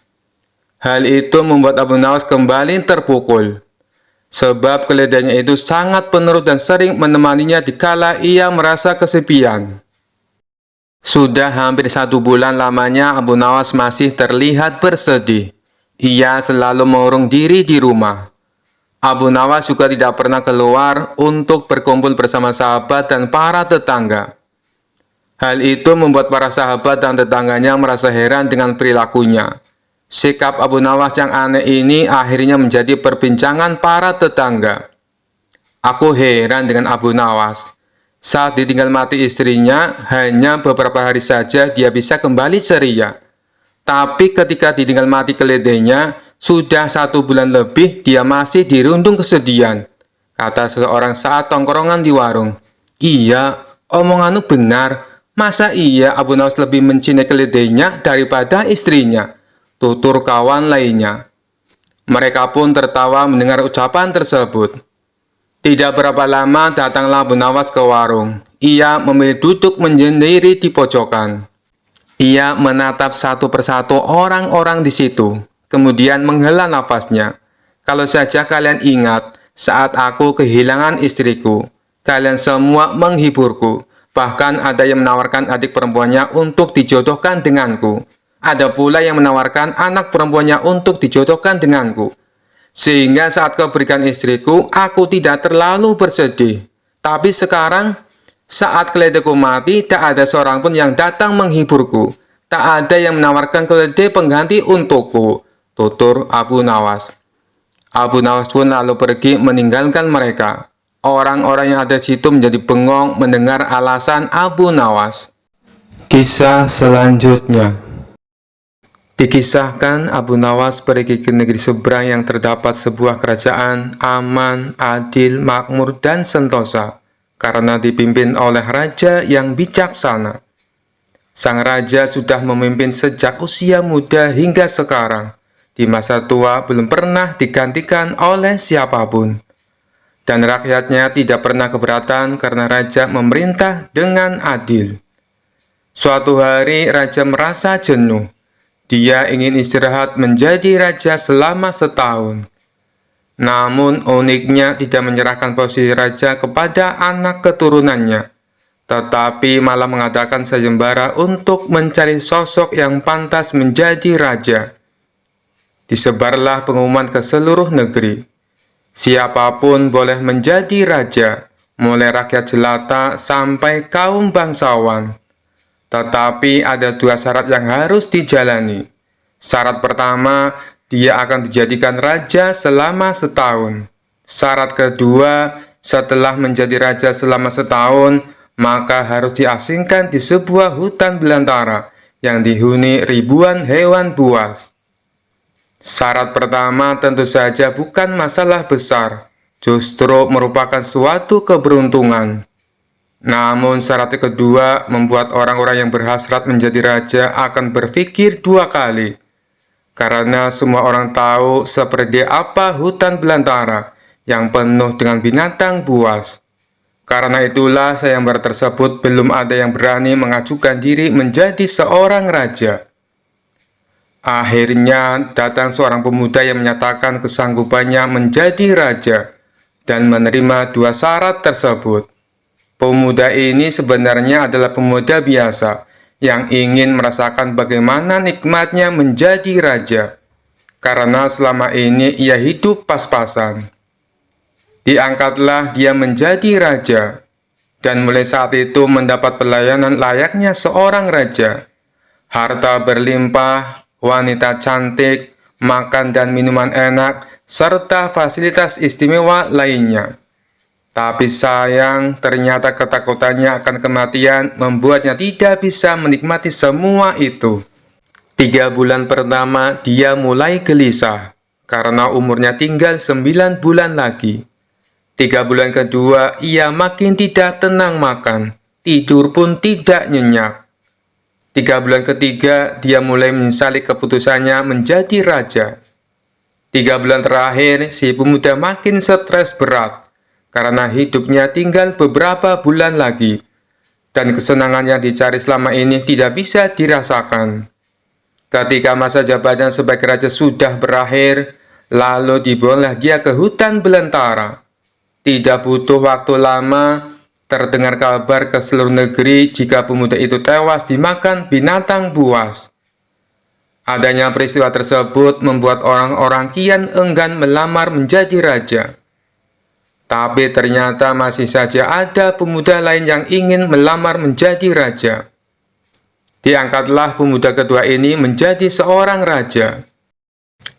Hal itu membuat Abu Nawas kembali terpukul, sebab keledainya itu sangat penurut dan sering menemaninya dikala ia merasa kesepian. Sudah hampir 1 bulan lamanya Abu Nawas masih terlihat bersedih. Ia selalu mengurung diri di rumah. Abu Nawas juga tidak pernah keluar untuk berkumpul bersama sahabat dan para tetangga. Hal itu membuat para sahabat dan tetangganya merasa heran dengan perilakunya. Sikap Abu Nawas yang aneh ini akhirnya menjadi perbincangan para tetangga. "Aku heran dengan Abu Nawas. Saat ditinggal mati istrinya, hanya beberapa hari saja dia bisa kembali ceria. Tapi ketika ditinggal mati keledainya, sudah 1 bulan lebih dia masih dirundung kesedihan," kata seseorang saat tongkrongan di warung. "Iya, omonganmu benar. Masa iya Abu Nawas lebih mencintai keledainya daripada istrinya?" tutur kawan lainnya. Mereka pun tertawa mendengar ucapan tersebut. Tidak berapa lama datanglah Abu Nawas ke warung. Ia memilih duduk menyendiri di pojokan. Ia menatap satu persatu orang-orang di situ, kemudian menghela nafasnya. "Kalau saja kalian ingat, saat aku kehilangan istriku, kalian semua menghiburku. Bahkan ada yang menawarkan adik perempuannya untuk dijodohkan denganku. Ada pula yang menawarkan anak perempuannya untuk dijodohkan denganku. Sehingga saat kepergian istriku, aku tidak terlalu bersedih. Tapi sekarang, saat keledaiku mati, tak ada seorang pun yang datang menghiburku. Tak ada yang menawarkan keledai pengganti untukku," tutur Abu Nawas. Abu Nawas pun lalu pergi meninggalkan mereka. Orang-orang yang ada di situ menjadi bengong mendengar alasan Abu Nawas. Kisah selanjutnya. Dikisahkan Abu Nawas pergi ke negeri seberang yang terdapat sebuah kerajaan aman, adil, makmur, dan sentosa, karena dipimpin oleh raja yang bijaksana. Sang raja sudah memimpin sejak usia muda hingga sekarang. Di masa tua belum pernah digantikan oleh siapapun. Dan rakyatnya tidak pernah keberatan karena raja memerintah dengan adil. Suatu hari raja merasa jenuh. Dia ingin istirahat menjadi raja selama setahun. Namun uniknya tidak menyerahkan posisi raja kepada anak keturunannya, tetapi malah mengadakan sayembara untuk mencari sosok yang pantas menjadi raja. Disebarlah pengumuman ke seluruh negeri. Siapapun boleh menjadi raja, mulai rakyat jelata sampai kaum bangsawan. Tetapi ada 2 syarat yang harus dijalani. Syarat pertama, dia akan dijadikan raja selama setahun. Syarat kedua, setelah menjadi raja selama setahun, maka harus diasingkan di sebuah hutan belantara yang dihuni ribuan hewan buas. Syarat pertama tentu saja bukan masalah besar, justru merupakan suatu keberuntungan. Namun syarat kedua membuat orang-orang yang berhasrat menjadi raja akan berpikir 2 kali. Karena semua orang tahu seperti apa hutan belantara yang penuh dengan binatang buas. Karena itulah sayembara tersebut belum ada yang berani mengajukan diri menjadi seorang raja. Akhirnya datang seorang pemuda yang menyatakan kesanggupannya menjadi raja dan menerima 2 syarat tersebut. Pemuda ini sebenarnya adalah pemuda biasa yang ingin merasakan bagaimana nikmatnya menjadi raja. karena selama ini ia hidup pas-pasan. Diangkatlah dia menjadi raja, dan mulai saat itu mendapat pelayanan layaknya seorang raja. Harta berlimpah, wanita cantik, makan dan minuman enak, serta fasilitas istimewa lainnya. Tapi sayang, ternyata ketakutannya akan kematian membuatnya tidak bisa menikmati semua itu. 3 bulan pertama, dia mulai gelisah, karena umurnya tinggal 9 bulan lagi. 3 bulan kedua, ia makin tidak tenang makan, tidur pun tidak nyenyak. 3 bulan ketiga, dia mulai menyesali keputusannya menjadi raja. 3 bulan terakhir, si pemuda makin stres berat, karena hidupnya tinggal beberapa bulan lagi, dan kesenangan yang dicari selama ini tidak bisa dirasakan. Ketika masa jabatan sebagai raja sudah berakhir, lalu dibuanglah dia ke hutan belantara. Tidak butuh waktu lama, terdengar kabar ke seluruh negeri jika pemuda itu tewas dimakan binatang buas. Adanya peristiwa tersebut membuat orang-orang kian enggan melamar menjadi raja. Tapi ternyata masih saja ada pemuda lain yang ingin melamar menjadi raja. Diangkatlah pemuda kedua ini menjadi seorang raja.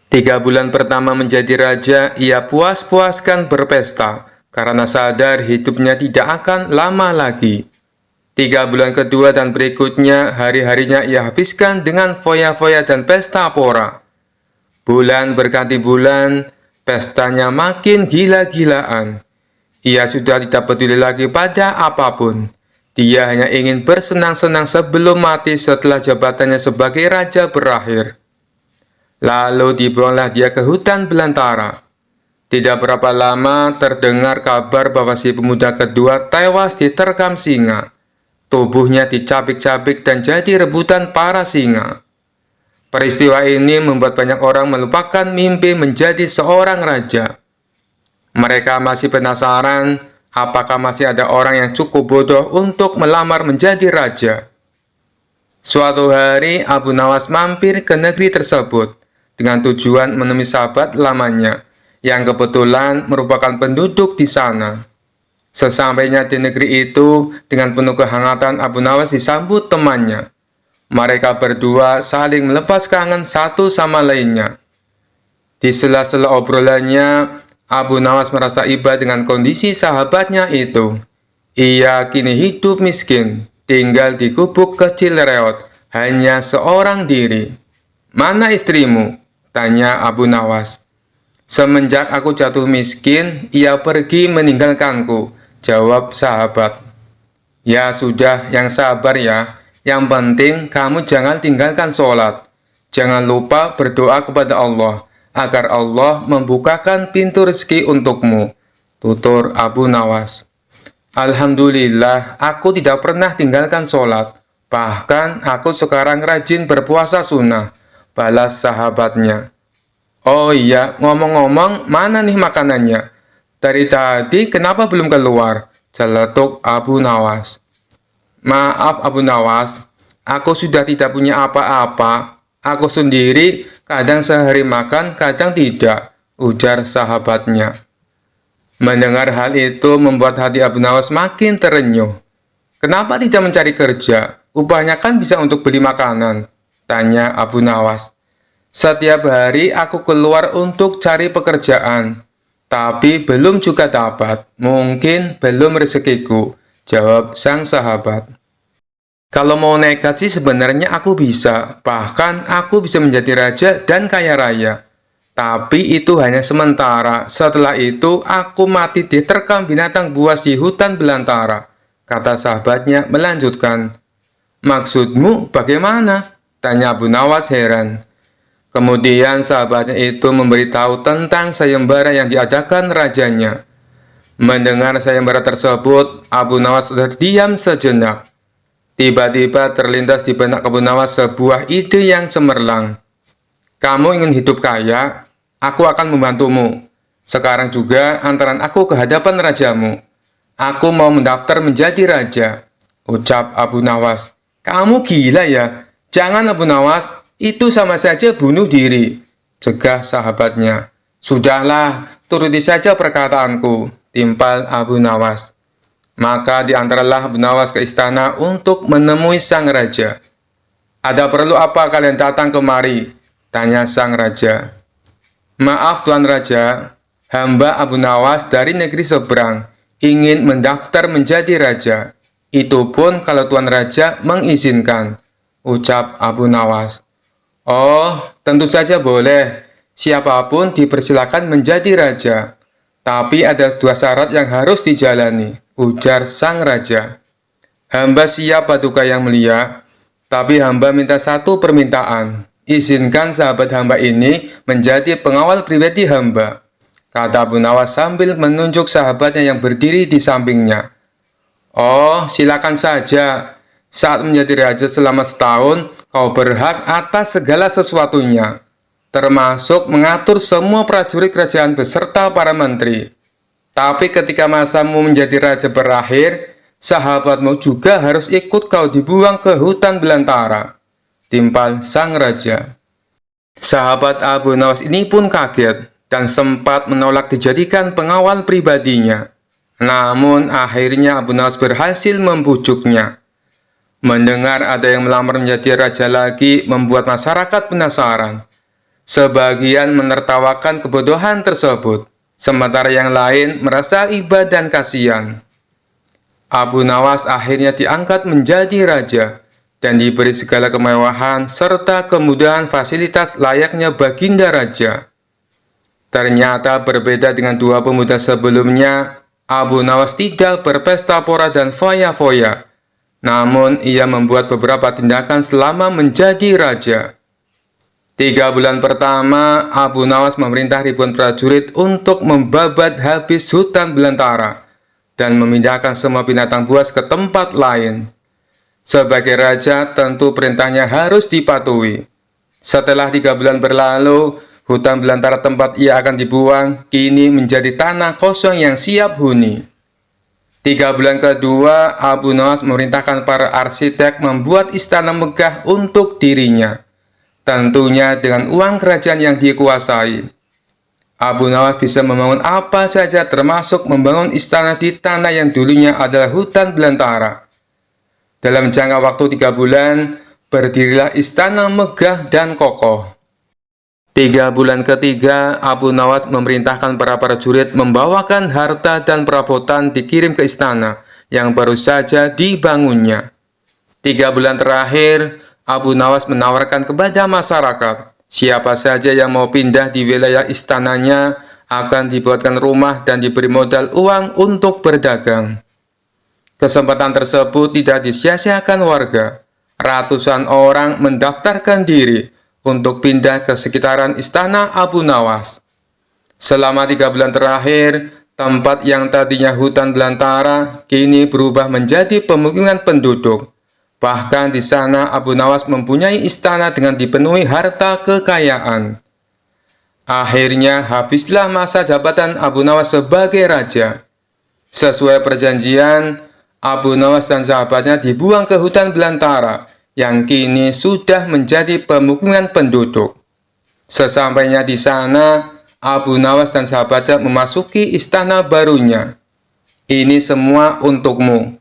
3 bulan pertama menjadi raja, ia puas-puaskan berpesta, karena sadar hidupnya tidak akan lama lagi. 3 bulan kedua dan berikutnya, hari-harinya ia habiskan dengan foya-foya dan pesta pora. Bulan berganti bulan, pestanya makin gila-gilaan. Ia sudah tidak peduli lagi pada apapun. Dia hanya ingin bersenang-senang sebelum mati setelah jabatannya sebagai raja berakhir. Lalu dibuanglah dia ke hutan belantara. Tidak berapa lama terdengar kabar bahwa si pemuda kedua tewas diterkam singa. Tubuhnya dicabik-cabik dan jadi rebutan para singa. Peristiwa ini membuat banyak orang melupakan mimpi menjadi seorang raja. Mereka masih penasaran apakah masih ada orang yang cukup bodoh untuk melamar menjadi raja. Suatu hari Abu Nawas mampir ke negeri tersebut dengan tujuan menemui sahabat lamanya yang kebetulan merupakan penduduk di sana. Sesampainya di negeri itu, dengan penuh kehangatan Abu Nawas disambut temannya. Mereka berdua saling melepas kangen satu sama lainnya. Di sela-sela obrolannya, Abu Nawas merasa iba dengan kondisi sahabatnya itu. Ia kini hidup miskin, tinggal di gubuk kecil reot, hanya seorang diri. "Mana istrimu?" tanya Abu Nawas. "Semenjak aku jatuh miskin, ia pergi meninggalkanku," jawab sahabat. "Ya sudah, yang sabar ya. Yang penting kamu jangan tinggalkan sholat. Jangan lupa berdoa kepada Allah, agar Allah membukakan pintu rezeki untukmu," tutur Abu Nawas. "Alhamdulillah, aku tidak pernah tinggalkan sholat. Bahkan aku sekarang rajin berpuasa sunnah," balas sahabatnya. "Oh iya, ngomong-ngomong, mana nih makanannya? Dari tadi kenapa belum keluar?" celetuk Abu Nawas. "Maaf Abu Nawas, aku sudah tidak punya apa-apa. Aku sendiri kadang sehari makan, kadang tidak," ujar sahabatnya. Mendengar hal itu membuat hati Abu Nawas makin terenyuh. "Kenapa tidak mencari kerja? Upahnya kan bisa untuk beli makanan," tanya Abu Nawas. "Setiap hari aku keluar untuk cari pekerjaan, tapi belum juga dapat. Mungkin belum rezekiku," jawab sang sahabat. "Kalau mau nekat sih sebenarnya aku bisa. Bahkan aku bisa menjadi raja dan kaya raya. Tapi itu hanya sementara. Setelah itu aku mati diterkam binatang buas di hutan belantara," kata sahabatnya melanjutkan. "Maksudmu bagaimana?" tanya Abu Nawas heran. Kemudian sahabatnya itu memberitahu tentang sayembara yang diadakan rajanya. Mendengar sayembara tersebut, Abu Nawas terdiam sejenak. Tiba-tiba terlintas di benak Abu Nawas sebuah ide yang cemerlang. "Kamu ingin hidup kaya? Aku akan membantumu. Sekarang juga antaran aku ke hadapan rajamu. Aku mau mendaftar menjadi raja," ucap Abu Nawas. "Kamu gila ya? Jangan Abu Nawas, itu sama saja bunuh diri. cegah sahabatnya. "Sudahlah, turuti saja perkataanku," timpal Abu Nawas. Maka diantaralah Abu Nawas ke istana untuk menemui sang raja. "Ada perlu apa kalian datang kemari?" tanya sang raja. "Maaf Tuan Raja, hamba Abu Nawas dari negeri seberang ingin mendaftar menjadi raja. Itu pun kalau Tuan Raja mengizinkan," ucap Abu Nawas. "Oh, tentu saja boleh. Siapapun dipersilakan menjadi raja. Tapi ada 2 syarat yang harus dijalani," ujar sang raja. "Hamba siap Paduka Yang Mulia, tapi hamba minta satu permintaan. Izinkan sahabat hamba ini menjadi pengawal pribadi hamba," kata Abu Nawas sambil menunjuk sahabatnya yang berdiri di sampingnya. "Oh, silakan saja. Saat menjadi raja selama setahun, kau berhak atas segala sesuatunya, termasuk mengatur semua prajurit kerajaan beserta para menteri. Tapi ketika masamu menjadi raja berakhir, sahabatmu juga harus ikut kau dibuang ke hutan belantara," timpal sang raja. Sahabat Abu Nawas ini pun kaget dan sempat menolak dijadikan pengawal pribadinya. Namun akhirnya Abu Nawas berhasil membujuknya. Mendengar ada yang melamar menjadi raja lagi membuat masyarakat penasaran. Sebagian menertawakan kebodohan tersebut, sementara yang lain merasa iba dan kasihan. Abu Nawas akhirnya diangkat menjadi raja dan diberi segala kemewahan serta kemudahan fasilitas layaknya baginda raja. Ternyata berbeda dengan 2 pemuda sebelumnya, Abu Nawas tidak berpesta pora dan foya-foya. Namun ia membuat beberapa tindakan selama menjadi raja. 3 bulan pertama, Abu Nawas memerintah ribuan prajurit untuk membabat habis hutan belantara dan memindahkan semua binatang buas ke tempat lain. Sebagai raja, tentu perintahnya harus dipatuhi. Setelah 3 bulan berlalu, hutan belantara tempat ia akan dibuang kini menjadi tanah kosong yang siap huni. 3 bulan kedua, Abu Nawas memerintahkan para arsitek membuat istana megah untuk dirinya, tentunya dengan uang kerajaan yang dikuasai. Abu Nawas bisa membangun apa saja, termasuk membangun istana di tanah yang dulunya adalah hutan belantara. Dalam jangka waktu 3 bulan, berdirilah istana megah dan kokoh. 3 bulan ketiga, Abu Nawas memerintahkan para prajurit membawakan harta dan perabotan dikirim ke istana yang baru saja dibangunnya. 3 bulan terakhir, Abu Nawas menawarkan kepada masyarakat, siapa saja yang mau pindah di wilayah istananya akan dibuatkan rumah dan diberi modal uang untuk berdagang. Kesempatan tersebut tidak disia-siakan warga. Ratusan orang mendaftarkan diri untuk pindah ke sekitaran istana Abu Nawas. Selama 3 bulan terakhir, tempat yang tadinya hutan belantara kini berubah menjadi pemukiman penduduk. Bahkan di sana Abu Nawas mempunyai istana dengan dipenuhi harta kekayaan. Akhirnya habislah masa jabatan Abu Nawas sebagai raja. Sesuai perjanjian, Abu Nawas dan sahabatnya dibuang ke hutan belantara yang kini sudah menjadi pemukiman penduduk. Sesampainya di sana, Abu Nawas dan sahabatnya memasuki istana barunya. "Ini semua untukmu.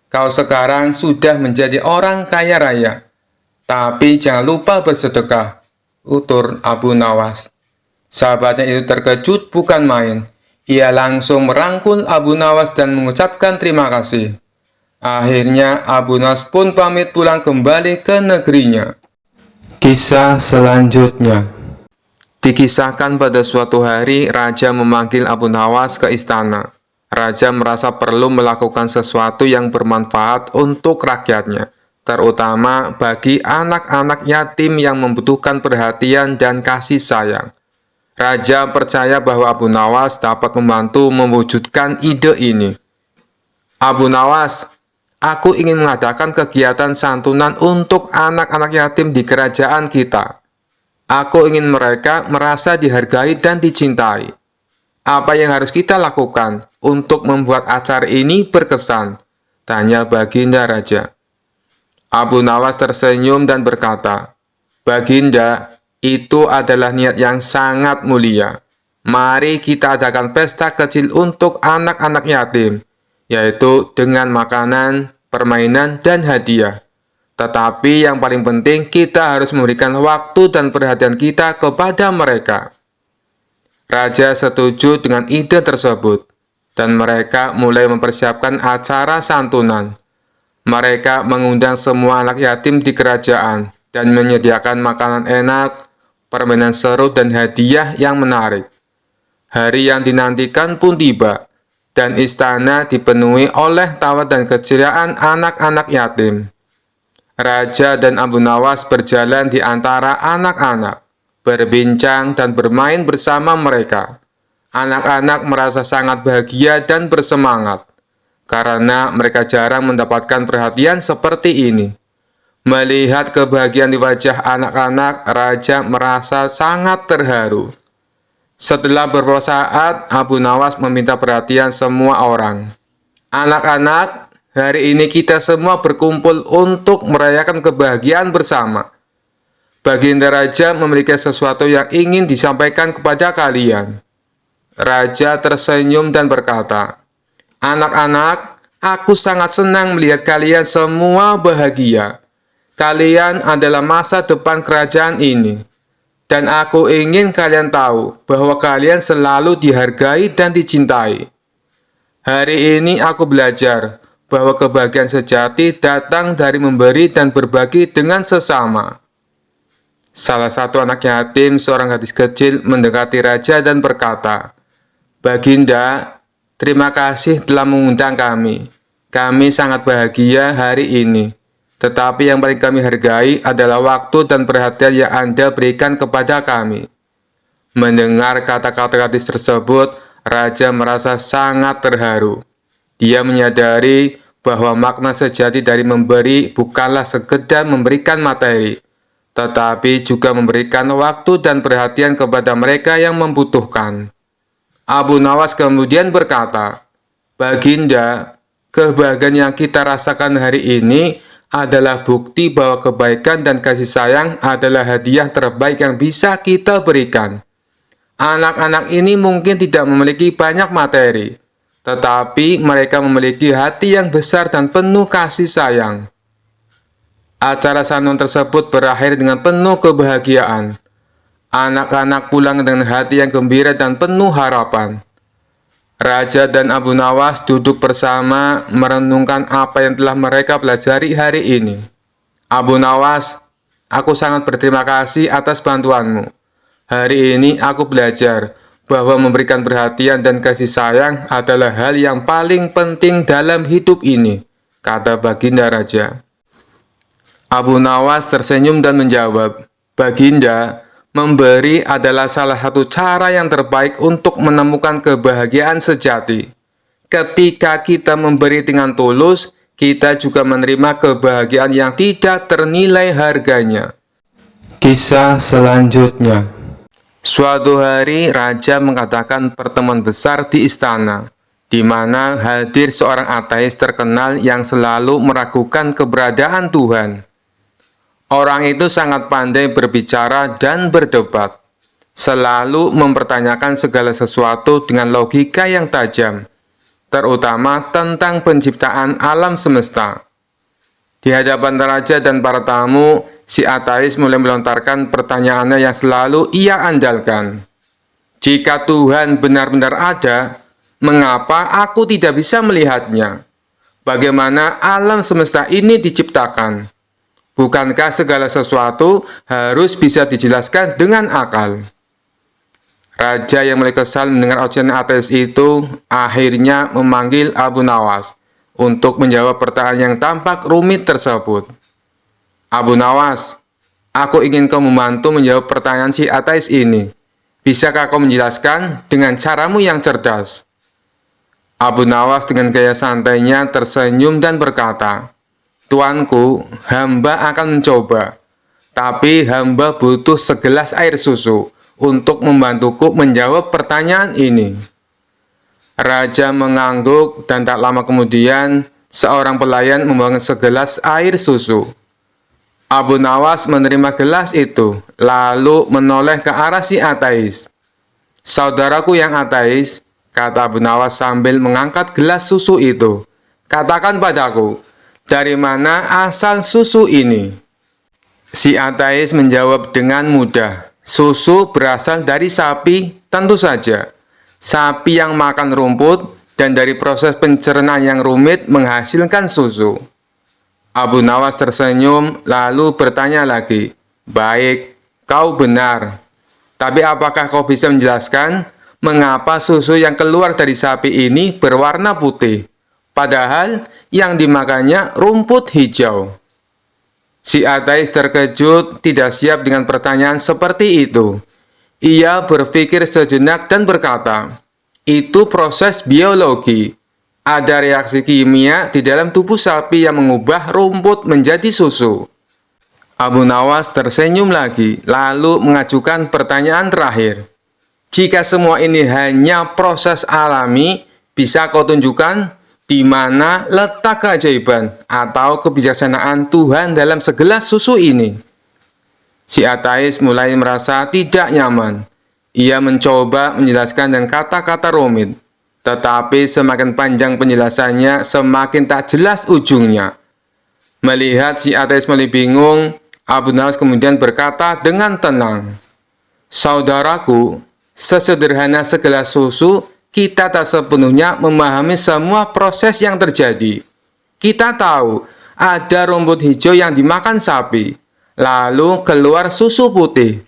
Kau sekarang sudah menjadi orang kaya raya. Tapi jangan lupa bersedekah," utur Abu Nawas. Sahabatnya itu terkejut bukan main. Ia langsung merangkul Abu Nawas dan mengucapkan terima kasih. Akhirnya Abu Nawas pun pamit pulang kembali ke negerinya. Kisah selanjutnya dikisahkan pada suatu hari raja memanggil Abu Nawas ke istana. Raja merasa perlu melakukan sesuatu yang bermanfaat untuk rakyatnya, terutama bagi anak-anak yatim yang membutuhkan perhatian dan kasih sayang. Raja percaya bahwa Abu Nawas dapat membantu mewujudkan ide ini. "Abu Nawas, aku ingin mengadakan kegiatan santunan untuk anak-anak yatim di kerajaan kita. Aku ingin mereka merasa dihargai dan dicintai. Apa yang harus kita lakukan untuk membuat acara ini berkesan?" tanya Baginda Raja. Abu Nawas tersenyum dan berkata, "Baginda, Itu adalah niat yang sangat mulia. Mari kita adakan pesta kecil untuk anak-anak yatim, yaitu dengan makanan, permainan, dan hadiah. Tetapi yang paling penting, kita harus memberikan waktu dan perhatian kita kepada mereka. Raja setuju dengan ide tersebut, dan mereka mulai mempersiapkan acara santunan. Mereka mengundang semua anak yatim di kerajaan dan menyediakan makanan enak, permainan seru, dan hadiah yang menarik. Hari yang dinantikan pun tiba, dan istana dipenuhi oleh tawa dan keceriaan anak-anak yatim. Raja dan Abu Nawas berjalan di antara anak-anak, berbincang dan bermain bersama mereka. Anak-anak merasa sangat bahagia dan bersemangat, karena mereka jarang mendapatkan perhatian seperti ini. Melihat kebahagiaan di wajah anak-anak, Raja merasa sangat terharu. Setelah beberapa saat, Abu Nawas meminta perhatian semua orang. Anak-anak, hari ini kita semua berkumpul untuk merayakan kebahagiaan bersama. Baginda Raja memiliki sesuatu yang ingin disampaikan kepada kalian. Raja tersenyum dan berkata, "Anak-anak, aku sangat senang melihat kalian semua bahagia. Kalian adalah masa depan kerajaan ini. Dan aku ingin kalian tahu bahwa kalian selalu dihargai dan dicintai. Hari ini aku belajar bahwa kebahagiaan sejati datang dari memberi dan berbagi dengan sesama." Salah satu anak yatim, seorang gadis kecil, mendekati Raja dan berkata, "Baginda, terima kasih telah mengundang kami. Kami sangat bahagia hari ini. Tetapi yang paling kami hargai adalah waktu dan perhatian yang Anda berikan kepada kami." Mendengar kata-kata gadis tersebut, Raja merasa sangat terharu. Dia menyadari bahwa makna sejati dari memberi bukanlah sekedar memberikan materi, tetapi juga memberikan waktu dan perhatian kepada mereka yang membutuhkan. Abu Nawas kemudian berkata, "Baginda, kebahagiaan yang kita rasakan hari ini adalah bukti bahwa kebaikan dan kasih sayang adalah hadiah terbaik yang bisa kita berikan. Anak-anak ini mungkin tidak memiliki banyak materi, tetapi mereka memiliki hati yang besar dan penuh kasih sayang." Acara santunan tersebut berakhir dengan penuh kebahagiaan. Anak-anak pulang dengan hati yang gembira dan penuh harapan. Raja dan Abu Nawas duduk bersama merenungkan apa yang telah mereka pelajari hari ini. "Abu Nawas, aku sangat berterima kasih atas bantuanmu. Hari ini aku belajar bahwa memberikan perhatian dan kasih sayang adalah hal yang paling penting dalam hidup ini," kata Baginda Raja. Abu Nawas tersenyum dan menjawab, "Baginda, memberi adalah salah satu cara yang terbaik untuk menemukan kebahagiaan sejati. Ketika kita memberi dengan tulus, kita juga menerima kebahagiaan yang tidak ternilai harganya." Kisah selanjutnya. Suatu hari, Raja mengadakan pertemuan besar di istana, di mana hadir seorang ateis terkenal yang selalu meragukan keberadaan Tuhan. Orang itu sangat pandai berbicara dan berdebat, selalu mempertanyakan segala sesuatu dengan logika yang tajam, terutama tentang penciptaan alam semesta. Di hadapan Raja dan para tamu, si ateis mulai melontarkan pertanyaannya yang selalu ia andalkan. "Jika Tuhan benar-benar ada, mengapa aku tidak bisa melihatnya? Bagaimana alam semesta ini diciptakan? Bukankah segala sesuatu harus bisa dijelaskan dengan akal?" Raja yang mulai kesal mendengar ocehan ateis itu akhirnya memanggil Abu Nawas untuk menjawab pertanyaan yang tampak rumit tersebut. "Abu Nawas, aku ingin kau membantu menjawab pertanyaan si ateis ini. Bisakah kau menjelaskan dengan caramu yang cerdas?" Abu Nawas dengan gaya santainya tersenyum dan berkata, "Tuanku, hamba akan mencoba. Tapi hamba butuh segelas air susu untuk membantuku menjawab pertanyaan ini." Raja mengangguk dan tak lama kemudian seorang pelayan membawa segelas air susu. Abu Nawas menerima gelas itu, lalu menoleh ke arah si ateis. "Saudaraku yang ateis," kata Abu Nawas sambil mengangkat gelas susu itu, "katakan padaku, dari mana asal susu ini?" Si ateis menjawab dengan mudah, "Susu berasal dari sapi, tentu saja. Sapi yang makan rumput dan dari proses pencernaan yang rumit menghasilkan susu." Abu Nawas tersenyum lalu bertanya lagi, "Baik, kau benar. Tapi apakah kau bisa menjelaskan mengapa susu yang keluar dari sapi ini berwarna putih, padahal yang dimakannya rumput hijau?" Si ateis terkejut, tidak siap dengan pertanyaan seperti itu. Ia berpikir sejenak dan berkata, "Itu proses biologi. Ada reaksi kimia di dalam tubuh sapi yang mengubah rumput menjadi susu." Abu Nawas tersenyum lagi, lalu mengajukan pertanyaan terakhir. "Jika semua ini hanya proses alami, bisa kau tunjukkan di mana letak keajaiban atau kebijaksanaan Tuhan dalam segelas susu ini?" Si ateis mulai merasa tidak nyaman. Ia mencoba menjelaskan dengan kata-kata rumit, tetapi semakin panjang penjelasannya, semakin tak jelas ujungnya. Melihat si ateis mulai bingung, Abu Nawas kemudian berkata dengan tenang, "Saudaraku, sesederhana segelas susu, kita tak sepenuhnya memahami semua proses yang terjadi. Kita tahu ada rumput hijau yang dimakan sapi, lalu keluar susu putih.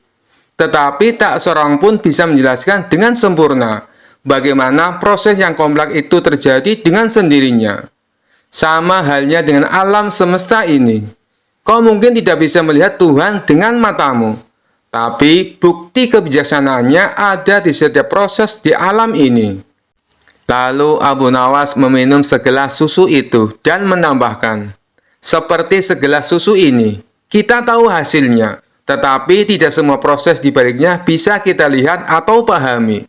Tetapi tak seorang pun bisa menjelaskan dengan sempurna bagaimana proses yang kompleks itu terjadi dengan sendirinya. Sama halnya dengan alam semesta ini. Kau mungkin tidak bisa melihat Tuhan dengan matamu, tapi bukti kebijaksanaannya ada di setiap proses di alam ini." Lalu Abu Nawas meminum segelas susu itu dan menambahkan, "Seperti segelas susu ini, kita tahu hasilnya, tetapi tidak semua proses di baliknya bisa kita lihat atau pahami.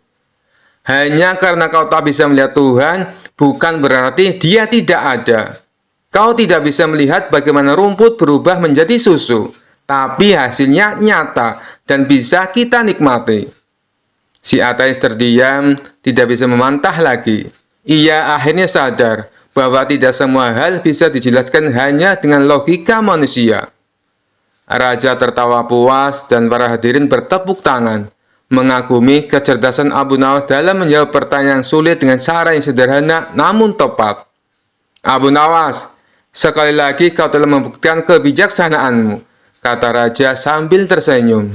Hanya karena kau tak bisa melihat Tuhan, bukan berarti Dia tidak ada. Kau tidak bisa melihat bagaimana rumput berubah menjadi susu, tapi hasilnya nyata dan bisa kita nikmati." Si ateis terdiam, tidak bisa membantah lagi. Ia akhirnya sadar bahwa tidak semua hal bisa dijelaskan hanya dengan logika manusia. Raja tertawa puas dan para hadirin bertepuk tangan, mengagumi kecerdasan Abu Nawas dalam menjawab pertanyaan sulit dengan cara yang sederhana namun tepat. "Abu Nawas, sekali lagi kau telah membuktikan kebijaksanaanmu," kata raja sambil tersenyum.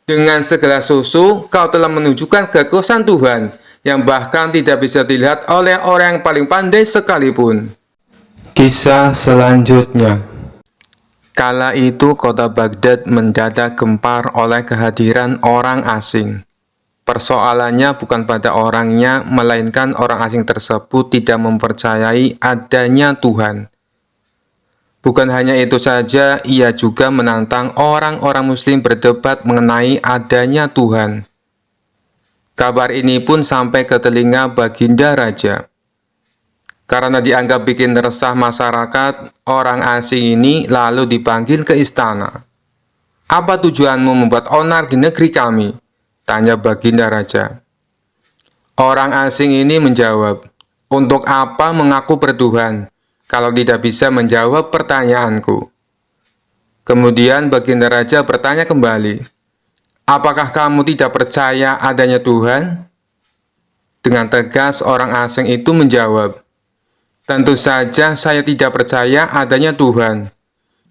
"Dengan segelas susu, kau telah menunjukkan kekuasaan Tuhan yang bahkan tidak bisa dilihat oleh orang yang paling pandai sekalipun." Kisah selanjutnya. Kala itu kota Baghdad mendadak gempar oleh kehadiran orang asing. Persoalannya bukan pada orangnya, melainkan orang asing tersebut tidak mempercayai adanya Tuhan. Bukan hanya itu saja, ia juga menantang orang-orang muslim berdebat mengenai adanya Tuhan. Kabar ini pun sampai ke telinga Baginda Raja. Karena dianggap bikin resah masyarakat, orang asing ini lalu dipanggil ke istana. "Apa tujuanmu membuat onar di negeri kami?" tanya Baginda Raja. Orang asing ini menjawab, "Untuk apa mengaku bertuhan kalau tidak bisa menjawab pertanyaanku?" Kemudian Baginda Raja bertanya kembali, "Apakah kamu tidak percaya adanya Tuhan?" Dengan tegas orang asing itu menjawab, "Tentu saja saya tidak percaya adanya Tuhan,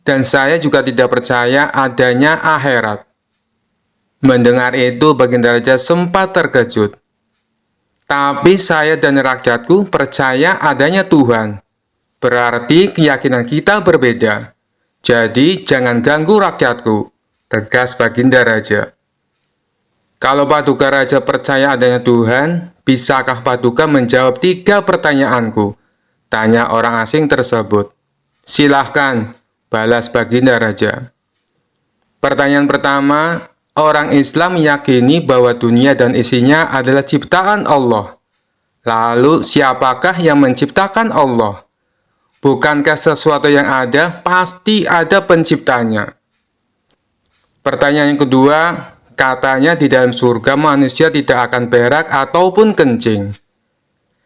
dan saya juga tidak percaya adanya akhirat." Mendengar itu, Baginda Raja sempat terkejut. "Tapi saya dan rakyatku percaya adanya Tuhan. Berarti keyakinan kita berbeda. Jadi jangan ganggu rakyatku," tegas Baginda Raja. "Kalau Paduka Raja percaya adanya Tuhan, bisakah Paduka menjawab 3 pertanyaanku?" tanya orang asing tersebut. "Silahkan," balas Baginda Raja. Pertanyaan pertama, orang Islam meyakini bahwa dunia dan isinya adalah ciptaan Allah. Lalu, siapakah yang menciptakan Allah? Bukankah sesuatu yang ada pasti ada penciptanya? Pertanyaan yang kedua, katanya di dalam surga manusia tidak akan berak ataupun kencing.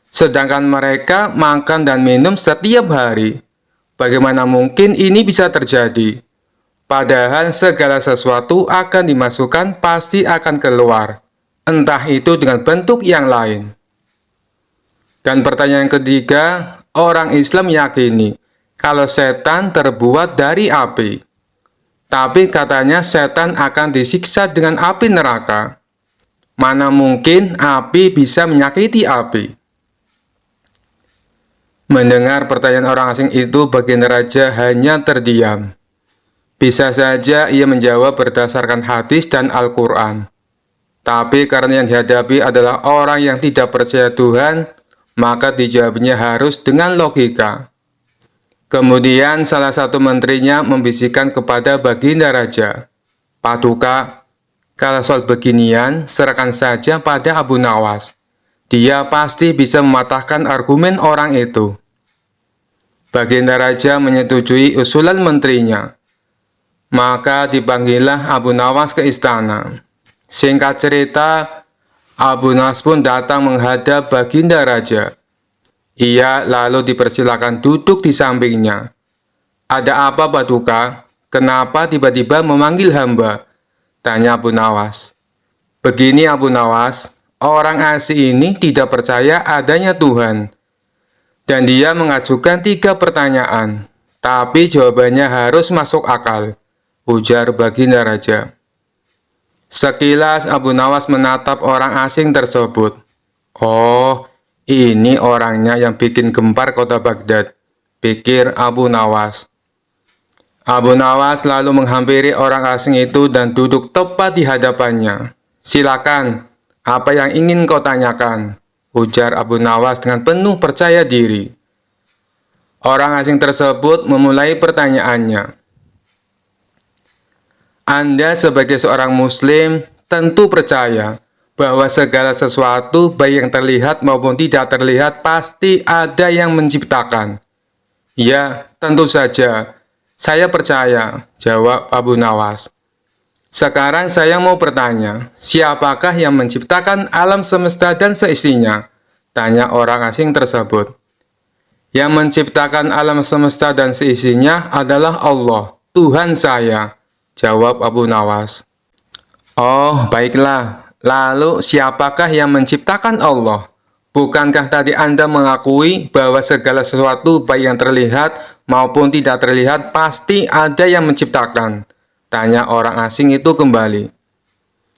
Sedangkan mereka makan dan minum setiap hari. Bagaimana mungkin ini bisa terjadi? Padahal segala sesuatu akan dimasukkan pasti akan keluar. Entah itu dengan bentuk yang lain. Dan pertanyaan ketiga, orang Islam yakini kalau setan terbuat dari api. Tapi katanya setan akan disiksa dengan api neraka. Mana mungkin api bisa menyakiti api? Mendengar pertanyaan orang asing itu, baginda raja hanya terdiam. Bisa saja ia menjawab berdasarkan hadis dan Al-Quran. Tapi karena yang dihadapi adalah orang yang tidak percaya Tuhan, maka dijawabnya harus dengan logika. Kemudian salah satu menterinya membisikkan kepada baginda raja, "Paduka, kalau soal beginian, serahkan saja pada Abu Nawas. Dia pasti bisa mematahkan argumen orang itu." Baginda raja menyetujui usulan menterinya. Maka dipanggillah Abu Nawas ke istana. Singkat cerita, Abu Nawas pun datang menghadap baginda raja. Ia lalu dipersilakan duduk di sampingnya. "Ada apa, Paduka? Kenapa tiba-tiba memanggil hamba?" tanya Abu Nawas. "Begini Abu Nawas, orang asing ini tidak percaya adanya Tuhan. Dan dia mengajukan 3 pertanyaan. Tapi jawabannya harus masuk akal," ujar baginda raja. Sekilas Abu Nawas menatap orang asing tersebut. "Oh, ini orangnya yang bikin gempar kota Baghdad," pikir Abu Nawas. Abu Nawas lalu menghampiri orang asing itu dan duduk tepat di hadapannya. "Silakan, apa yang ingin kau tanyakan?" ujar Abu Nawas dengan penuh percaya diri. Orang asing tersebut memulai pertanyaannya. "Anda sebagai seorang Muslim tentu percaya bahwa segala sesuatu, baik yang terlihat maupun tidak terlihat, pasti ada yang menciptakan." "Ya, tentu saja. Saya percaya," jawab Abu Nawas. "Sekarang saya mau bertanya, siapakah yang menciptakan alam semesta dan seisinya?" tanya orang asing tersebut. "Yang menciptakan alam semesta dan seisinya adalah Allah, Tuhan saya," jawab Abu Nawas. "Oh, baiklah. Lalu siapakah yang menciptakan Allah? Bukankah tadi Anda mengakui bahwa segala sesuatu baik yang terlihat maupun tidak terlihat pasti ada yang menciptakan?" tanya orang asing itu kembali.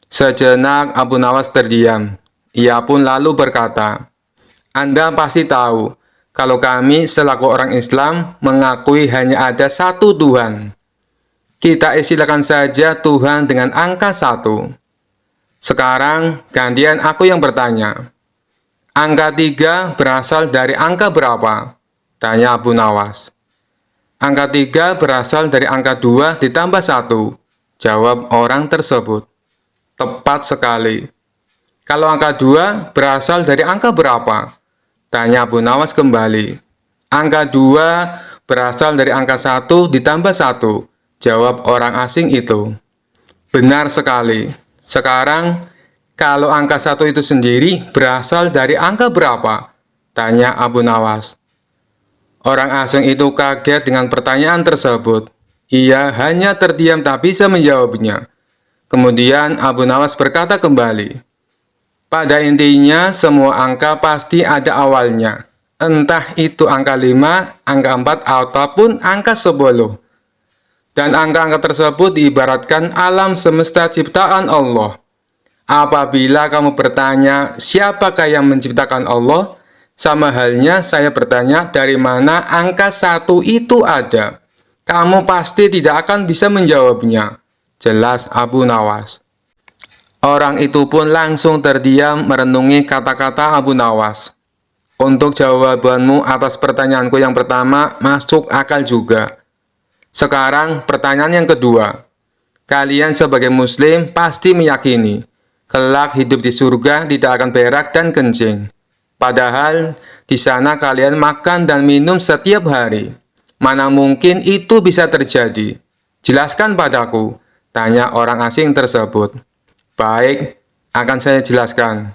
Sejenak Abu Nawas terdiam. Ia pun lalu berkata, "Anda pasti tahu kalau kami selaku orang Islam mengakui hanya ada satu Tuhan. Kita istilahkan saja Tuhan dengan angka 1. Sekarang, gantian aku yang bertanya. Angka 3 berasal dari angka berapa? Tanya Abu Nawas. Angka 3 berasal dari angka 2 ditambah 1. Jawab orang tersebut. Tepat sekali. Kalau angka 2 berasal dari angka berapa? Tanya Abu Nawas kembali. Angka 2 berasal dari angka 1 ditambah 1. Jawab orang asing itu. Benar sekali. Sekarang, kalau angka 1 itu sendiri berasal dari angka berapa? Tanya Abu Nawas. Orang asing itu kaget dengan pertanyaan tersebut. Ia hanya terdiam tak bisa menjawabnya. Kemudian Abu Nawas berkata kembali. Pada intinya, semua angka pasti ada awalnya. Entah itu angka 5, angka 4, ataupun angka 10. Dan angka-angka tersebut diibaratkan alam semesta ciptaan Allah. Apabila kamu bertanya, siapakah yang menciptakan Allah? Sama halnya saya bertanya, dari mana angka 1 itu ada? Kamu pasti tidak akan bisa menjawabnya. Jelas Abu Nawas. Orang itu pun langsung terdiam merenungi kata-kata Abu Nawas. Untuk jawabanmu atas pertanyaanku yang pertama, masuk akal juga. Sekarang pertanyaan yang kedua. Kalian sebagai muslim pasti meyakini kelak hidup di surga tidak akan berak dan kencing. Padahal di sana kalian makan dan minum setiap hari. Mana mungkin itu bisa terjadi? Jelaskan padaku, Tanya orang asing tersebut. Baik, akan saya jelaskan.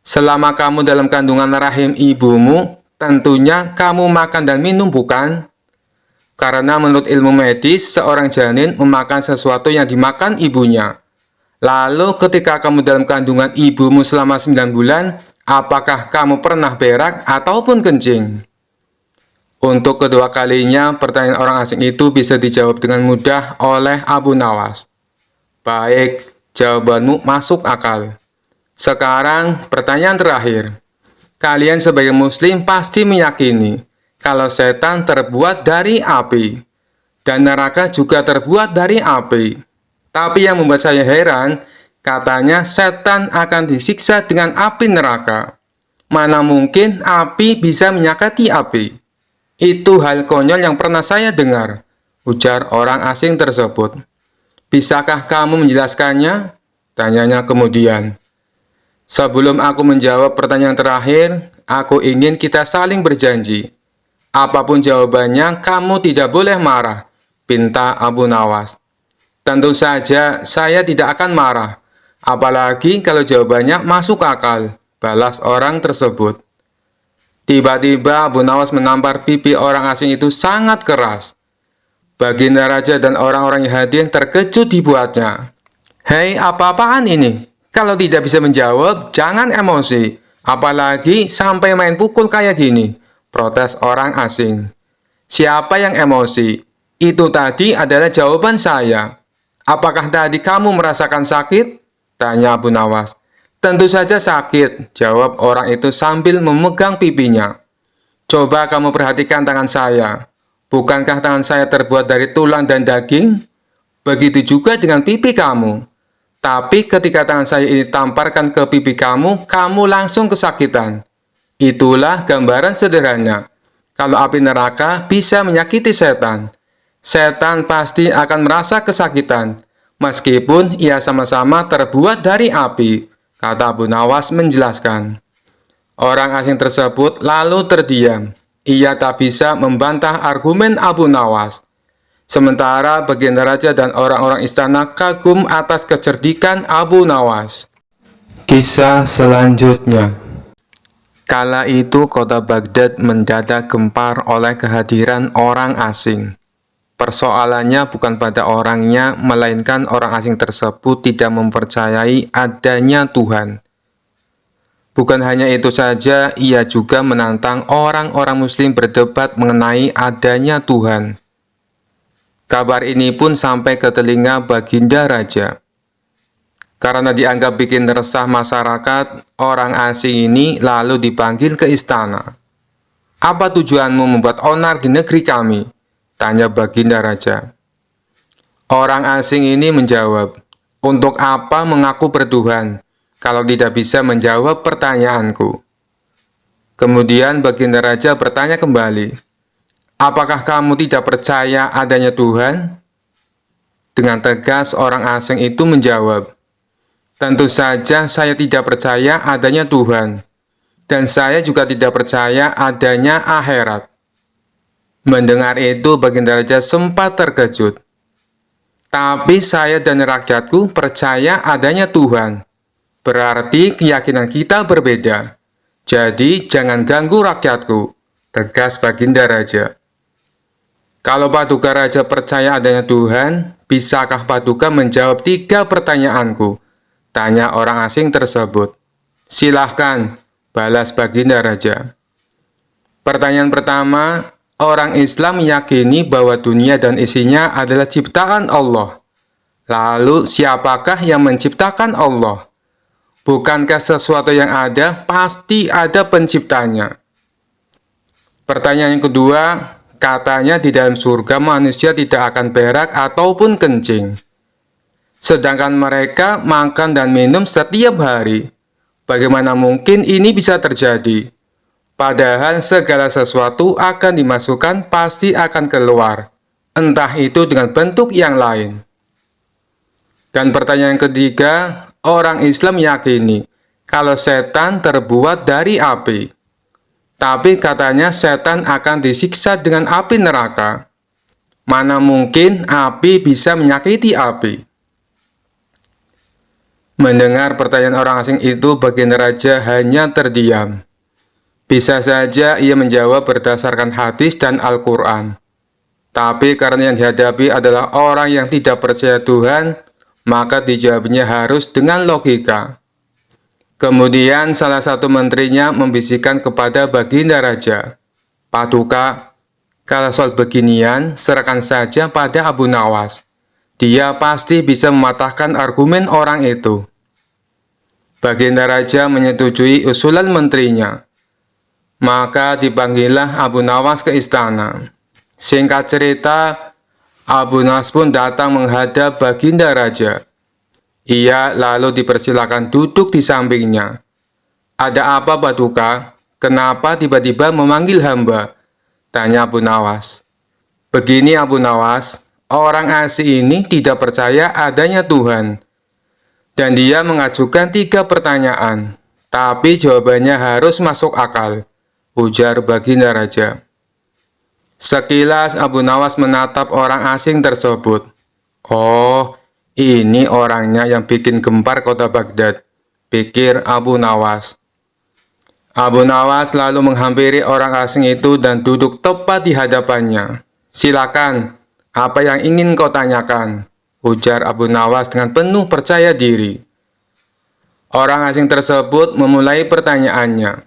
Selama kamu dalam kandungan rahim ibumu, tentunya kamu makan dan minum, bukan? Karena menurut ilmu medis, seorang janin memakan sesuatu yang dimakan ibunya. Lalu ketika kamu dalam kandungan ibumu selama 9 bulan, apakah kamu pernah berak ataupun kencing? Untuk kedua kalinya, pertanyaan orang asing itu bisa dijawab dengan mudah oleh Abu Nawas. Baik, jawabanmu masuk akal. Sekarang, pertanyaan terakhir. Kalian sebagai muslim pasti meyakini kalau setan terbuat dari api, dan neraka juga terbuat dari api. Tapi yang membuat saya heran, katanya setan akan disiksa dengan api neraka. Mana mungkin api bisa menyakiti api? Itu hal konyol yang pernah saya dengar, ujar orang asing tersebut. Bisakah kamu menjelaskannya? Tanyanya kemudian. Sebelum aku menjawab pertanyaan terakhir, aku ingin kita saling berjanji. Apapun jawabannya, kamu tidak boleh marah, pinta Abu Nawas. Tentu saja, saya tidak akan marah. Apalagi kalau jawabannya masuk akal, balas orang tersebut. Tiba-tiba Abu Nawas menampar pipi orang asing itu sangat keras. Baginda Raja dan orang-orang yang hadir terkejut dibuatnya. Hei, apa-apaan ini? Kalau tidak bisa menjawab, jangan emosi. Apalagi sampai main pukul kayak gini, protes orang asing. Siapa yang emosi? Itu tadi adalah jawaban saya. Apakah tadi kamu merasakan sakit? Tanya Abu Nawas. Tentu saja sakit, jawab orang itu sambil memegang pipinya. Coba kamu perhatikan tangan saya. Bukankah tangan saya terbuat dari tulang dan daging? Begitu juga dengan pipi kamu. Tapi ketika tangan saya ini tamparkan ke pipi kamu, kamu langsung kesakitan. Itulah gambaran sederhana. Kalau api neraka bisa menyakiti setan, setan pasti akan merasa kesakitan, meskipun ia sama-sama terbuat dari api, kata Abu Nawas menjelaskan. Orang asing tersebut lalu terdiam. Ia tak bisa membantah argumen Abu Nawas. Sementara Baginda Raja dan orang-orang istana kagum atas kecerdikan Abu Nawas. Kisah selanjutnya. Kala itu kota Baghdad mendadak gempar oleh kehadiran orang asing. Persoalannya bukan pada orangnya, melainkan orang asing tersebut tidak mempercayai adanya Tuhan. Bukan hanya itu saja, ia juga menantang orang-orang muslim berdebat mengenai adanya Tuhan. Kabar ini pun sampai ke telinga Baginda Raja. Karena dianggap bikin resah masyarakat, orang asing ini lalu dipanggil ke istana. Apa tujuanmu membuat onar di negeri kami? Tanya Baginda Raja. Orang asing ini menjawab, untuk apa mengaku bertuhan kalau tidak bisa menjawab pertanyaanku? Kemudian Baginda Raja bertanya kembali, apakah kamu tidak percaya adanya Tuhan? Dengan tegas orang asing itu menjawab, tentu saja saya tidak percaya adanya Tuhan, dan saya juga tidak percaya adanya akhirat. Mendengar itu Baginda Raja sempat terkejut. Tapi saya dan rakyatku percaya adanya Tuhan. Berarti keyakinan kita berbeda. Jadi jangan ganggu rakyatku, tegas Baginda Raja. Kalau Paduka Raja percaya adanya Tuhan, bisakah Paduka menjawab 3 pertanyaanku? Tanya orang asing tersebut. Silahkan, balas Baginda Raja. Pertanyaan pertama, orang Islam meyakini bahwa dunia dan isinya adalah ciptaan Allah. Lalu, siapakah yang menciptakan Allah? Bukankah sesuatu yang ada pasti ada penciptanya? Pertanyaan yang kedua, katanya di dalam surga manusia tidak akan berak ataupun kencing. Sedangkan mereka makan dan minum setiap hari. Bagaimana mungkin ini bisa terjadi? Padahal segala sesuatu akan dimasukkan pasti akan keluar. Entah itu dengan bentuk yang lain. Dan pertanyaan ketiga, orang Islam yakini kalau setan terbuat dari api. Tapi katanya setan akan disiksa dengan api neraka. Mana mungkin api bisa menyakiti api? Mendengar pertanyaan orang asing itu, baginda raja hanya terdiam. Bisa saja ia menjawab berdasarkan hadis dan Al-Quran. Tapi karena yang dihadapi adalah orang yang tidak percaya Tuhan, maka dijawabnya harus dengan logika. Kemudian salah satu menterinya membisikkan kepada baginda raja, "Paduka, kalau soal beginian, serahkan saja pada Abu Nawas. Dia pasti bisa mematahkan argumen orang itu." Baginda raja menyetujui usulan menterinya. Maka dipanggillah Abu Nawas ke istana. Singkat cerita, Abu Nawas pun datang menghadap baginda raja. Ia lalu dipersilakan duduk di sampingnya. "Ada apa, Paduka? Kenapa tiba-tiba memanggil hamba?" tanya Abu Nawas. "Begini Abu Nawas, orang asing ini tidak percaya adanya Tuhan. Dan dia mengajukan 3 pertanyaan, tapi jawabannya harus masuk akal," ujar baginda raja. Sekilas Abu Nawas menatap orang asing tersebut. "Oh, ini orangnya yang bikin gempar kota Baghdad," pikir Abu Nawas. Abu Nawas lalu menghampiri orang asing itu dan duduk tepat di hadapannya. "Silakan, apa yang ingin kau tanyakan?" ujar Abu Nawas dengan penuh percaya diri. Orang asing tersebut memulai pertanyaannya.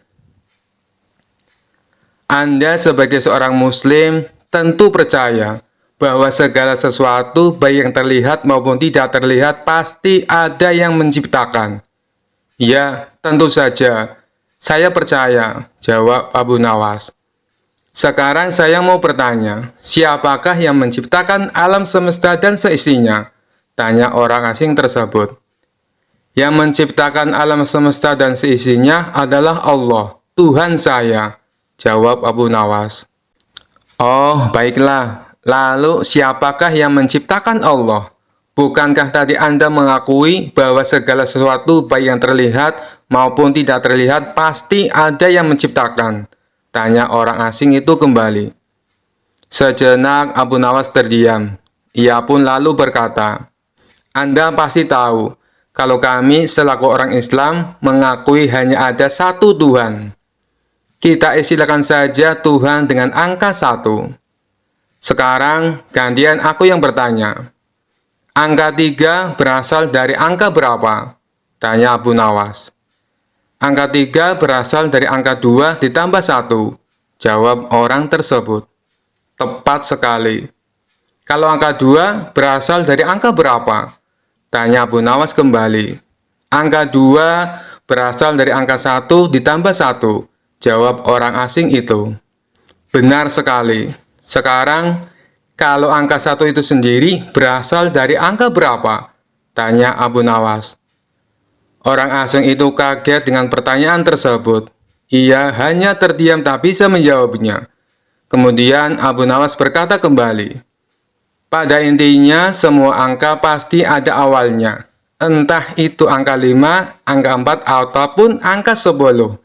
"Anda sebagai seorang muslim tentu percaya bahwa segala sesuatu baik yang terlihat maupun tidak terlihat pasti ada yang menciptakan." "Ya, tentu saja. Saya percaya," jawab Abu Nawas. "Sekarang saya mau bertanya, siapakah yang menciptakan alam semesta dan seisinya?" tanya orang asing tersebut. "Yang menciptakan alam semesta dan seisinya adalah Allah, Tuhan saya," jawab Abu Nawas. "Oh, baiklah. Lalu siapakah yang menciptakan Allah? Bukankah tadi Anda mengakui bahwa segala sesuatu baik yang terlihat maupun tidak terlihat pasti ada yang menciptakan?" tanya orang asing itu kembali. Sejenak Abu Nawas terdiam. Ia pun lalu berkata, "Anda pasti tahu kalau kami selaku orang Islam mengakui hanya ada satu Tuhan. Kita istilahkan saja Tuhan dengan angka 1. Sekarang gantian aku yang bertanya. Angka 3 berasal dari angka berapa?" tanya Abu Nawas. "Angka 3 berasal dari angka 2 ditambah 1, jawab orang tersebut. "Tepat sekali. Kalau angka 2 berasal dari angka berapa?" tanya Abu Nawas kembali. "Angka 2 berasal dari angka 1 ditambah 1, jawab orang asing itu. "Benar sekali. Sekarang, kalau angka 1 itu sendiri berasal dari angka berapa?" tanya Abu Nawas. Orang asing itu kaget dengan pertanyaan tersebut. Ia hanya terdiam tak bisa menjawabnya. Kemudian Abu Nawas berkata kembali, "Pada intinya semua angka pasti ada awalnya. Entah itu angka 5, angka 4, ataupun angka 10.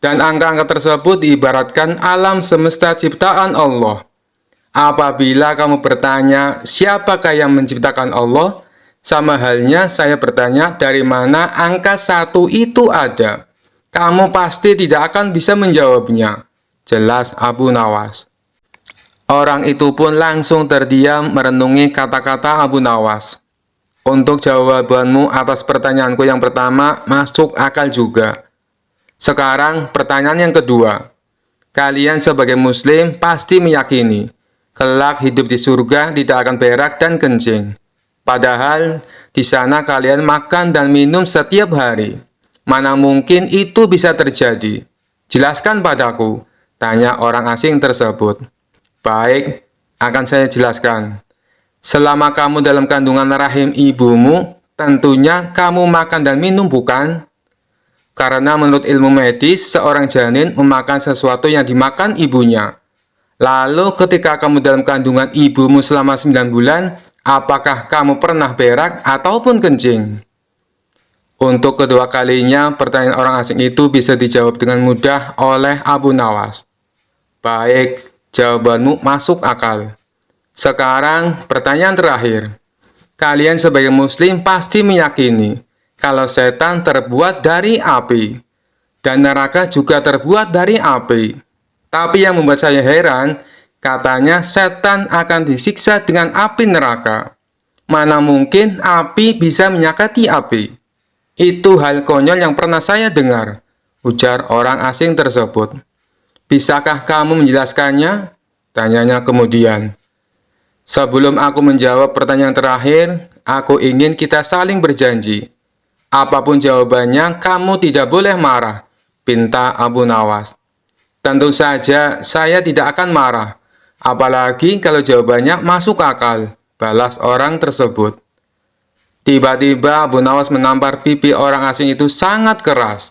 Dan angka-angka tersebut diibaratkan alam semesta ciptaan Allah. Apabila kamu bertanya, siapakah yang menciptakan Allah? Sama halnya saya bertanya dari mana angka 1 itu ada. Kamu pasti tidak akan bisa menjawabnya," jelas Abu Nawas. Orang itu pun langsung terdiam merenungi kata-kata Abu Nawas. "Untuk jawabanmu atas pertanyaanku yang pertama masuk akal juga. Sekarang pertanyaan yang kedua. Kalian sebagai muslim pasti meyakini kelak hidup di surga tidak akan berak dan kencing. Padahal di sana kalian makan dan minum setiap hari. Mana mungkin itu bisa terjadi? Jelaskan padaku," tanya orang asing tersebut. "Baik, akan saya jelaskan. Selama kamu dalam kandungan rahim ibumu, tentunya kamu makan dan minum, bukan? Karena menurut ilmu medis, seorang janin memakan sesuatu yang dimakan ibunya. Lalu ketika kamu dalam kandungan ibumu selama 9 bulan, apakah kamu pernah berak ataupun kencing?" Untuk kedua kalinya, pertanyaan orang asing itu bisa dijawab dengan mudah oleh Abu Nawas. "Baik, jawabanmu masuk akal. Sekarang pertanyaan terakhir. Kalian sebagai muslim pasti meyakini kalau setan terbuat dari api, dan neraka juga terbuat dari api. Tapi yang membuat saya heran, katanya setan akan disiksa dengan api neraka. Mana mungkin api bisa menyakiti api? Itu hal konyol yang pernah saya dengar, ujar orang asing tersebut. Bisakah kamu menjelaskannya? Tanyanya kemudian. Sebelum aku menjawab pertanyaan terakhir, aku ingin kita saling berjanji. Apapun jawabannya, kamu tidak boleh marah, pinta Abu Nawas. Tentu saja, saya tidak akan marah. Apalagi kalau jawabannya masuk akal, balas orang tersebut. Tiba-tiba Abu Nawas menampar pipi orang asing itu sangat keras.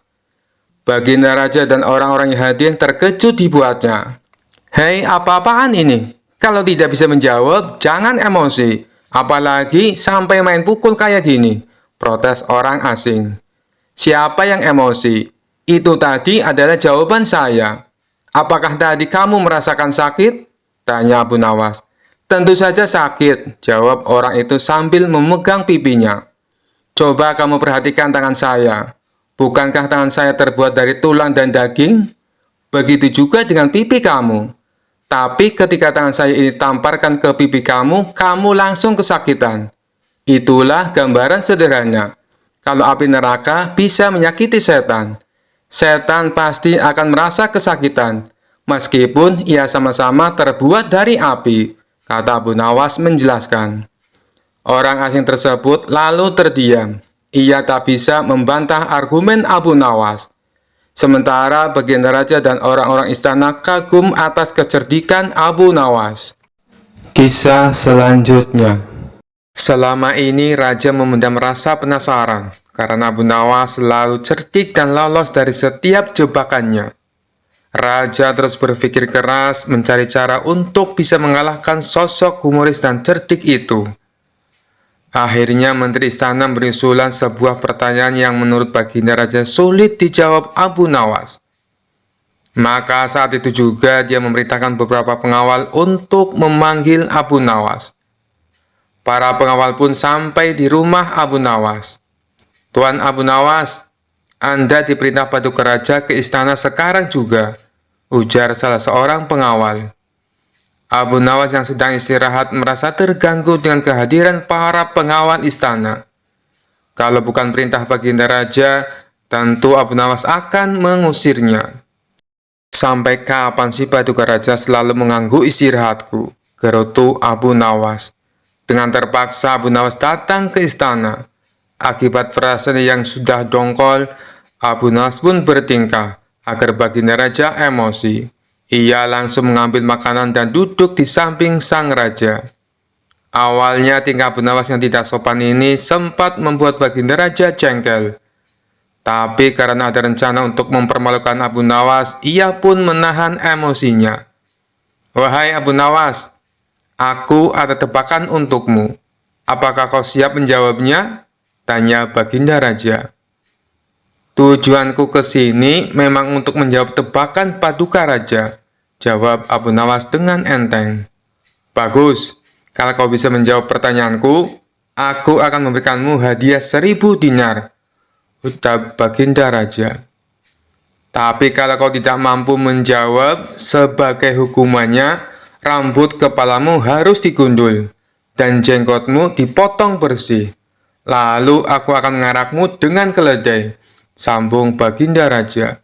Baginda Raja dan orang-orang yang hadir terkejut dibuatnya. Hei, apa-apaan ini? Kalau tidak bisa menjawab, jangan emosi. Apalagi sampai main pukul kayak gini, protes orang asing. Siapa yang emosi? Itu tadi adalah jawaban saya. Apakah tadi kamu merasakan sakit? Tanya Abu Nawas. Tentu saja sakit, jawab orang itu sambil memegang pipinya. Coba kamu perhatikan tangan saya. Bukankah tangan saya terbuat dari tulang dan daging? Begitu juga dengan pipi kamu. Tapi ketika tangan saya ini tamparkan ke pipi kamu, kamu langsung kesakitan. Itulah gambaran sederhana. Kalau api neraka bisa menyakiti setan, setan pasti akan merasa kesakitan, meskipun ia sama-sama terbuat dari api, kata Abu Nawas menjelaskan. Orang asing tersebut lalu terdiam. Ia tak bisa membantah argumen Abu Nawas. Sementara baginda raja dan orang-orang istana kagum atas kecerdikan Abu Nawas. Kisah selanjutnya. Selama ini raja memendam rasa penasaran karena Abu Nawas selalu cerdik dan lolos dari setiap jebakannya. Raja terus berpikir keras mencari cara untuk bisa mengalahkan sosok humoris dan cerdik itu. Akhirnya Menteri Istana memberi usulan sebuah pertanyaan yang menurut baginda raja sulit dijawab Abu Nawas. Maka saat itu juga dia memerintahkan beberapa pengawal untuk memanggil Abu Nawas. Para pengawal pun sampai di rumah Abu Nawas. Tuan Abu Nawas, Anda diperintah paduka raja ke istana sekarang juga, ujar salah seorang pengawal. Abu Nawas yang sedang istirahat merasa terganggu dengan kehadiran para pengawal istana. Kalau bukan perintah baginda raja, tentu Abu Nawas akan mengusirnya. Sampai kapan sih paduka raja selalu mengganggu istirahatku? Gerutu Abu Nawas. Dengan terpaksa Abu Nawas datang ke istana. Akibat perasaan yang sudah dongkol, Abu Nawas pun bertingkah agar baginda raja emosi. Ia langsung mengambil makanan dan duduk di samping sang raja. Awalnya tingkah Abu Nawas yang tidak sopan ini sempat membuat baginda raja jengkel. Tapi karena ada rencana untuk mempermalukan Abu Nawas, ia pun menahan emosinya. Wahai Abu Nawas, aku ada tebakan untukmu. Apakah kau siap menjawabnya? Tanya baginda raja. Tujuanku ke sini memang untuk menjawab tebakan paduka raja, jawab Abu Nawas dengan enteng. Bagus, kalau kau bisa menjawab pertanyaanku, aku akan memberikanmu hadiah 1000 dinar, ucap baginda raja. Tapi kalau kau tidak mampu menjawab, sebagai hukumannya, rambut kepalamu harus digundul, dan jenggotmu dipotong bersih. Lalu aku akan mengarakmu dengan keledai, sambung baginda raja.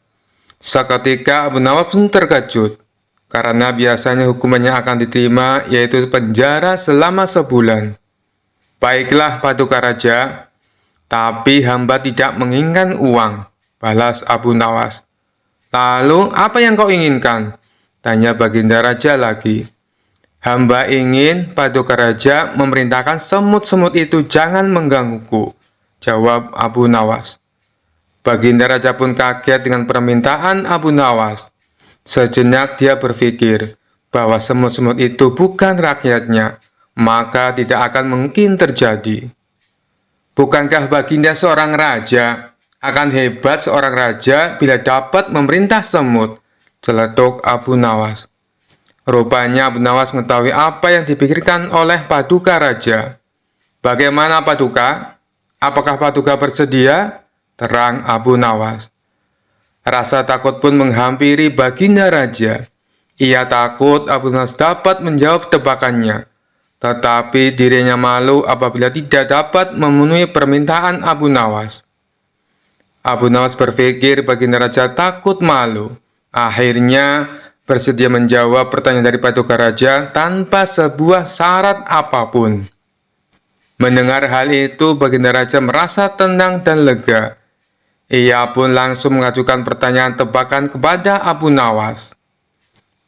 Seketika Abu Nawas pun terkejut, karena biasanya hukumannya akan diterima yaitu penjara selama sebulan. Baiklah paduka raja, tapi hamba tidak menginginkan uang, balas Abu Nawas. Lalu apa yang kau inginkan? Tanya baginda raja lagi. Hamba ingin paduka raja memerintahkan semut-semut itu jangan menggangguku, jawab Abu Nawas. Baginda raja pun kaget dengan permintaan Abu Nawas. Sejenak dia berpikir bahwa semut-semut itu bukan rakyatnya, maka tidak akan mungkin terjadi. Bukankah baginda seorang raja? Akan hebat seorang raja bila dapat memerintah semut, celetuk Abu Nawas. Rupanya Abu Nawas mengetahui apa yang dipikirkan oleh paduka raja. Bagaimana paduka? Apakah Paduka bersedia? Terang Abu Nawas. Rasa takut pun menghampiri baginda raja. Ia takut Abu Nawas dapat menjawab tebakannya. Tetapi dirinya malu apabila tidak dapat memenuhi permintaan Abu Nawas. Abu Nawas berpikir baginda raja takut malu. Akhirnya bersedia menjawab pertanyaan dari Paduka Raja tanpa sebuah syarat apapun. Mendengar hal itu, baginda raja merasa tenang dan lega. Ia pun langsung mengajukan pertanyaan tebakan kepada Abu Nawas.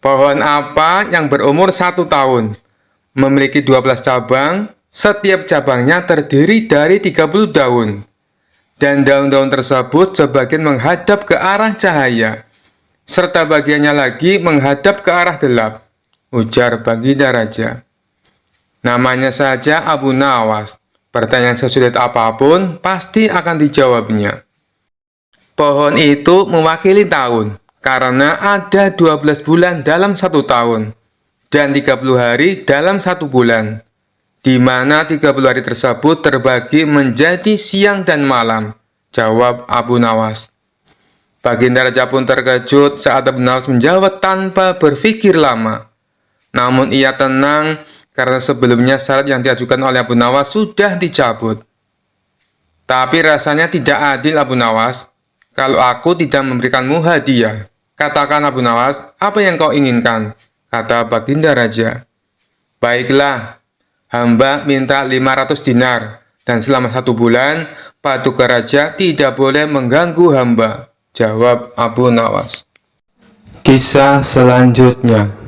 Pohon apa yang berumur 1 tahun, memiliki 12 cabang, setiap cabangnya terdiri dari 30 daun, dan daun-daun tersebut sebagian menghadap ke arah cahaya, serta bagiannya lagi menghadap ke arah gelap, ujar baginda raja. Namanya saja Abu Nawas, pertanyaan sesulit apapun pasti akan dijawabnya. Pohon itu mewakili tahun, karena ada 12 bulan dalam 1 tahun, dan 30 hari dalam 1 bulan, di mana 30 hari tersebut terbagi menjadi siang dan malam, jawab Abu Nawas. Baginda raja pun terkejut saat Abu Nawas menjawab tanpa berpikir lama. Namun ia tenang karena sebelumnya syarat yang diajukan oleh Abu Nawas sudah dicabut. Tapi rasanya tidak adil Abu Nawas, kalau aku tidak memberikanmu hadiah. Katakan Abu Nawas, apa yang kau inginkan? Kata baginda raja. Baiklah, hamba minta 500 dinar, dan selama 1 bulan, Paduka Raja tidak boleh mengganggu hamba, jawab Abu Nawas. Kisah selanjutnya.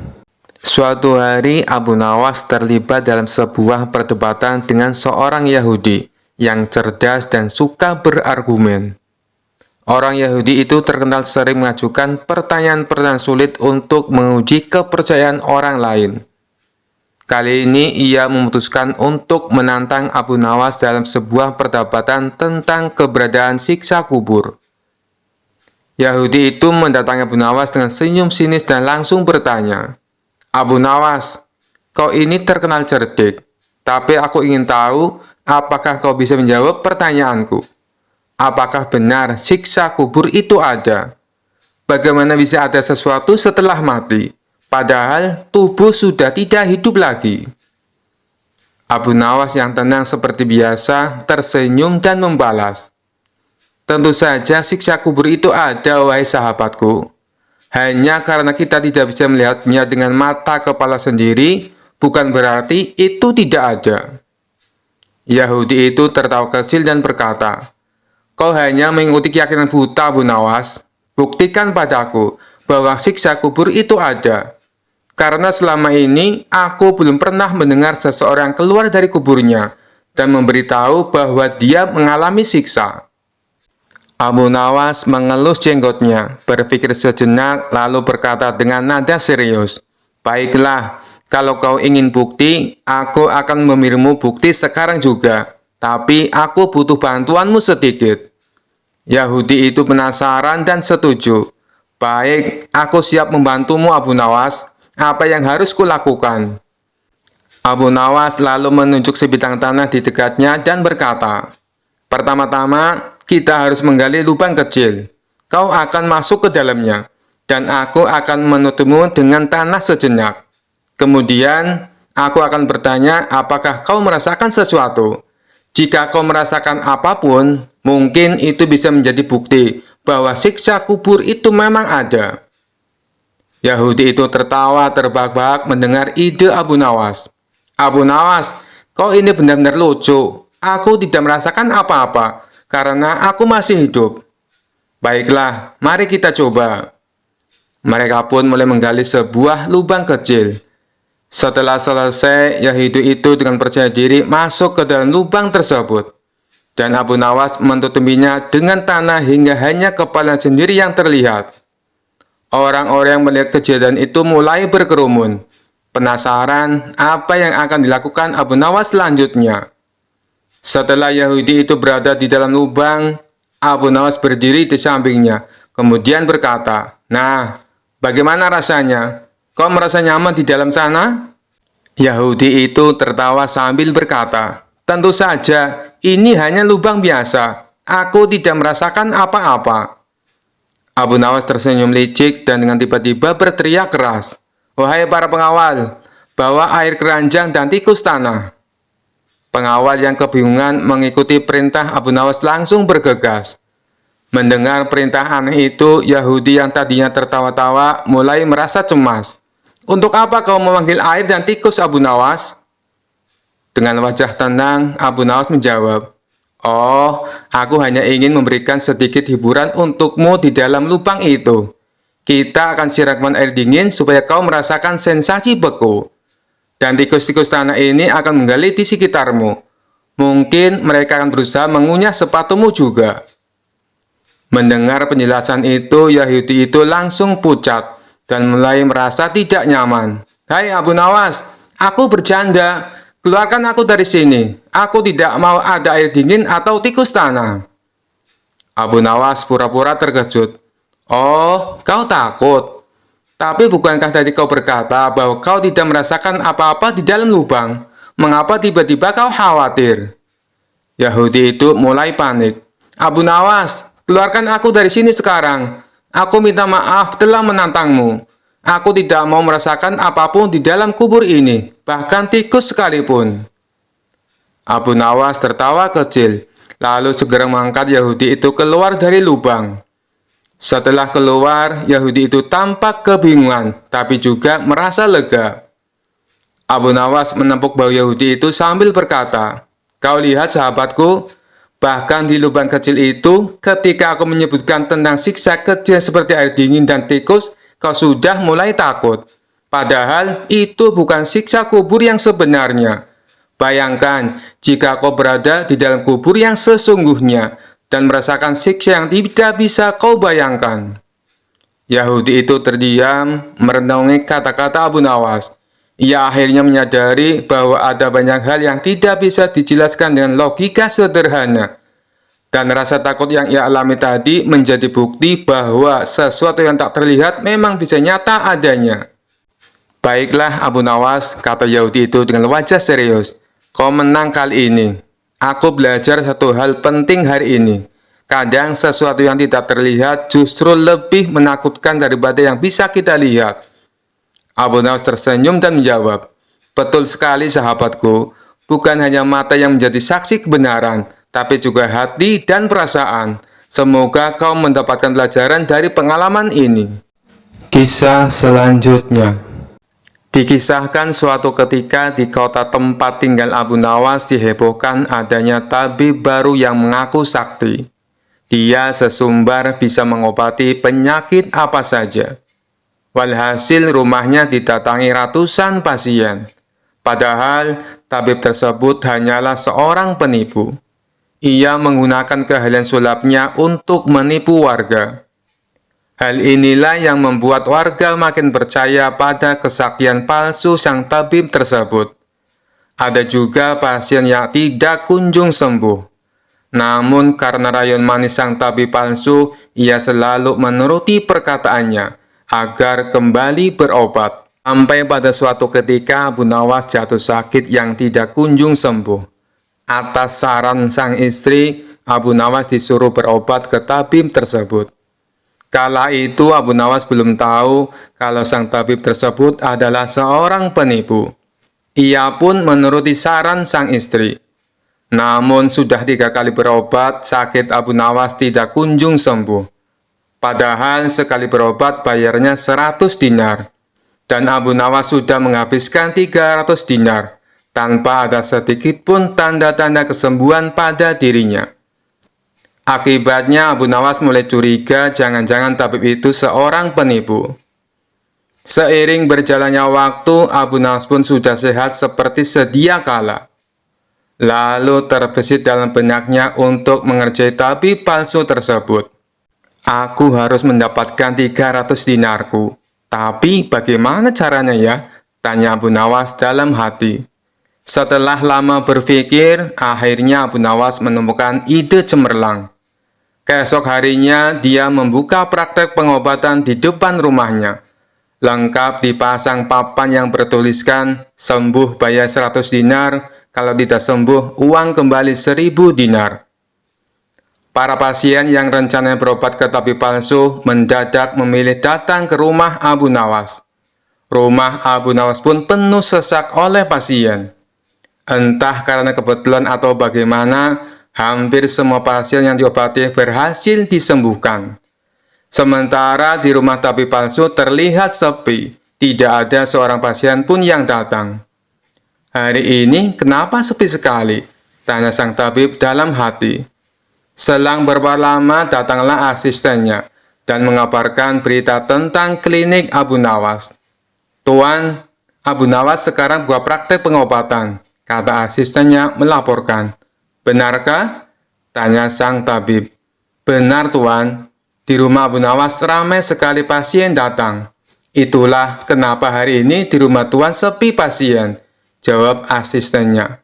Suatu hari Abu Nawas terlibat dalam sebuah perdebatan dengan seorang Yahudi yang cerdas dan suka berargumen. Orang Yahudi itu terkenal sering mengajukan pertanyaan-pertanyaan sulit untuk menguji kepercayaan orang lain. Kali ini ia memutuskan untuk menantang Abu Nawas dalam sebuah perdebatan tentang keberadaan siksa kubur. Yahudi itu mendatangi Abu Nawas dengan senyum sinis dan langsung bertanya, Abu Nawas, kau ini terkenal cerdik, tapi aku ingin tahu apakah kau bisa menjawab pertanyaanku. Apakah benar siksa kubur itu ada? Bagaimana bisa ada sesuatu setelah mati, padahal tubuh sudah tidak hidup lagi? Abu Nawas yang tenang seperti biasa tersenyum dan membalas, tentu saja siksa kubur itu ada, wahai sahabatku. Hanya karena kita tidak bisa melihatnya dengan mata kepala sendiri, bukan berarti itu tidak ada. Yahudi itu tertawa kecil dan berkata, kau hanya mengikuti keyakinan buta, Abu Nawas. Buktikan padaku bahwa siksa kubur itu ada. Karena selama ini aku belum pernah mendengar seseorang keluar dari kuburnya dan memberitahu bahwa dia mengalami siksa. Abu Nawas mengelus jenggotnya, berpikir sejenak lalu berkata dengan nada serius, baiklah, kalau kau ingin bukti, aku akan memberimu bukti sekarang juga. Tapi aku butuh bantuanmu sedikit. Yahudi itu penasaran dan setuju. Baik, aku siap membantumu Abu Nawas. Apa yang harus kulakukan? Abu Nawas lalu menunjuk sebidang tanah di dekatnya dan berkata, pertama-tama, kita harus menggali lubang kecil. Kau akan masuk ke dalamnya, dan aku akan menutupmu dengan tanah sejenak. Kemudian, aku akan bertanya apakah kau merasakan sesuatu. Jika kau merasakan apapun, mungkin itu bisa menjadi bukti bahwa siksa kubur itu memang ada. Yahudi itu tertawa terbahak-bahak mendengar ide Abu Nawas. Abu Nawas, kau ini benar-benar lucu. Aku tidak merasakan apa-apa, karena aku masih hidup. Baiklah, mari kita coba. Mereka pun mulai menggali sebuah lubang kecil. Setelah selesai, Yahudi itu dengan percaya diri masuk ke dalam lubang tersebut. Dan Abu Nawas menutupinya dengan tanah hingga hanya kepala sendiri yang terlihat. Orang-orang yang melihat kejadian itu mulai berkerumun. Penasaran apa yang akan dilakukan Abu Nawas selanjutnya. Setelah Yahudi itu berada di dalam lubang, Abu Nawas berdiri di sampingnya, kemudian berkata, nah, bagaimana rasanya? Kau merasa nyaman di dalam sana? Yahudi itu tertawa sambil berkata, Tentu saja, ini hanya lubang biasa. Aku tidak merasakan apa-apa. Abu Nawas tersenyum licik dan dengan tiba-tiba berteriak keras. Wahai para pengawal, bawa air keranjang dan tikus tanah. Pengawal yang kebingungan mengikuti perintah Abu Nawas langsung bergegas. Mendengar perintah aneh itu, Yahudi yang tadinya tertawa-tawa mulai merasa cemas. Untuk apa kau memanggil air dan tikus, Abu Nawas? Dengan wajah tenang, Abu Nawas menjawab, Oh, aku hanya ingin memberikan sedikit hiburan untukmu di dalam lubang itu. Kita akan siramkan air dingin supaya kau merasakan sensasi beku. Dan tikus-tikus tanah ini akan menggali di sekitarmu. Mungkin mereka akan berusaha mengunyah sepatumu juga. Mendengar penjelasan itu, Yahudi itu langsung pucat dan mulai merasa tidak nyaman. Hai Abu Nawas, aku bercanda. Keluarkan aku dari sini. Aku tidak mau ada air dingin atau tikus tanah. Abu Nawas pura-pura terkejut. Oh, kau takut? Tapi bukankah tadi kau berkata bahwa kau tidak merasakan apa-apa di dalam lubang? Mengapa tiba-tiba kau khawatir? Yahudi itu mulai panik. Abu Nawas, keluarkan aku dari sini sekarang. Aku minta maaf telah menantangmu. Aku tidak mau merasakan apapun di dalam kubur ini, bahkan tikus sekalipun. Abu Nawas tertawa kecil, lalu segera mengangkat Yahudi itu keluar dari lubang. Setelah keluar, Yahudi itu tampak kebingungan, tapi juga merasa lega. Abu Nawas menepuk bahu Yahudi itu sambil berkata, Kau lihat sahabatku, bahkan di lubang kecil itu, ketika aku menyebutkan tentang siksa kecil seperti air dingin dan tikus, kau sudah mulai takut. Padahal itu bukan siksa kubur yang sebenarnya. Bayangkan jika kau berada di dalam kubur yang sesungguhnya dan merasakan siksa yang tidak bisa kau bayangkan. Yahudi itu terdiam, merenungi kata-kata Abu Nawas. Ia akhirnya menyadari bahwa ada banyak hal yang tidak bisa dijelaskan dengan logika sederhana. Dan rasa takut yang ia alami tadi menjadi bukti bahwa sesuatu yang tak terlihat memang bisa nyata adanya. Baiklah Abu Nawas, kata Yahudi itu dengan wajah serius. Kau menang kali ini. Aku belajar satu hal penting hari ini. Kadang sesuatu yang tidak terlihat justru lebih menakutkan daripada yang bisa kita lihat. Abu Nawas tersenyum dan menjawab, Betul sekali sahabatku, bukan hanya mata yang menjadi saksi kebenaran, tapi juga hati dan perasaan. Semoga kau mendapatkan pelajaran dari pengalaman ini. Kisah selanjutnya. Dikisahkan suatu ketika di kota tempat tinggal Abu Nawas dihebohkan adanya tabib baru yang mengaku sakti. Dia sesumbar bisa mengobati penyakit apa saja. Walhasil rumahnya didatangi ratusan pasien. Padahal tabib tersebut hanyalah seorang penipu. Ia menggunakan keahlian sulapnya untuk menipu warga. Hal inilah yang membuat warga makin percaya pada kesaktian palsu sang tabib tersebut. Ada juga pasien yang tidak kunjung sembuh. Namun karena rayon manis sang tabib palsu, ia selalu menuruti perkataannya agar kembali berobat. Sampai pada suatu ketika Abu Nawas jatuh sakit yang tidak kunjung sembuh. Atas saran sang istri, Abu Nawas disuruh berobat ke tabib tersebut. Kala itu Abu Nawas belum tahu kalau sang tabib tersebut adalah seorang penipu. Ia pun menuruti saran sang istri. Namun sudah 3 kali berobat, sakit Abu Nawas tidak kunjung sembuh. Padahal sekali berobat bayarnya 100 dinar. Dan Abu Nawas sudah menghabiskan 300 dinar, tanpa ada sedikit pun tanda-tanda kesembuhan pada dirinya. Akibatnya Abu Nawas mulai curiga jangan-jangan tabib itu seorang penipu. Seiring berjalannya waktu, Abu Nawas pun sudah sehat seperti sedia kala. Lalu terbesit dalam benaknya untuk mengerjai tabib palsu tersebut. Aku harus mendapatkan 300 dinarku. Tapi bagaimana caranya ya? Tanya Abu Nawas dalam hati. Setelah lama berpikir, akhirnya Abu Nawas menemukan ide cemerlang. Keesok harinya, dia membuka praktek pengobatan di depan rumahnya. Lengkap dipasang papan yang bertuliskan, sembuh bayar 100 dinar, Kalau tidak sembuh, uang kembali 1.000 dinar. Para pasien yang rencananya berobat ke tabib palsu mendadak memilih datang ke rumah Abu Nawas. Rumah Abu Nawas pun penuh sesak oleh pasien. Entah karena kebetulan atau bagaimana, hampir semua pasien yang diobati berhasil disembuhkan. Sementara di rumah tabib palsu terlihat sepi, tidak ada seorang pasien pun yang datang. Hari ini kenapa sepi sekali? Tanya sang tabib dalam hati. Selang beberapa lama datanglah asistennya dan mengabarkan berita tentang klinik Abu Nawas. Tuan, Abu Nawas sekarang buka praktek pengobatan, kata asistennya melaporkan. Benarkah? Tanya sang tabib. Benar, Tuan. Di rumah Abu Nawas ramai sekali pasien datang. Itulah kenapa hari ini di rumah Tuan sepi pasien, jawab asistennya.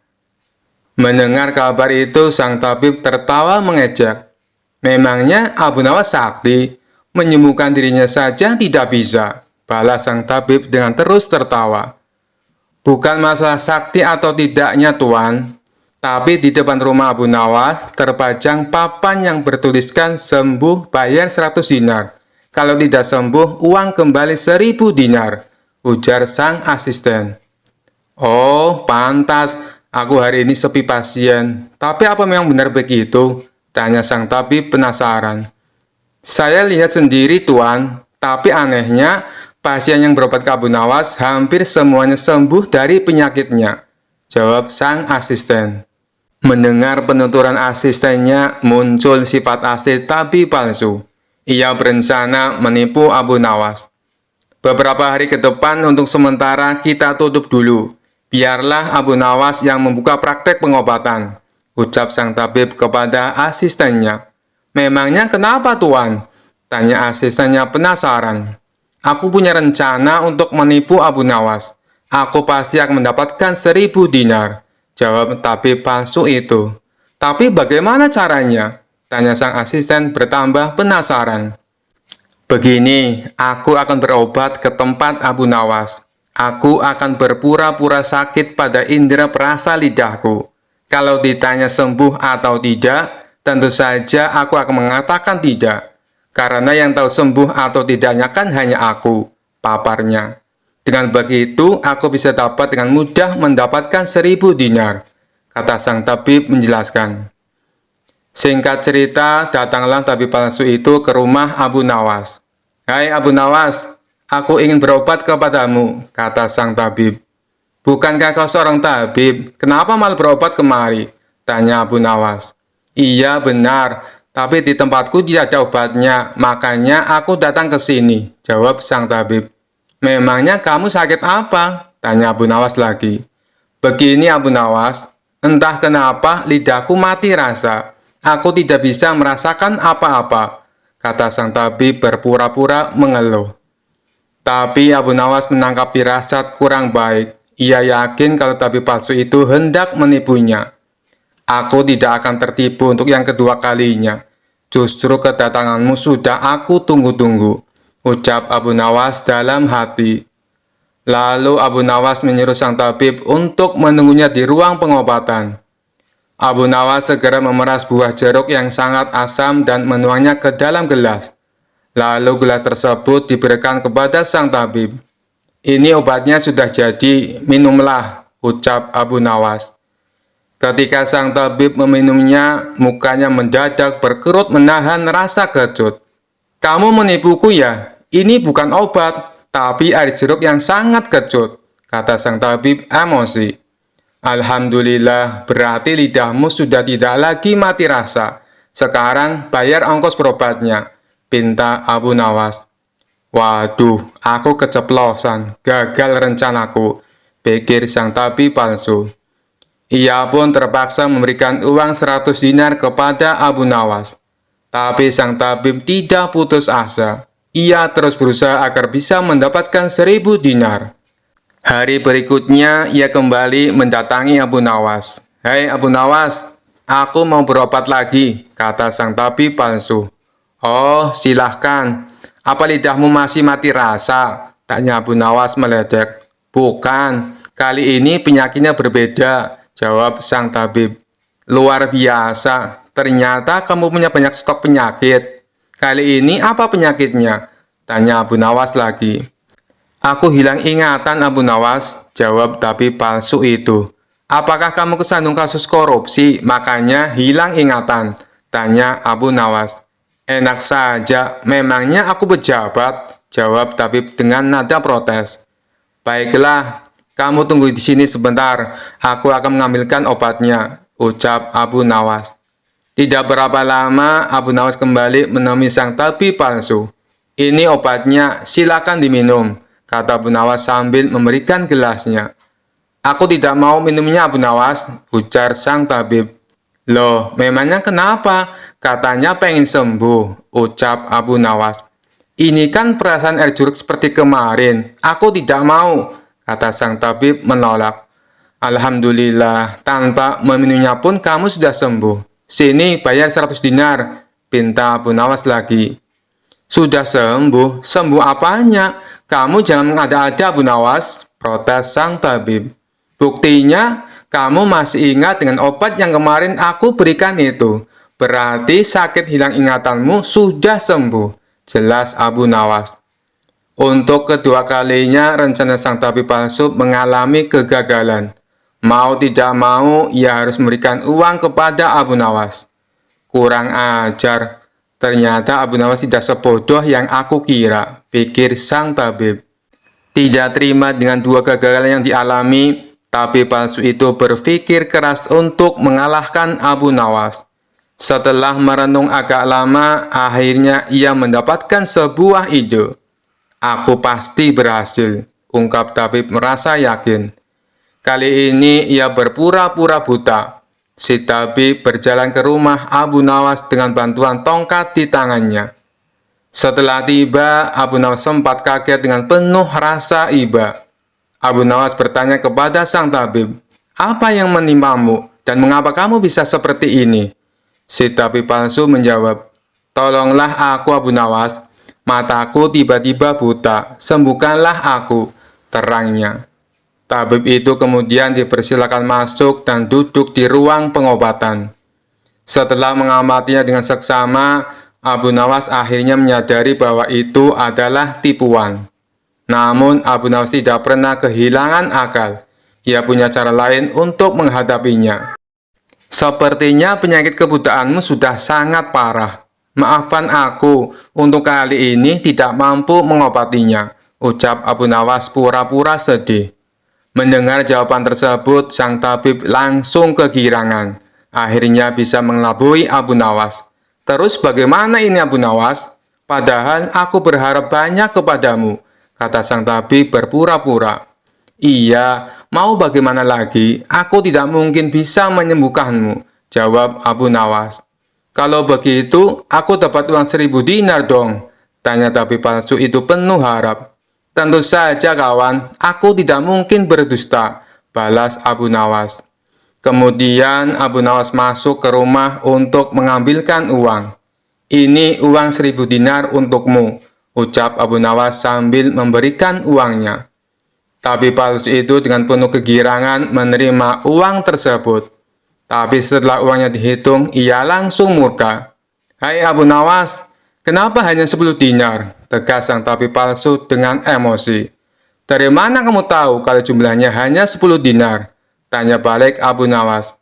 Mendengar kabar itu, sang tabib tertawa mengejek. Memangnya Abu Nawas sakti, menyembuhkan dirinya saja tidak bisa, balas sang tabib dengan terus tertawa. Bukan masalah sakti atau tidaknya, Tuan, tapi di depan rumah Abu Nawas terpajang papan yang bertuliskan sembuh bayar 100 dinar. Kalau tidak sembuh, uang kembali 1.000 dinar, ujar sang asisten. Oh, pantas. Aku hari ini sepi pasien. Tapi apa memang benar begitu? Tanya sang tabib penasaran. Saya lihat sendiri, Tuan. Tapi anehnya, pasien yang berobat ke Abu Nawas hampir semuanya sembuh dari penyakitnya, jawab sang asisten. Mendengar penuturan asistennya, muncul sifat asli tabib palsu. Ia berencana menipu Abu Nawas. Beberapa hari ke depan untuk sementara kita tutup dulu. Biarlah Abu Nawas yang membuka praktek pengobatan, ucap sang tabib kepada asistennya. Memangnya kenapa, Tuan? Tanya asistennya penasaran. Aku punya rencana untuk menipu Abu Nawas. Aku pasti akan mendapatkan 1.000 dinar, jawab tabib palsu itu. Tapi bagaimana caranya? Tanya sang asisten bertambah penasaran. Begini, aku akan berobat ke tempat Abu Nawas. Aku akan berpura-pura sakit pada indera perasa lidahku. Kalau ditanya sembuh atau tidak, tentu saja aku akan mengatakan tidak. Karena yang tahu sembuh atau tidaknya kan hanya aku, paparnya. Dengan begitu, aku bisa dapat dengan mudah mendapatkan 1.000 dinar, kata sang tabib menjelaskan. Singkat cerita, datanglah tabib palsu itu ke rumah Abu Nawas. Hai Abu Nawas, aku ingin berobat kepadamu, kata sang tabib. Bukankah kau seorang tabib? Kenapa malah berobat kemari? Tanya Abu Nawas. Iya benar, tapi di tempatku tidak ada obatnya, makanya aku datang ke sini, jawab sang tabib. Memangnya kamu sakit apa? Tanya Abu Nawas lagi. Begini Abu Nawas, entah kenapa lidahku mati rasa. Aku tidak bisa merasakan apa-apa, kata sang tabib berpura-pura mengeluh. Tapi Abu Nawas menangkap firasat kurang baik. Ia yakin kalau tabib palsu itu hendak menipunya. Aku tidak akan tertipu untuk yang kedua kalinya. Justru kedatanganmu sudah aku tunggu-tunggu, ucap Abu Nawas dalam hati. Lalu Abu Nawas menyuruh sang tabib untuk menunggunya di ruang pengobatan. Abu Nawas segera memeras buah jeruk yang sangat asam dan menuangnya ke dalam gelas. Lalu gelas tersebut diberikan kepada sang tabib. Ini obatnya sudah jadi, minumlah, ucap Abu Nawas. Ketika sang tabib meminumnya, mukanya mendadak berkerut menahan rasa kecut. Kamu menipuku ya? Ini bukan obat, tapi air jeruk yang sangat kecut, kata sang tabib emosi. Alhamdulillah, berarti lidahmu sudah tidak lagi mati rasa. Sekarang bayar ongkos berobatnya, pinta Abu Nawas. Waduh, aku keceplosan, gagal rencanaku, pikir sang tabib palsu. Ia pun terpaksa memberikan uang 100 dinar kepada Abu Nawas. Tapi sang tabib tidak putus asa. Ia terus berusaha agar bisa mendapatkan 1.000 dinar. Hari berikutnya, ia kembali mendatangi Abu Nawas. Hai Abu Nawas, aku mau berobat lagi, kata sang tabib palsu. Oh, silahkan. Apa lidahmu masih mati rasa? Tanya Abu Nawas meledek. Bukan, kali ini penyakitnya berbeda, jawab sang tabib. Luar biasa, ternyata kamu punya banyak stok penyakit. Kali ini apa penyakitnya? Tanya Abu Nawas lagi. Aku hilang ingatan, Abu Nawas, jawab tabib palsu itu. Apakah kamu kesandung kasus korupsi, makanya hilang ingatan? Tanya Abu Nawas. Enak saja, memangnya aku pejabat, jawab tabib dengan nada protes. Baiklah, kamu tunggu di sini sebentar, aku akan mengambilkan obatnya, ucap Abu Nawas. Tidak berapa lama, Abu Nawas kembali menemui sang tabib palsu. Ini obatnya, silakan diminum, kata Abu Nawas sambil memberikan gelasnya. Aku tidak mau minumnya, Abu Nawas, ujar sang tabib. Loh, memangnya kenapa? Katanya pengen sembuh, ucap Abu Nawas. Ini kan perasaan air jeruk seperti kemarin. Aku tidak mau, kata sang tabib menolak. Alhamdulillah, tanpa meminumnya pun kamu sudah sembuh. Sini bayar 100 dinar, pinta Abu Nawas lagi. Sudah sembuh? Sembuh apanya? Kamu jangan mengada-ada, Abu Nawas, protes sang tabib. Buktinya, kamu masih ingat dengan obat yang kemarin aku berikan itu. Berarti sakit hilang ingatanmu sudah sembuh, jelas Abu Nawas. Untuk kedua kalinya, rencana sang tabib palsu mengalami kegagalan. Mau tidak mau, ia harus memberikan uang kepada Abu Nawas. Kurang ajar. Ternyata Abu Nawas tidak sebodoh yang aku kira, pikir sang tabib. Tidak terima dengan dua kegagalan yang dialami, tabib palsu itu berpikir keras untuk mengalahkan Abu Nawas. Setelah merenung agak lama, akhirnya ia mendapatkan sebuah ide. Aku pasti berhasil, ungkap tabib merasa yakin. Kali ini ia berpura-pura buta. Si tabib berjalan ke rumah Abu Nawas dengan bantuan tongkat di tangannya. Setelah tiba, Abu Nawas sempat kaget dengan penuh rasa iba. Abu Nawas bertanya kepada sang tabib, apa yang menimpamu dan mengapa kamu bisa seperti ini? Si tabib palsu menjawab, tolonglah aku Abu Nawas, mataku tiba-tiba buta, sembuhkanlah aku, terangnya. Tabib itu kemudian dipersilakan masuk dan duduk di ruang pengobatan. Setelah mengamatinya dengan seksama, Abu Nawas akhirnya menyadari bahwa itu adalah tipuan. Namun Abu Nawas tidak pernah kehilangan akal. Ia punya cara lain untuk menghadapinya. Sepertinya penyakit kebutaanmu sudah sangat parah. Maafkan aku, untuk kali ini tidak mampu mengobatinya, ucap Abu Nawas pura-pura sedih. Mendengar jawaban tersebut, sang tabib langsung kegirangan. Akhirnya bisa mengelabui Abu Nawas. Terus bagaimana ini Abu Nawas? Padahal aku berharap banyak kepadamu, kata sang tabib berpura-pura. Iya, mau bagaimana lagi? Aku tidak mungkin bisa menyembuhkanmu, jawab Abu Nawas. Kalau begitu, aku dapat uang 1000 dinar dong, tanya tabib palsu itu penuh harap. Tentu saja kawan, aku tidak mungkin berdusta, balas Abu Nawas. Kemudian Abu Nawas masuk ke rumah untuk mengambilkan uang. Ini uang 1000 dinar untukmu, ucap Abu Nawas sambil memberikan uangnya. Tabib palsu itu dengan penuh kegirangan menerima uang tersebut. Tapi setelah uangnya dihitung, ia langsung murka. Hai Abu Nawas, kenapa hanya 10 dinar? Tegas sang tabib palsu dengan emosi. Dari mana kamu tahu kalau jumlahnya hanya 10 dinar? Tanya balik Abu Nawas.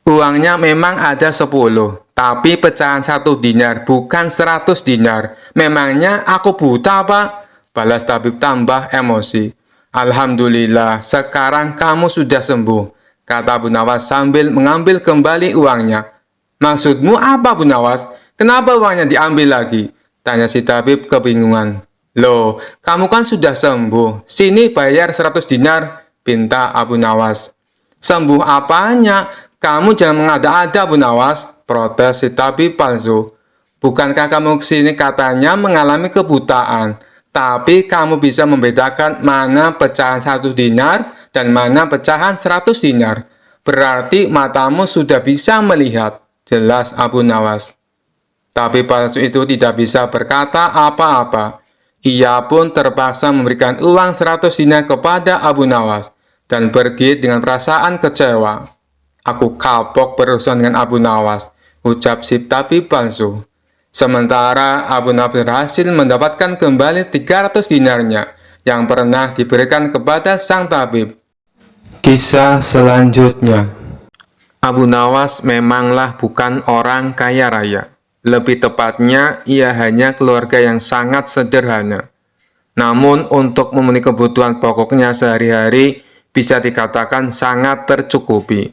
Uangnya memang ada 10, tapi pecahan 1 dinar bukan 100 dinar. Memangnya aku buta apa? Balas tabib tambah emosi. Alhamdulillah, sekarang kamu sudah sembuh, kata Abu Nawas sambil mengambil kembali uangnya. Maksudmu apa Abu Nawas? Kenapa uangnya diambil lagi? Tanya si tabib kebingungan. Loh, kamu kan sudah sembuh. Sini bayar 100 dinar, pinta Abu Nawas. Sembuh apanya? Kamu jangan mengada-ada Abu Nawas, protes si tabib palsu. Bukankah kamu kesini katanya mengalami kebutaan? Tapi kamu bisa membedakan mana pecahan 1 dinar dan mana pecahan 100 dinar. Berarti matamu sudah bisa melihat, jelas Abu Nawas. Tabib palsu itu tidak bisa berkata apa-apa. Ia pun terpaksa memberikan uang 100 dinar kepada Abu Nawas. dan pergi dengan perasaan kecewa. Aku kapok berurusan dengan Abu Nawas, ucap si tabib palsu. Sementara Abu Nawas berhasil mendapatkan kembali 300 dinarnya yang pernah diberikan kepada sang tabib. Kisah selanjutnya. Abu Nawas memanglah bukan orang kaya raya. Lebih tepatnya, ia hanya keluarga yang sangat sederhana. Namun, untuk memenuhi kebutuhan pokoknya sehari-hari, bisa dikatakan sangat tercukupi.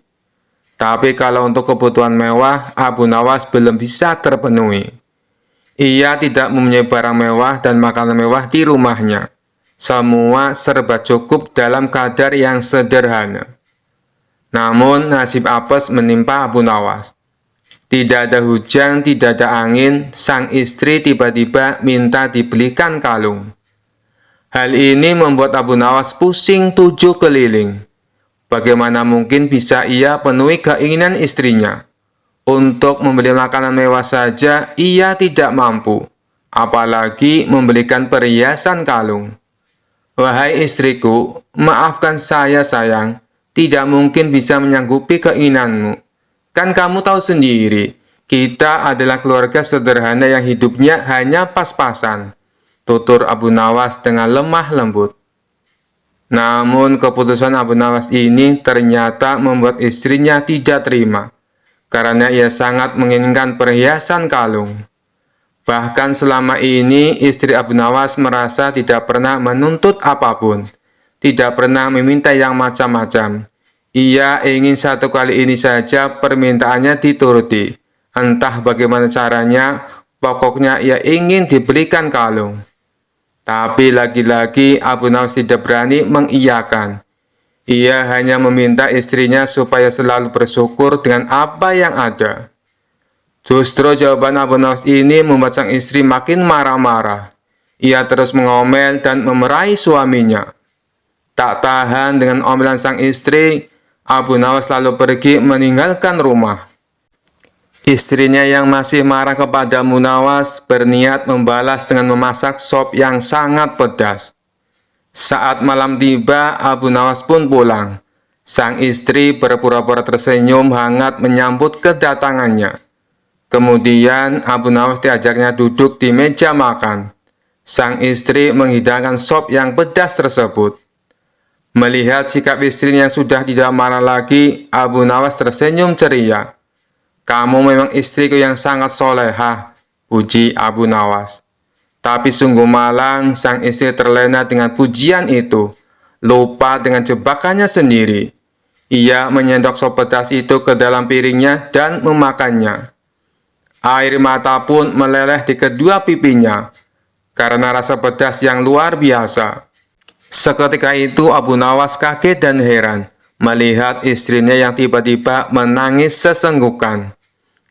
Tapi kalau untuk kebutuhan mewah, Abu Nawas belum bisa terpenuhi. Ia tidak mempunyai barang mewah dan makanan mewah di rumahnya. Semua serba cukup dalam kadar yang sederhana. Namun, nasib apes menimpa Abu Nawas. Tidak ada hujan, tidak ada angin, sang istri tiba-tiba minta dibelikan kalung. Hal ini membuat Abu Nawas pusing 7 keliling. Bagaimana mungkin bisa ia penuhi keinginan istrinya? Untuk membeli makanan mewah saja ia tidak mampu, apalagi membelikan perhiasan kalung. Wahai istriku, maafkan saya sayang, tidak mungkin bisa menyanggupi keinginanmu. Kan kamu tahu sendiri, kita adalah keluarga sederhana yang hidupnya hanya pas-pasan, tutur Abu Nawas dengan lemah lembut. Namun keputusan Abu Nawas ini ternyata membuat istrinya tidak terima, karena ia sangat menginginkan perhiasan kalung. Bahkan selama ini istri Abu Nawas merasa tidak pernah menuntut apapun, tidak pernah meminta yang macam-macam. Ia ingin satu kali ini saja permintaannya dituruti. Entah bagaimana caranya, pokoknya ia ingin dibelikan kalung. Tapi lagi-lagi Abu Nawas tidak berani mengiyakan. Ia hanya meminta istrinya supaya selalu bersyukur dengan apa yang ada. Justru jawaban Abu Nawas ini membuat sang istri makin marah-marah. Ia terus mengomel dan memerahi suaminya. Tak tahan dengan omelan sang istri, Abu Nawas lalu pergi meninggalkan rumah. Istrinya yang masih marah kepada Abu Nawas berniat membalas dengan memasak sop yang sangat pedas. Saat malam tiba, Abu Nawas pun pulang. Sang istri berpura-pura tersenyum hangat menyambut kedatangannya. Kemudian Abu Nawas diajaknya duduk di meja makan. Sang istri menghidangkan sop yang pedas tersebut. Melihat sikap istrinya yang sudah tidak marah lagi, Abu Nawas tersenyum ceria. Kamu memang istriku yang sangat solehah, puji Abu Nawas. Tapi sungguh malang, sang istri terlena dengan pujian itu, lupa dengan jebakannya sendiri. Ia menyendok sop pedas itu ke dalam piringnya dan memakannya. Air mata pun meleleh di kedua pipinya, karena rasa pedas yang luar biasa. Seketika itu Abu Nawas kaget dan heran, melihat istrinya yang tiba-tiba menangis sesenggukan.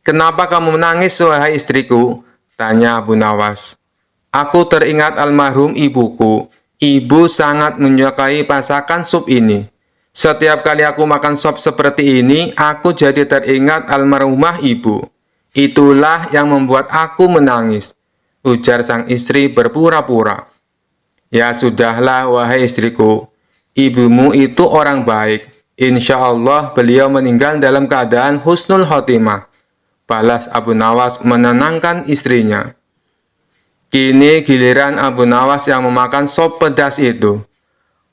"Kenapa kamu menangis, wahai istriku?" tanya Abu Nawas. "Aku teringat almarhum ibuku. Ibu sangat menyukai masakan sup ini. Setiap kali aku makan sop seperti ini, aku jadi teringat almarhumah ibu. Itulah yang membuat aku menangis," ujar sang istri berpura-pura. "Ya sudahlah, wahai istriku. Ibumu itu orang baik. Insya Allah beliau meninggal dalam keadaan husnul khotimah," balas Abu Nawas menenangkan istrinya. Kini giliran Abu Nawas yang memakan sop pedas itu.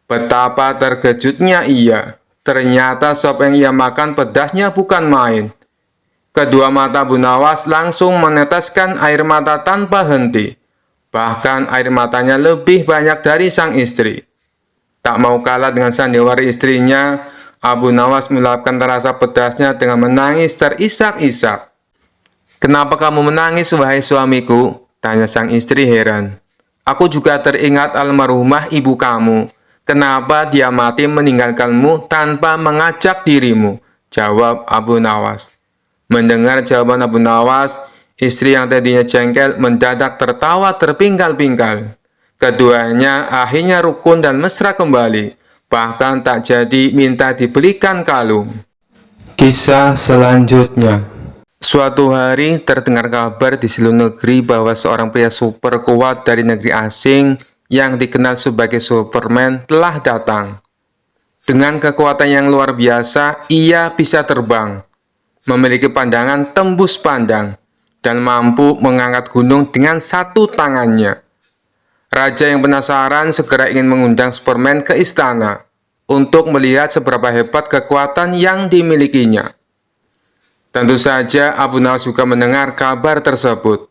Betapa terkejutnya ia. Ternyata sop yang ia makan pedasnya bukan main. Kedua mata Abu Nawas langsung meneteskan air mata tanpa henti. Bahkan air matanya lebih banyak dari sang istri. Tak mau kalah dengan sandiwara istrinya, Abu Nawas meluapkan rasa pedasnya dengan menangis terisak-isak. "Kenapa kamu menangis, wahai suamiku?" tanya sang istri heran. "Aku juga teringat almarhumah ibu kamu. Kenapa dia mati meninggalkanmu tanpa mengajak dirimu?" jawab Abu Nawas. Mendengar jawaban Abu Nawas, istri yang tadinya jengkel mendadak tertawa terpingkal-pingkal. Keduanya akhirnya rukun dan mesra kembali, bahkan tak jadi minta dibelikan kalung. Kisah selanjutnya. Suatu hari terdengar kabar di seluruh negeri bahwa seorang pria super kuat dari negeri asing yang dikenal sebagai Superman telah datang. Dengan kekuatan yang luar biasa, ia bisa terbang, memiliki pandangan tembus pandang, dan mampu mengangkat gunung dengan satu tangannya. Raja yang penasaran segera ingin mengundang Superman ke istana untuk melihat seberapa hebat kekuatan yang dimilikinya. Tentu saja Abu Nawas juga mendengar kabar tersebut.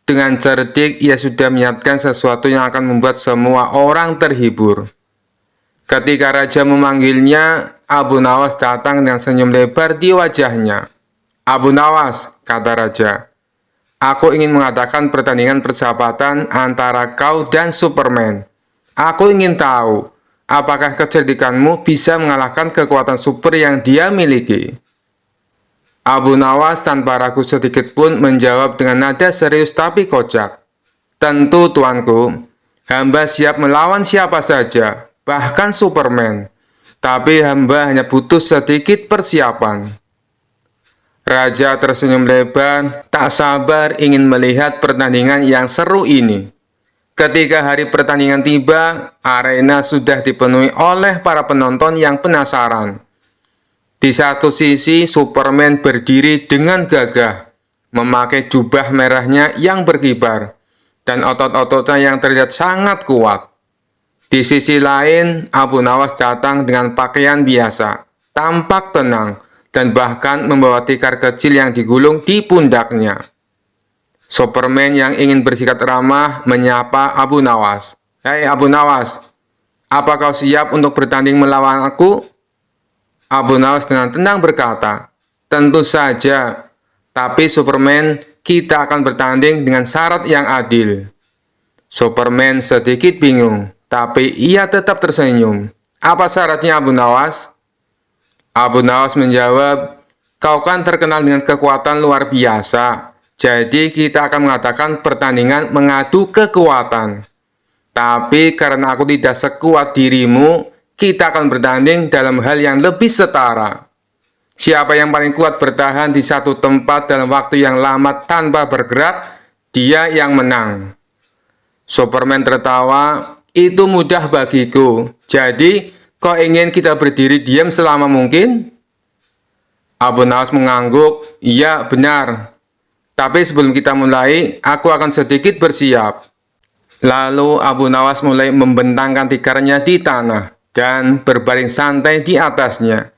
Dengan cerdik, ia sudah menyiapkan sesuatu yang akan membuat semua orang terhibur. Ketika raja memanggilnya, Abu Nawas datang dengan senyum lebar di wajahnya. "Abu Nawas," kata raja, "aku ingin mengadakan pertandingan persahabatan antara kau dan Superman. Aku ingin tahu, apakah kecerdikanmu bisa mengalahkan kekuatan super yang dia miliki?" Abu Nawas tanpa ragu sedikit pun menjawab dengan nada serius tapi kocak. "Tentu, tuanku. Hamba siap melawan siapa saja, bahkan Superman. Tapi hamba hanya butuh sedikit persiapan." Raja tersenyum lebar, tak sabar ingin melihat pertandingan yang seru ini. Ketika hari pertandingan tiba, arena sudah dipenuhi oleh para penonton yang penasaran. Di satu sisi, Superman berdiri dengan gagah, memakai jubah merahnya yang berkibar, dan otot-ototnya yang terlihat sangat kuat. Di sisi lain, Abu Nawas datang dengan pakaian biasa, tampak tenang, dan bahkan membawa tikar kecil yang digulung di pundaknya. Superman yang ingin bersikap ramah menyapa Abu Nawas. "Hei Abu Nawas, apa kau siap untuk bertanding melawan aku?" Abu Nawas dengan tenang berkata, "Tentu saja, tapi Superman, kita akan bertanding dengan syarat yang adil." Superman sedikit bingung, tapi ia tetap tersenyum. "Apa syaratnya, Abu Nawas?" Abu Nawas menjawab, "Kau kan terkenal dengan kekuatan luar biasa, jadi kita akan mengadakan pertandingan mengadu kekuatan. Tapi karena aku tidak sekuat dirimu, kita akan bertanding dalam hal yang lebih setara. Siapa yang paling kuat bertahan di satu tempat dalam waktu yang lama tanpa bergerak, dia yang menang." Superman tertawa, "Itu mudah bagiku. Jadi, kau ingin kita berdiri diam selama mungkin?" Abu Nawas mengangguk, "Iya, benar. Tapi sebelum kita mulai, aku akan sedikit bersiap." Lalu Abu Nawas mulai membentangkan tikarnya di tanah dan berbaring santai di atasnya.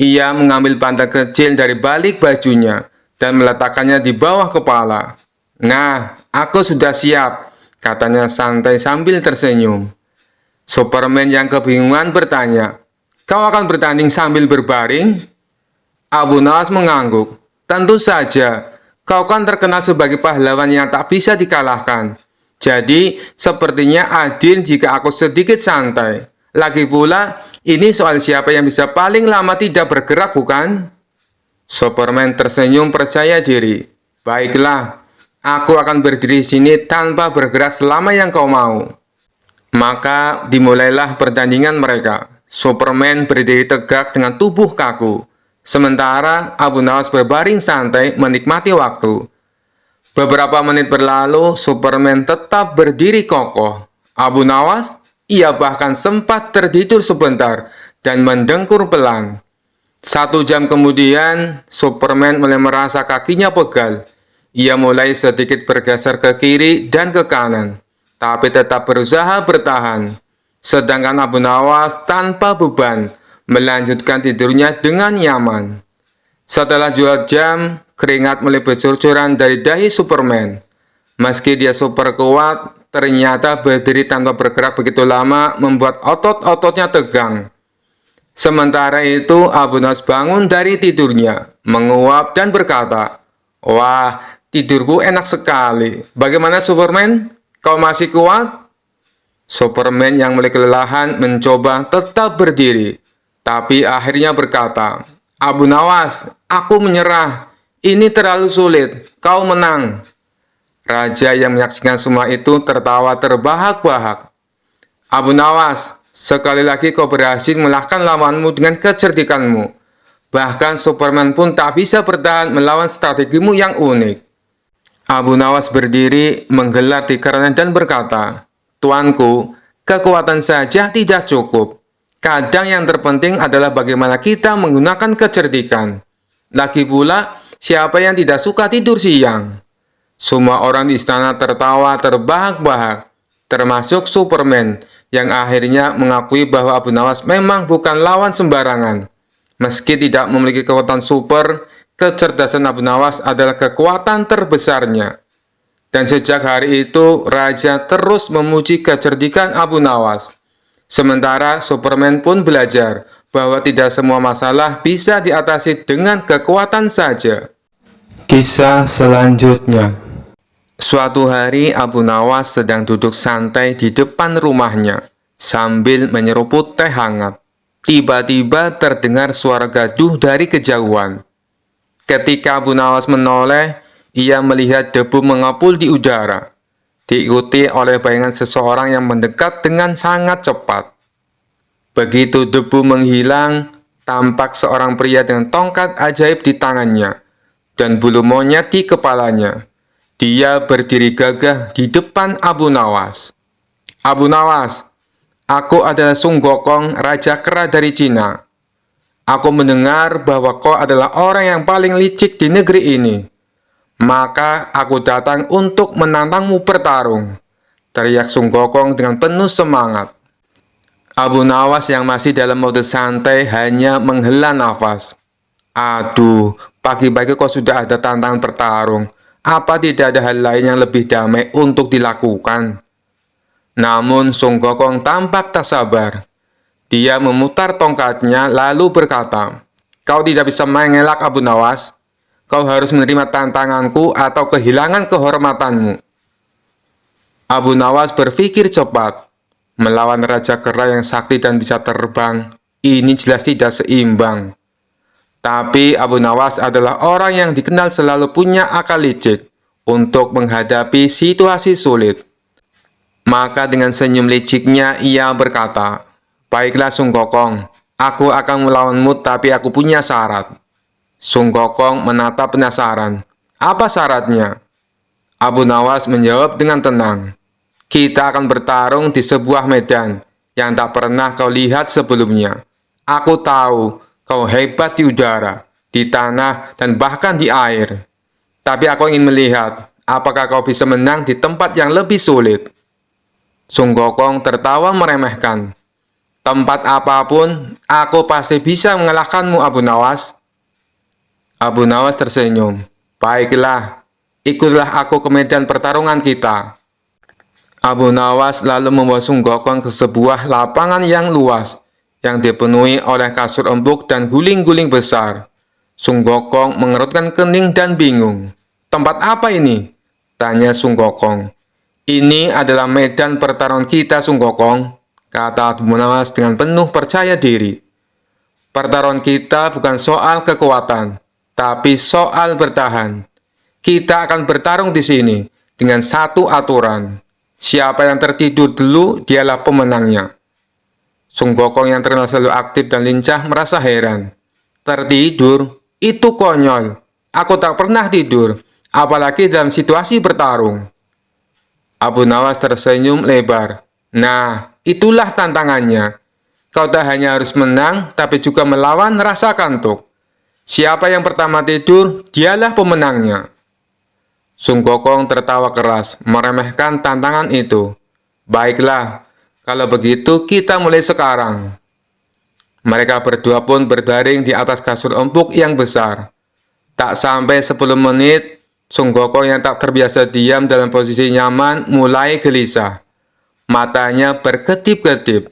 Ia mengambil bantal kecil dari balik bajunya dan meletakkannya di bawah kepala. "Nah, aku sudah siap," katanya santai sambil tersenyum. Superman yang kebingungan bertanya, "Kau akan bertanding sambil berbaring?" Abu Nawas mengangguk, "Tentu saja, kau kan terkenal sebagai pahlawan yang tak bisa dikalahkan. Jadi, sepertinya adil jika aku sedikit santai. Lagi pula, ini soal siapa yang bisa paling lama tidak bergerak, bukan?" Superman tersenyum percaya diri. "Baiklah, aku akan berdiri di sini tanpa bergerak selama yang kau mau." Maka dimulailah pertandingan mereka. Superman berdiri tegak dengan tubuh kaku, sementara Abu Nawas berbaring santai menikmati waktu. Beberapa menit berlalu, Superman tetap berdiri kokoh. Abu Nawas, ia bahkan sempat tertidur sebentar dan mendengkur pelan. 1 jam kemudian, Superman mulai merasa kakinya pegal. Ia mulai sedikit bergeser ke kiri dan ke kanan, tapi tetap berusaha bertahan. Sedangkan Abu Nawas tanpa beban melanjutkan tidurnya dengan nyaman. Setelah 2 jam, keringat mulai bercucuran dari dahi Superman. Meski dia super kuat, ternyata berdiri tanpa bergerak begitu lama membuat otot-ototnya tegang. Sementara itu, Abu Nawas bangun dari tidurnya, menguap dan berkata, "Wah, tidurku enak sekali. Bagaimana Superman? Kau masih kuat?" Superman yang mulai kelelahan mencoba tetap berdiri, tapi akhirnya berkata, "Abu Nawas, aku menyerah. Ini terlalu sulit. Kau menang." Raja yang menyaksikan semua itu tertawa terbahak-bahak. "Abu Nawas, sekali lagi kau berhasil mengalahkan lawanmu dengan kecerdikanmu. Bahkan Superman pun tak bisa bertahan melawan strategimu yang unik." Abu Nawas berdiri, menggelar tikarnya dan berkata, "Tuanku, kekuatan saja tidak cukup. Kadang yang terpenting adalah bagaimana kita menggunakan kecerdikan. Lagi pula, siapa yang tidak suka tidur siang? Semua orang di istana tertawa terbahak-bahak, termasuk Superman, yang akhirnya mengakui bahwa Abu Nawas memang bukan lawan sembarangan. Meski tidak memiliki kekuatan super, kecerdasan Abu Nawas adalah kekuatan terbesarnya. Dan sejak hari itu, Raja terus memuji kecerdikan Abu Nawas. Sementara Superman pun belajar bahwa tidak semua masalah bisa diatasi dengan kekuatan saja. Kisah selanjutnya. Suatu hari Abu Nawas sedang duduk santai di depan rumahnya sambil menyeruput teh hangat. Tiba-tiba terdengar suara gaduh dari kejauhan. Ketika Abu Nawas menoleh, ia melihat debu mengepul di udara, diikuti oleh bayangan seseorang yang mendekat dengan sangat cepat. Begitu debu menghilang, tampak seorang pria dengan tongkat ajaib di tangannya dan bulu monyet di kepalanya. Dia berdiri gagah di depan Abu Nawas. Abu Nawas, aku adalah Sung Gokong, Raja Kera dari Cina. Aku mendengar bahwa kau adalah orang yang paling licik di negeri ini. Maka aku datang untuk menantangmu bertarung, teriak Sung Gokong dengan penuh semangat. Abu Nawas yang masih dalam mode santai hanya menghela nafas. Aduh, pagi-pagi kau sudah ada tantangan bertarung. Apa tidak ada hal lain yang lebih damai untuk dilakukan? Namun Sung Gokong tampak tak sabar. Dia memutar tongkatnya lalu berkata, "Kau tidak bisa mengelak Abu Nawas. Kau harus menerima tantanganku atau kehilangan kehormatanmu." Abu Nawas berpikir cepat. Melawan Raja Kera yang sakti dan bisa terbang, ini jelas tidak seimbang. Tapi Abu Nawas adalah orang yang dikenal selalu punya akal licik untuk menghadapi situasi sulit. Maka dengan senyum liciknya ia berkata, "Baiklah Sung Gokong, aku akan melawanmu tapi aku punya syarat." Sung Gokong menatap penasaran. "Apa syaratnya?" Abu Nawas menjawab dengan tenang, "Kita akan bertarung di sebuah medan yang tak pernah kau lihat sebelumnya. Aku tahu kau hebat di udara, di tanah, dan bahkan di air. Tapi aku ingin melihat apakah kau bisa menang di tempat yang lebih sulit." Sung Gokong tertawa meremehkan. "Tempat apapun, aku pasti bisa mengalahkanmu, Abu Nawas." Abu Nawas tersenyum. "Baiklah, ikutlah aku ke medan pertarungan kita." Abu Nawas lalu membawa Sung Gokong ke sebuah lapangan yang luas, yang dipenuhi oleh kasur empuk dan guling-guling besar. Sung Gokong mengerutkan kening dan bingung. "Tempat apa ini?" tanya Sung Gokong. "Ini adalah medan pertarungan kita, Sung Gokong," kata Abu Nawas dengan penuh percaya diri. "Pertarungan kita bukan soal kekuatan, tapi soal bertahan. Kita akan bertarung di sini dengan satu aturan. Siapa yang tertidur dulu, dialah pemenangnya." Sung Gokong yang terkenal selalu aktif dan lincah merasa heran. "Tertidur? Itu konyol. Aku tak pernah tidur, apalagi dalam situasi bertarung." Abu Nawas tersenyum lebar. "Nah, itulah tantangannya. Kau tak hanya harus menang, tapi juga melawan rasa kantuk. Siapa yang pertama tidur, dialah pemenangnya." Sung Gokong tertawa keras, meremehkan tantangan itu. "Baiklah, kalau begitu kita mulai sekarang." Mereka berdua pun berbaring di atas kasur empuk yang besar. Tak sampai 10 menit, Sung Gokong yang tak terbiasa diam dalam posisi nyaman mulai gelisah. Matanya berkedip-kedip.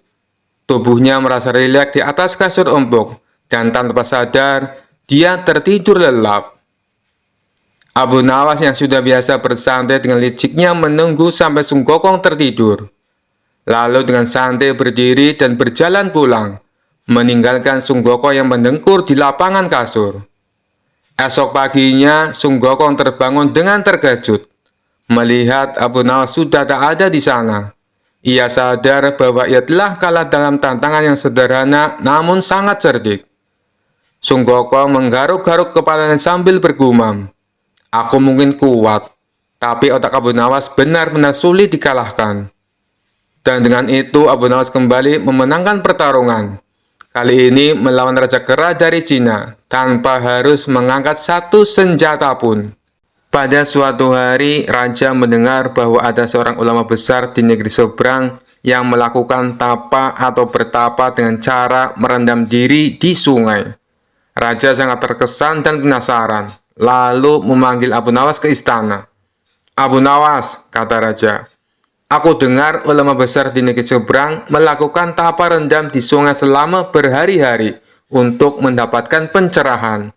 Tubuhnya merasa rileks di atas kasur empuk, dan tanpa sadar, dia tertidur lelap. Abu Nawas yang sudah biasa bersantai dengan liciknya menunggu sampai Sung Gokong tertidur. Lalu dengan santai berdiri dan berjalan pulang, meninggalkan Sung Gokong yang mendengkur di lapangan kasur. Esok paginya, Sung Gokong terbangun dengan terkejut, melihat Abu Nawas sudah tak ada di sana. Ia sadar bahwa ia telah kalah dalam tantangan yang sederhana namun sangat cerdik. Sung Gokong menggaruk-garuk kepalanya sambil bergumam, "Aku mungkin kuat, tapi otak Abu Nawas benar-benar sulit dikalahkan." Dan dengan itu Abu Nawas kembali memenangkan pertarungan. Kali ini melawan Raja Kera dari Cina, tanpa harus mengangkat satu senjata pun. Pada suatu hari, Raja mendengar bahwa ada seorang ulama besar di negeri seberang yang melakukan tapa atau bertapa dengan cara merendam diri di sungai. Raja sangat terkesan dan penasaran, lalu memanggil Abu Nawas ke istana. "Abu Nawas," kata Raja, "aku dengar ulama besar di negeri seberang melakukan tapa rendam di sungai selama berhari-hari untuk mendapatkan pencerahan.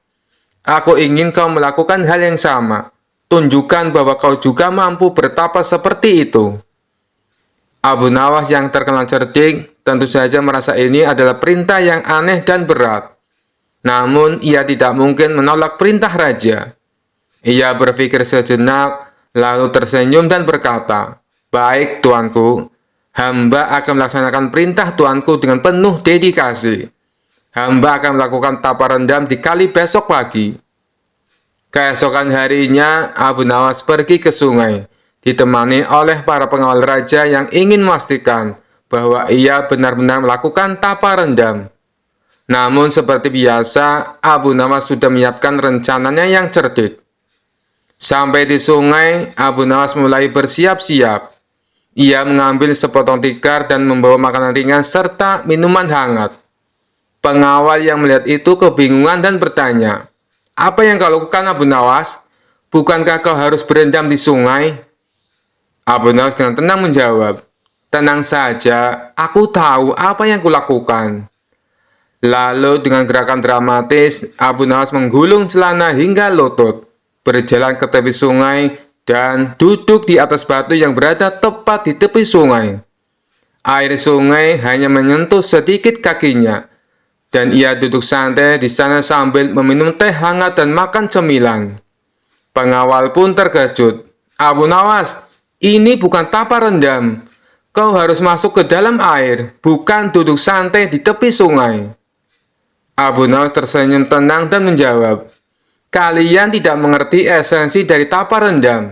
Aku ingin kau melakukan hal yang sama. Tunjukkan bahwa kau juga mampu bertapa seperti itu." Abu Nawas yang terkenal cerdik tentu saja merasa ini adalah perintah yang aneh dan berat. Namun, ia tidak mungkin menolak perintah raja. Ia berpikir sejenak, lalu tersenyum dan berkata, "Baik, tuanku. Hamba akan melaksanakan perintah tuanku dengan penuh dedikasi. Hamba akan melakukan tapa rendam di kali besok pagi." Keesokan harinya, Abu Nawas pergi ke sungai, ditemani oleh para pengawal raja yang ingin memastikan bahwa ia benar-benar melakukan tapa rendam. Namun seperti biasa, Abu Nawas sudah menyiapkan rencananya yang cerdik. Sampai di sungai, Abu Nawas mulai bersiap-siap. Ia mengambil sepotong tikar dan membawa makanan ringan serta minuman hangat. Pengawal yang melihat itu kebingungan dan bertanya, "Apa yang kau lakukan, Abu Nawas? Bukankah kau harus berendam di sungai?" Abu Nawas dengan tenang menjawab, "Tenang saja, aku tahu apa yang kulakukan." Lalu dengan gerakan dramatis, Abu Nawas menggulung celana hingga lutut, berjalan ke tepi sungai, dan duduk di atas batu yang berada tepat di tepi sungai. Air sungai hanya menyentuh sedikit kakinya, dan ia duduk santai di sana sambil meminum teh hangat dan makan cemilan. Pengawal pun terkejut. "Abu Nawas, ini bukan tapa rendam. Kau harus masuk ke dalam air, bukan duduk santai di tepi sungai." Abu Nawas tersenyum tenang dan menjawab, "Kalian tidak mengerti esensi dari tapa rendam.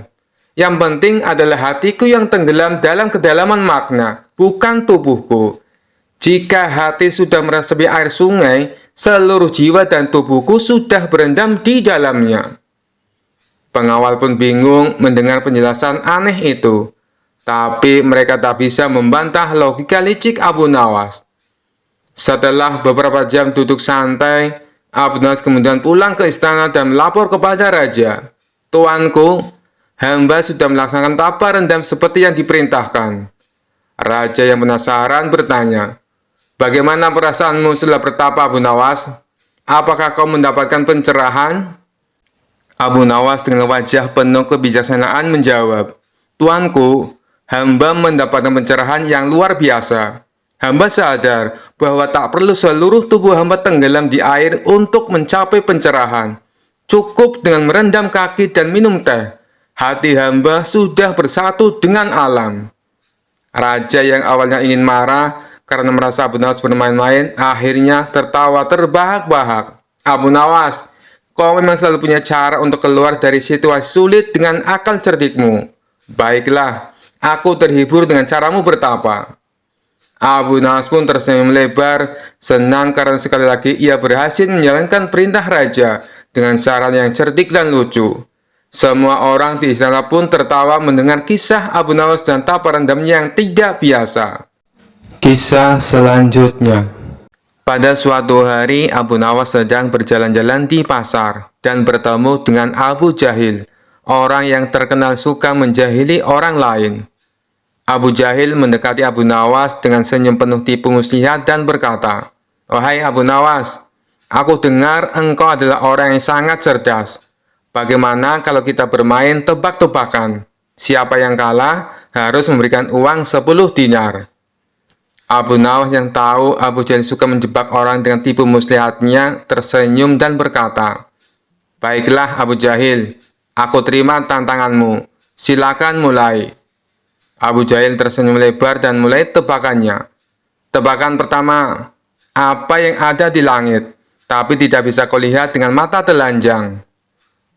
Yang penting adalah hatiku yang tenggelam dalam kedalaman makna, bukan tubuhku. Jika hati sudah meresapi air sungai, seluruh jiwa dan tubuhku sudah berendam di dalamnya." Pengawal pun bingung mendengar penjelasan aneh itu, tapi mereka tak bisa membantah logika licik Abu Nawas. Setelah beberapa jam duduk santai, Abu Nawas kemudian pulang ke istana dan melapor kepada raja, "Tuanku, hamba sudah melaksanakan tapa rendam seperti yang diperintahkan." Raja yang penasaran bertanya, "Bagaimana perasaanmu setelah bertapa, Abu Nawas? Apakah kau mendapatkan pencerahan?" Abu Nawas dengan wajah penuh kebijaksanaan menjawab, "Tuanku, hamba mendapatkan pencerahan yang luar biasa. Hamba sadar bahwa tak perlu seluruh tubuh hamba tenggelam di air untuk mencapai pencerahan. Cukup dengan merendam kaki dan minum teh. Hati hamba sudah bersatu dengan alam." Raja yang awalnya ingin marah karena merasa Abu Nawas bermain-main, akhirnya tertawa terbahak-bahak. "Abu Nawas, kau memang selalu punya cara untuk keluar dari situasi sulit dengan akal cerdikmu. Baiklah, aku terhibur dengan caramu bertapa." Abu Nawas pun tersenyum lebar, senang karena sekali lagi ia berhasil menjalankan perintah raja dengan saran yang cerdik dan lucu. Semua orang di istana pun tertawa mendengar kisah Abu Nawas dan tapa rendamnya yang tidak biasa. Kisah selanjutnya. Pada suatu hari, Abu Nawas sedang berjalan-jalan di pasar dan bertemu dengan Abu Jahil, orang yang terkenal suka menjahili orang lain. Abu Jahil mendekati Abu Nawas dengan senyum penuh tipu muslihat dan berkata, "Wahai Abu Nawas, aku dengar engkau adalah orang yang sangat cerdas. Bagaimana kalau kita bermain tebak-tebakan? Siapa yang kalah harus memberikan uang 10 dinar." Abu Nawas yang tahu Abu Jahil suka menjebak orang dengan tipu muslihatnya tersenyum dan berkata, "Baiklah Abu Jahil, aku terima tantanganmu. Silakan mulai." Abu Jahil tersenyum lebar dan mulai tebakannya. Tebakan pertama, apa yang ada di langit, tapi tidak bisa kau lihat dengan mata telanjang?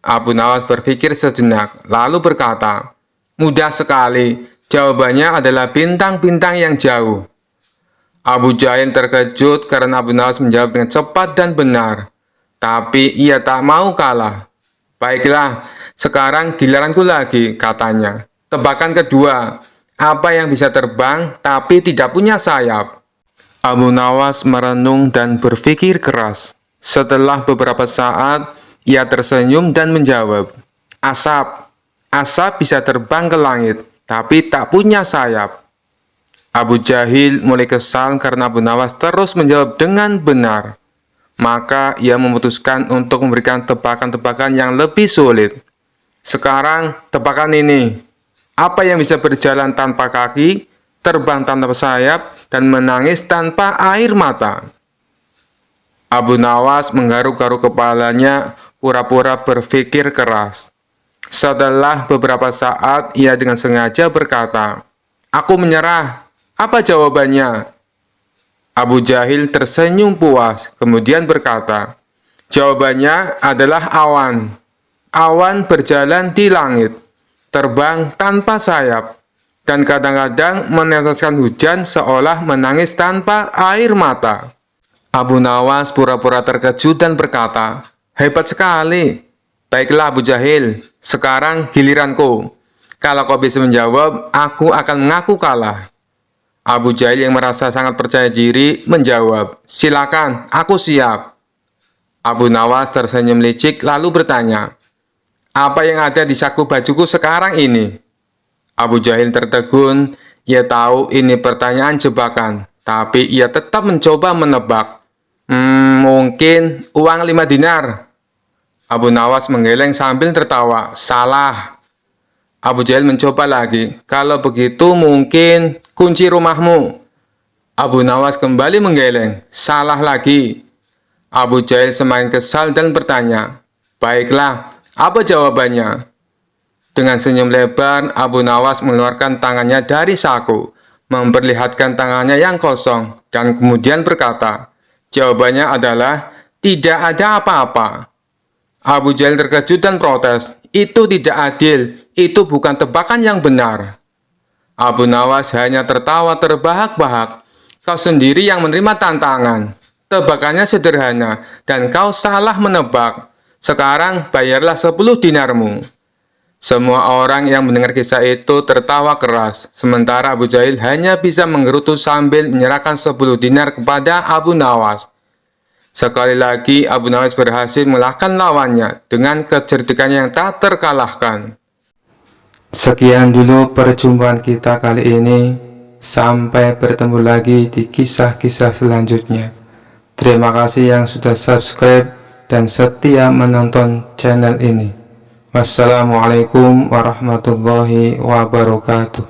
Abu Nawas berpikir sejenak, lalu berkata, "Mudah sekali, Jawabannya adalah bintang-bintang yang jauh. Abu Jahil terkejut karena Abu Nawas menjawab dengan cepat dan benar. Tapi ia tak mau kalah. Baiklah, sekarang giliranku lagi, katanya. Tebakan kedua, apa yang bisa terbang tapi tidak punya sayap? Abu Nawas merenung dan berpikir keras. Setelah beberapa saat, ia tersenyum dan menjawab, asap. Asap bisa terbang ke langit, tapi tak punya sayap. Abu Jahil mulai kesal karena Abu Nawas terus menjawab dengan benar. Maka ia memutuskan untuk memberikan tebakan-tebakan yang lebih sulit. Sekarang, tebakan ini. Apa yang bisa berjalan tanpa kaki, terbang tanpa sayap, dan menangis tanpa air mata? Abu Nawas menggaruk-garuk kepalanya, pura-pura berpikir keras. Setelah beberapa saat, ia dengan sengaja berkata, "Aku menyerah. Apa jawabannya?" Abu Jahil tersenyum puas, kemudian berkata, "Jawabannya adalah awan. Awan berjalan di langit, terbang tanpa sayap, dan kadang-kadang meneteskan hujan seolah menangis tanpa air mata." Abu Nawas pura-pura terkejut dan berkata, "Hebat sekali. Baiklah Abu Jahil, sekarang giliranku. Kalau kau bisa menjawab, aku akan mengaku kalah." Abu Jahil yang merasa sangat percaya diri menjawab, "Silakan, aku siap." Abu Nawas tersenyum licik lalu bertanya, "Apa yang ada di saku bajuku sekarang ini?" Abu Jahil tertegun, ia tahu ini pertanyaan jebakan, tapi ia tetap mencoba menebak. Mungkin uang 5 dinar. Abu Nawas menggeleng sambil tertawa, "Salah." Abu Jahil mencoba lagi, "Kalau begitu mungkin kunci rumahmu." Abu Nawas kembali menggeleng, "Salah lagi." Abu Jahil semakin kesal dan bertanya, "Baiklah, apa jawabannya?" Dengan senyum lebar, Abu Nawas mengeluarkan tangannya dari saku, memperlihatkan tangannya yang kosong, dan kemudian berkata, "Jawabannya adalah tidak ada apa-apa." Abu Jahil terkejut dan protes, "Itu tidak adil, itu bukan tebakan yang benar." Abu Nawas hanya tertawa terbahak-bahak, "Kau sendiri yang menerima tantangan. Tebakannya sederhana, dan kau salah menebak. Sekarang bayarlah 10 dinarmu." Semua orang yang mendengar kisah itu tertawa keras, sementara Abu Jahil hanya bisa menggerutu sambil menyerahkan 10 dinar kepada Abu Nawas. Sekali lagi, Abu Nawas berhasil mengalahkan lawannya dengan kecerdikan yang tak terkalahkan. Sekian dulu perjumpaan kita kali ini. Sampai bertemu lagi di kisah-kisah selanjutnya. Terima kasih yang sudah subscribe dan setia menonton channel ini. Wassalamualaikum warahmatullahi wabarakatuh.